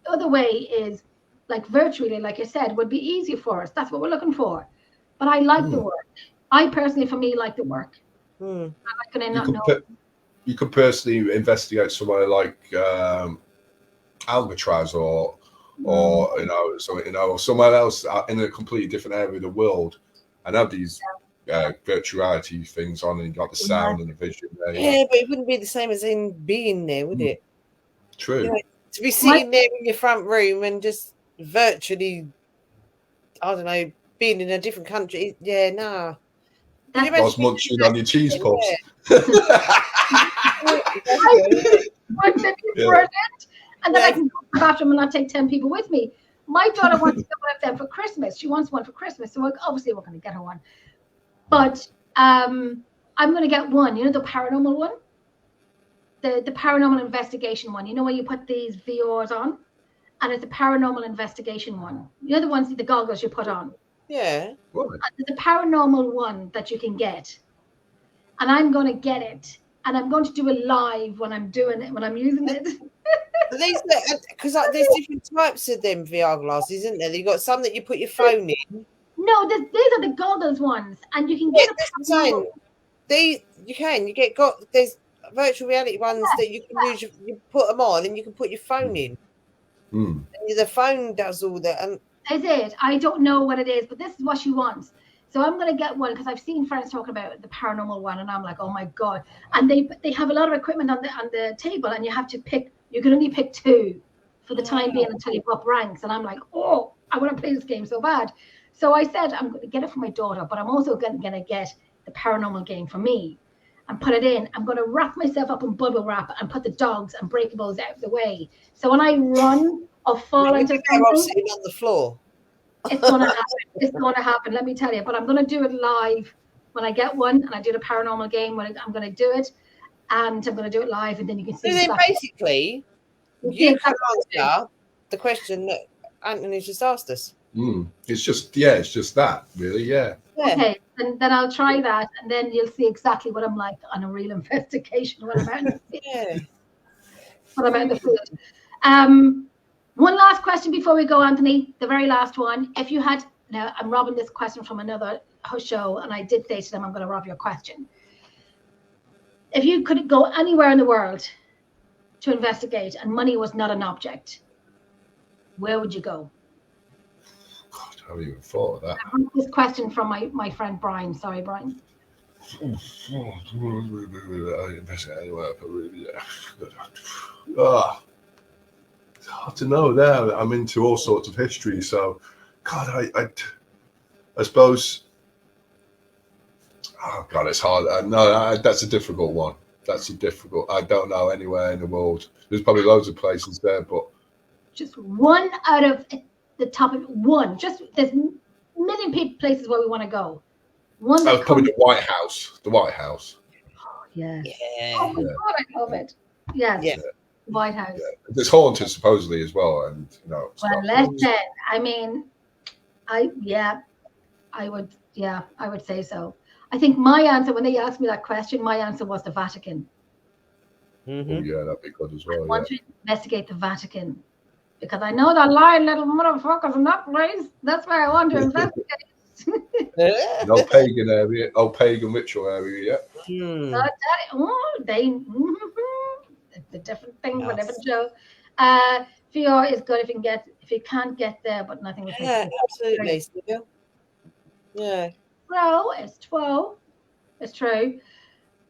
other way is like virtually, like I said, would be easier for us. That's what we're looking for. But I like the work. I personally, for me, like the work. I like going in not knowing. You could personally investigate somewhere like Alcatraz or or somewhere else in a completely different area of the world, and have these virtuality things on, and you got the sound and the vision there. Yeah, but it wouldn't be the same as in being there, would it? True. To be sitting there in your front room and just virtually, I don't know, being in a different country. Yeah, nah. I was munching on your cheese puffs. And then I can go to the bathroom and not take 10 people with me. My daughter wants to go with them for Christmas. She wants one for Christmas. So obviously we're going to get her one. But I'm going to get one. You know the paranormal one? The paranormal investigation one. You know when you put these VRs on? And it's the paranormal investigation one. You know the ones, the goggles you put on? Yeah. The paranormal one that you can get. And I'm going to get it. And I'm going to do it live when I'm doing it, when I'm using it. Because there's different types of them VR glasses, isn't there? You've got some that you put your phone in. No, these are the goggles ones. And you can get there's virtual reality ones that you can use. You put them on and you can put your phone in. And the phone does all that. And is it? I don't know what it is, but this is what she wants. So I'm going to get one because I've seen friends talking about the paranormal one, and I'm like, oh my god! And they have a lot of equipment on the table, and you have to pick. You can only pick two for the time being until you go up ranks. And I'm like, oh, I want to play this game so bad. So I said I'm going to get it for my daughter, but I'm also going to get the paranormal game for me and put it in. I'm going to wrap myself up in bubble wrap and put the dogs and breakables out of the way. So when I run or fall into something, sitting on the floor. It's going to happen. It's going to happen, let me tell you. But I'm going to do it live when I get one, and I do the paranormal game when I'm going to do it, and I'm going to do it live, and then you can see. So then basically, you can answer the question that Anthony just asked us. It's just that, really, yeah. Okay, then I'll try that, and then you'll see exactly what I'm like on a real investigation when I'm out in the field. When I'm out in the field. One last question before we go, Anthony, the very last one. If you had, now I'm robbing this question from another show, and I did say to them, I'm going to rob your question. If you could go anywhere in the world to investigate and money was not an object, where would you go? God, I haven't even thought of that. I wrote this question from my friend Brian. Sorry, Brian. It's hard to know there. I'm into all sorts of history, so God, I suppose. Oh God, it's hard. No, that's a difficult one. That's a difficult. I don't know anywhere in the world. There's probably loads of places there, but just one out of the top of one. Just there's a million places where we want to go. One that probably the White House. The White House. Yes. Yeah. Oh my God, I love it. Yes. Yeah. White House. Yeah. It's haunted supposedly as well, and you know. Well, listen. I mean, I would say so. I think my answer when they asked me that question, my answer was the Vatican. Mm-hmm. Oh, yeah, that'd be good as well. I want to investigate the Vatican because I know the lying little motherfuckers in that place. That's where I want to investigate. No pagan area, pagan ritual area. So it's a different thing for different show. VR is good if you can't get there, but nothing will take you. Absolutely. Yeah. Well, it's 12. It's true.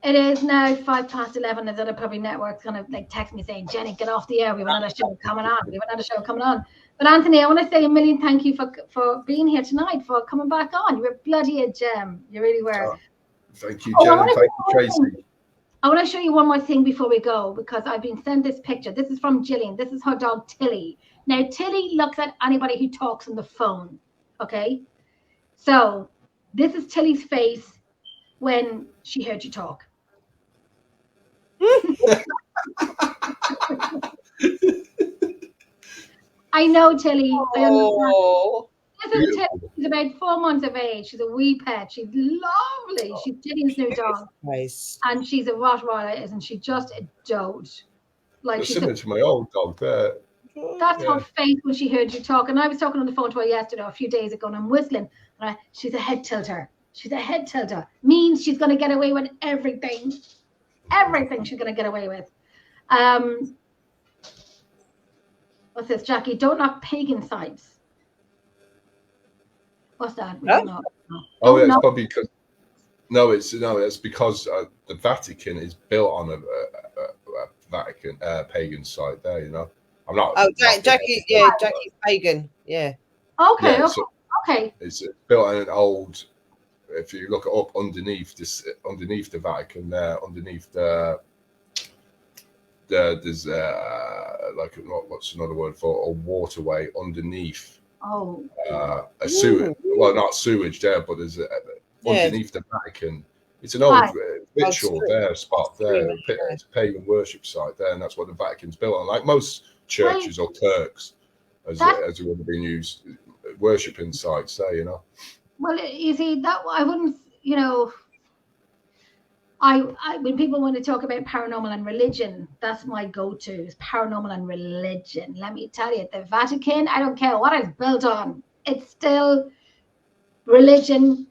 It is now 11:05. There's other public networks kind of like text me saying, Jenny, get off the air. We have another show coming on. But Anthony, I want to say a million thank you for being here tonight, for coming back on. You were bloody a gem. You really were. Thank you, Jen. Thank you, Tracy. I want to show you one more thing before we go, because I've been sent this picture. This is from Jillian. This is her dog, Tilly. Now, Tilly looks at anybody who talks on the phone. Okay? So this is Tilly's face when she heard you talk. I know, Tilly. Oh. This is Tilly. She's about 4 months of age. She's a wee pet. She's lovely. She's Jillian's new dog. Nice. And she's a Rottweiler, isn't she? Just a dote. Like It's similar to my old dog there. That's her face when she heard you talk. And I was talking on the phone to her yesterday, a few days ago, and I'm whistling. And she's a head tilter. She's a head tilter. Means she's going to get away with everything. Everything she's going to get away with. What's this, Jackie? Don't knock pagan sites. What's that? Huh? Oh, yeah, it's probably because. No, it's because the Vatican is built on a Vatican pagan site there. You know, I'm not. Oh, Jackie's pagan. Yeah. Okay. Yeah, okay. It's built on an old. If you look it up underneath the Vatican there, underneath there's like what's another word for a waterway underneath. Oh. A sewage. Well, not sewage there, but there's underneath the Vatican. It's an old ritual spot there. It's a pagan worship site there, and that's what the Vatican's built on. Like most churches or kirks, as it would have been used, worshipping sites there. You know. Well, you see that I wouldn't. You know, I when people want to talk about paranormal and religion, that's my go-to is paranormal and religion. Let me tell you, the Vatican, I don't care what it's built on, it's still religion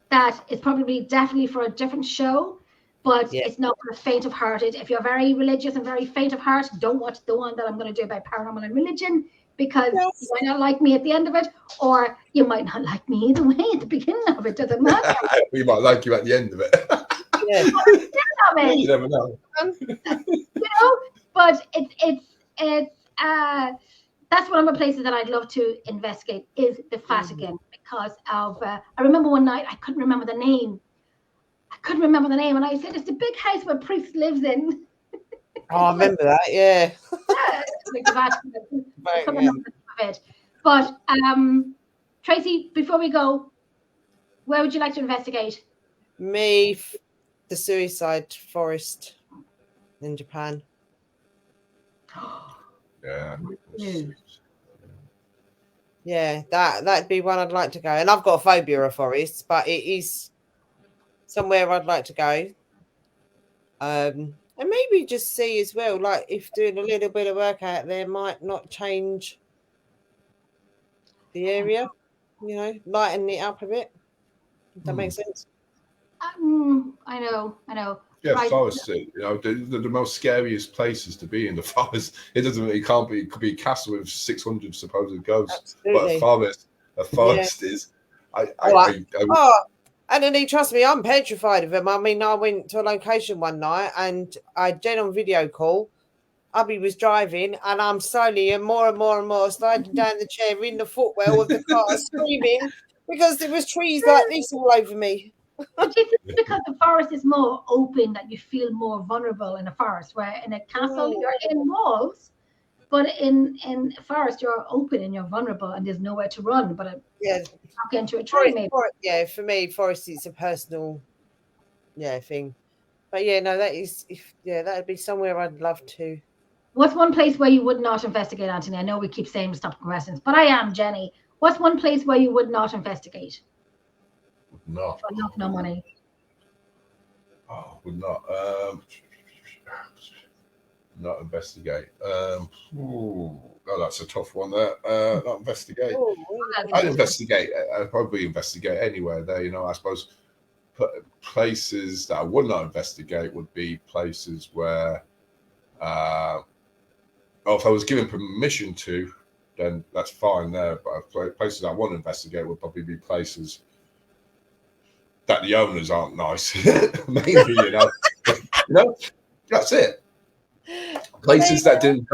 that is probably definitely for a different show, but it's not for the faint of hearted. If you're very religious and very faint of heart, don't watch the one that I'm going to do about paranormal and religion, because you might not like me at the end of it, or you might not like me either way at the beginning of it. Doesn't matter. We might like you at the end of it. Yeah. You never know. You know, but it's that's one of the places that I'd love to investigate is the Vatican, because of I remember one night I couldn't remember the name, and I said it's the big house where priest lives in. Oh, I remember that. Yeah. Like the Vatican. But Tracy, before we go, where would you like to investigate? The suicide forest in Japan. Yeah. Yeah, that'd be one I'd like to go. And I've got a phobia of forests, but it is somewhere I'd like to go. And maybe just see as well, like if doing a little bit of work out there might not change the area, you know, lighten it up a bit. Does that make sense? I know. Yeah, Right. forests. You know, the most scariest places to be in the forest. It could be a castle with 600 supposed ghosts, Absolutely. but a forest is. And then trust me, I'm petrified of them. I mean, I went to a location one night and I did on video call. Abby was driving and I'm slowly and more sliding down the chair in the footwell of the car, screaming Because there was trees like this all over me. But you think because the forest is more open that you feel more vulnerable in a forest, where in a castle you're in walls, but in a forest you're open and you're vulnerable and there's nowhere to run but knock into a tree maybe. For me, forest is a personal thing. But no, that'd be somewhere I'd love to. What's one place where you would not investigate, Anthony? I know we keep saying stop questions, but I am Jenny. What's one place where you would not investigate? No. For love, no money. Oh, would not. Not investigate. That's a tough one there. Not investigate. I'd investigate. I'd probably investigate anywhere there. I suppose places that I would not investigate would be places where, if I was given permission to, then that's fine there. But places I want to investigate would probably be places that the owners aren't nice. Mainly, that's it. Places that didn't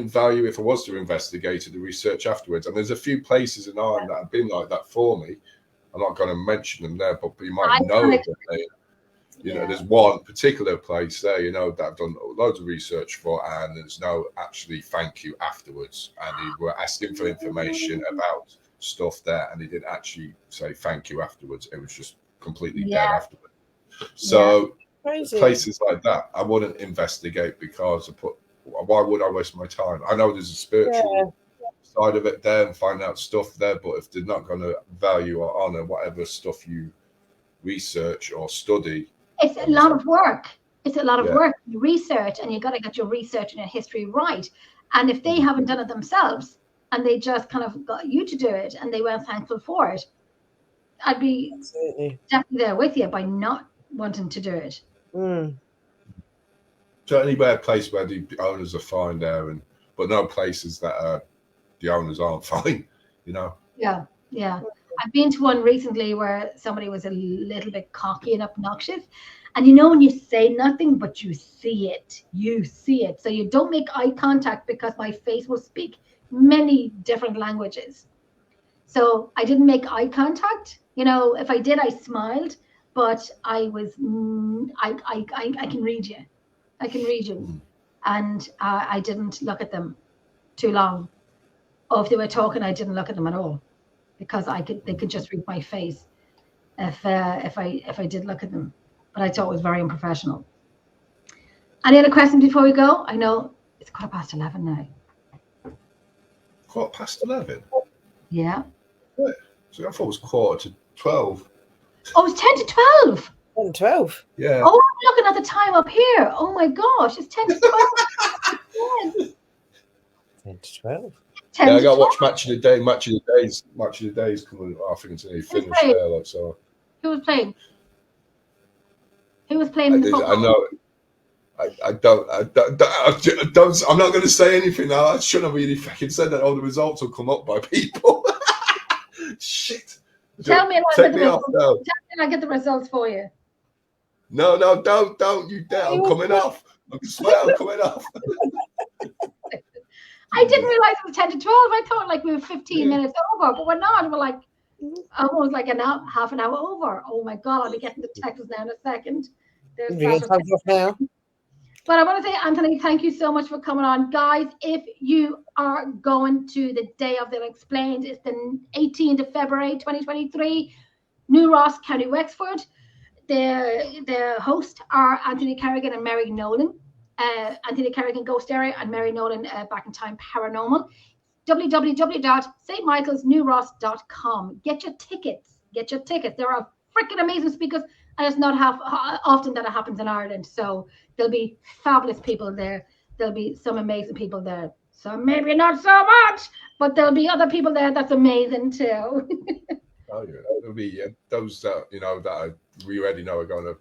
value if I was to investigate the research afterwards. And there's a few places in Ireland that have been like that for me. I'm not going to mention them there, but you might know that there's one particular place there, that I've done loads of research for, and there's no actually thank you afterwards. And they were asking for information about stuff there, and they didn't actually say thank you afterwards. It was just completely dead afterwards. So places like that, I wouldn't investigate because why would I waste my time? I know there's a spiritual side of it there and find out stuff there, but if they're not going to value or honor whatever stuff you research or study, it's a lot of work. It's a lot of work. You research, and you got to get your research and your history right. And if they haven't done it themselves, and they just kind of got you to do it, and they weren't thankful for it, I'd be definitely there with you by not wanting to do it. So anywhere, place where the owners are fine there, but no places that the owners aren't fine, Yeah. I've been to one recently where somebody was a little bit cocky and obnoxious, and when you say nothing but you see it, so you don't make eye contact because my face will speak many different languages. So I didn't make eye contact. If I did, I smiled, but I was I can read you. I can read you. And I didn't look at them too long. Or if they were talking, I didn't look at them at all, because they could just read my face if I did look at them. But I thought it was very unprofessional. Any other questions before we go? I know it's 11:15 now. 11:15? Yeah. So I thought it was 11:45. Oh, it's 10 to 12. 10 to 12. Yeah. Oh, I'm looking at the time up here. Oh my gosh, it's 10 to 12. 10 to 12. I got to watch Match of the Day. Match of the Days coming. I think it's nearly finished there. So. Who was playing? Who was playing the football? I know. I don't. I'm not going to say anything now. I shouldn't have really fucking said that. All the results will come up by people. Shit. Tell me, Take me off now. Tell me, I'll get the results for you. No, don't you dare! I'm coming off. I swear, I'm coming off. I didn't realize it was 10 to 12. I thought we were 15 minutes over, but we're not. We're almost half an hour over. Oh my God, I'll be getting the text now in a second. But I want to say, Anthony, thank you so much for coming on. Guys, if you are going to the Day of the Unexplained, it's the 18th of February, 2023, New Ross, County Wexford. The hosts are Anthony Carrigan and Mary Nolan. Anthony Carrigan, Ghost Area, and Mary Nolan, Back in Time Paranormal. www.stmichelesnewross.com. Get your tickets. There are freaking amazing speakers, and it's not often that it happens in Ireland. So there'll be fabulous people there. There'll be some amazing people there. So maybe not so much, but there'll be other people there that's amazing too. There'll be those that we already know are going to.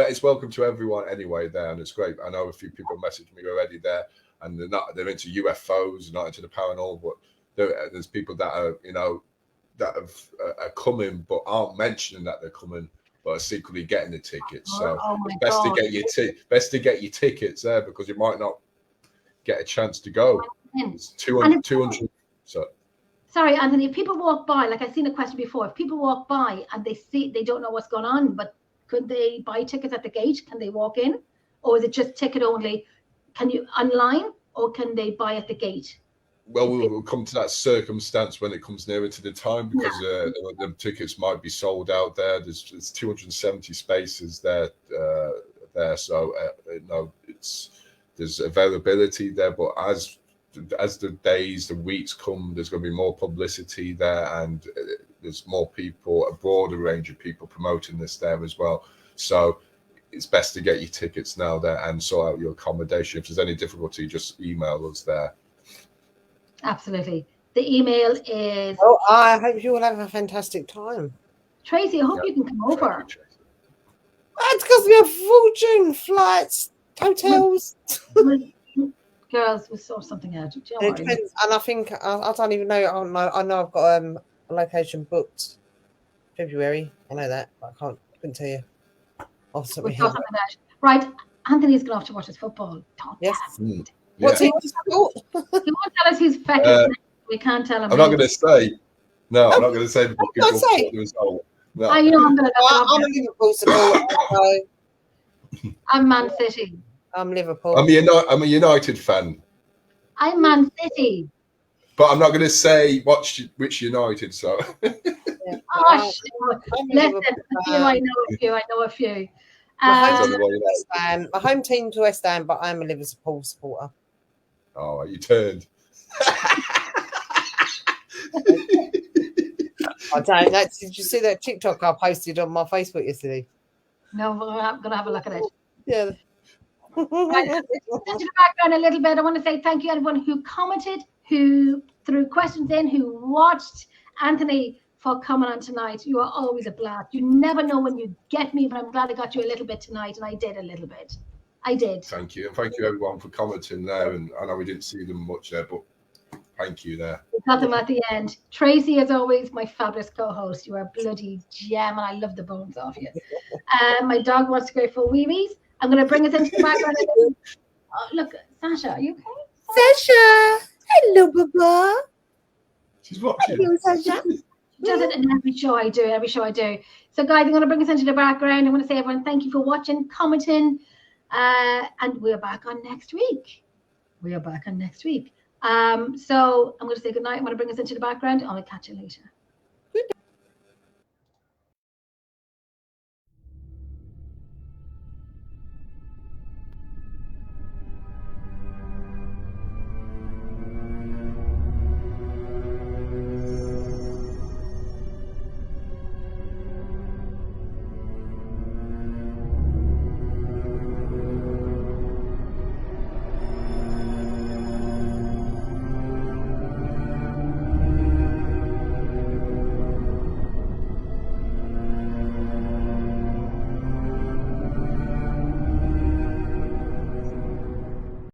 It's welcome to everyone anyway there, and it's great. I know a few people messaged me already there, and they're into UFOs, not into the paranormal, but there's people that are that are coming but aren't mentioning that they're coming, but are secretly getting the tickets. So it's best to get your tickets there, because you might not get a chance to go. It's 200. So Sorry, Anthony, if people walk by, like I've seen a question before, if people walk by and they don't know what's going on, but could they buy tickets at the gate? Can they walk in? Or is it just ticket only? Can you online or can they buy at the gate? Well, we'll come to that circumstance when it comes nearer to the time, because the tickets might be sold out there. There's 270 spaces there, so there's availability there. But as the days, the weeks come, there's going to be more publicity there, and there's more people, a broader range of people promoting this there as well. So it's best to get your tickets now there and sort out your accommodation. If there's any difficulty, just email us there. Absolutely. The email is. Oh, I hope you will have a fantastic time. Tracy, I hope you can come over. It's because we have fortune, flights, hotels. Girls, we'll sort something out. It depends, and I think I don't even know. I know I've got a location booked February. I know that, but I couldn't tell you. Right, Anthony's going to have to watch his football. Yes. What team do you support? He won't tell us who's affected. We can't tell him. I'm not going to say. No, I'm not going to say. No. I know I'm going to go. I'm a Liverpool supporter. I'm Man City. I'm Liverpool. I'm a United fan. I'm Man City. But I'm not going to say which United. So. Oh, listen, I know a few. My home team's West Ham, but I'm a Liverpool supporter. Oh, you turned. I don't know. Did you see that TikTok I posted on my Facebook yesterday? No, I'm going to have a look at it. Yeah. Right, into the background a little bit. I want to say thank you everyone who commented, who threw questions in, who watched. Anthony, for coming on tonight. You are always a blast. You never know when you get me, but I'm glad I got you a little bit tonight, and I did a little bit. I did. Thank you. And thank you everyone for commenting there. And I know we didn't see them much there, but thank you there. We got them at the end. Tracy, as always, my fabulous co-host. You are a bloody gem, and I love the bones off you. My dog wants to go for wee-wees. I'm going to bring us into the background. Oh, look, Sasha, are you okay? Sasha! Hello, Baba. She's watching. Hello, Sasha. Does it in every show I do. So, guys, I'm going to bring us into the background. I want to say, everyone, thank you for watching, commenting, and we're back on next week. So, I'm going to say goodnight. I'm going to bring us into the background. I'll catch you later.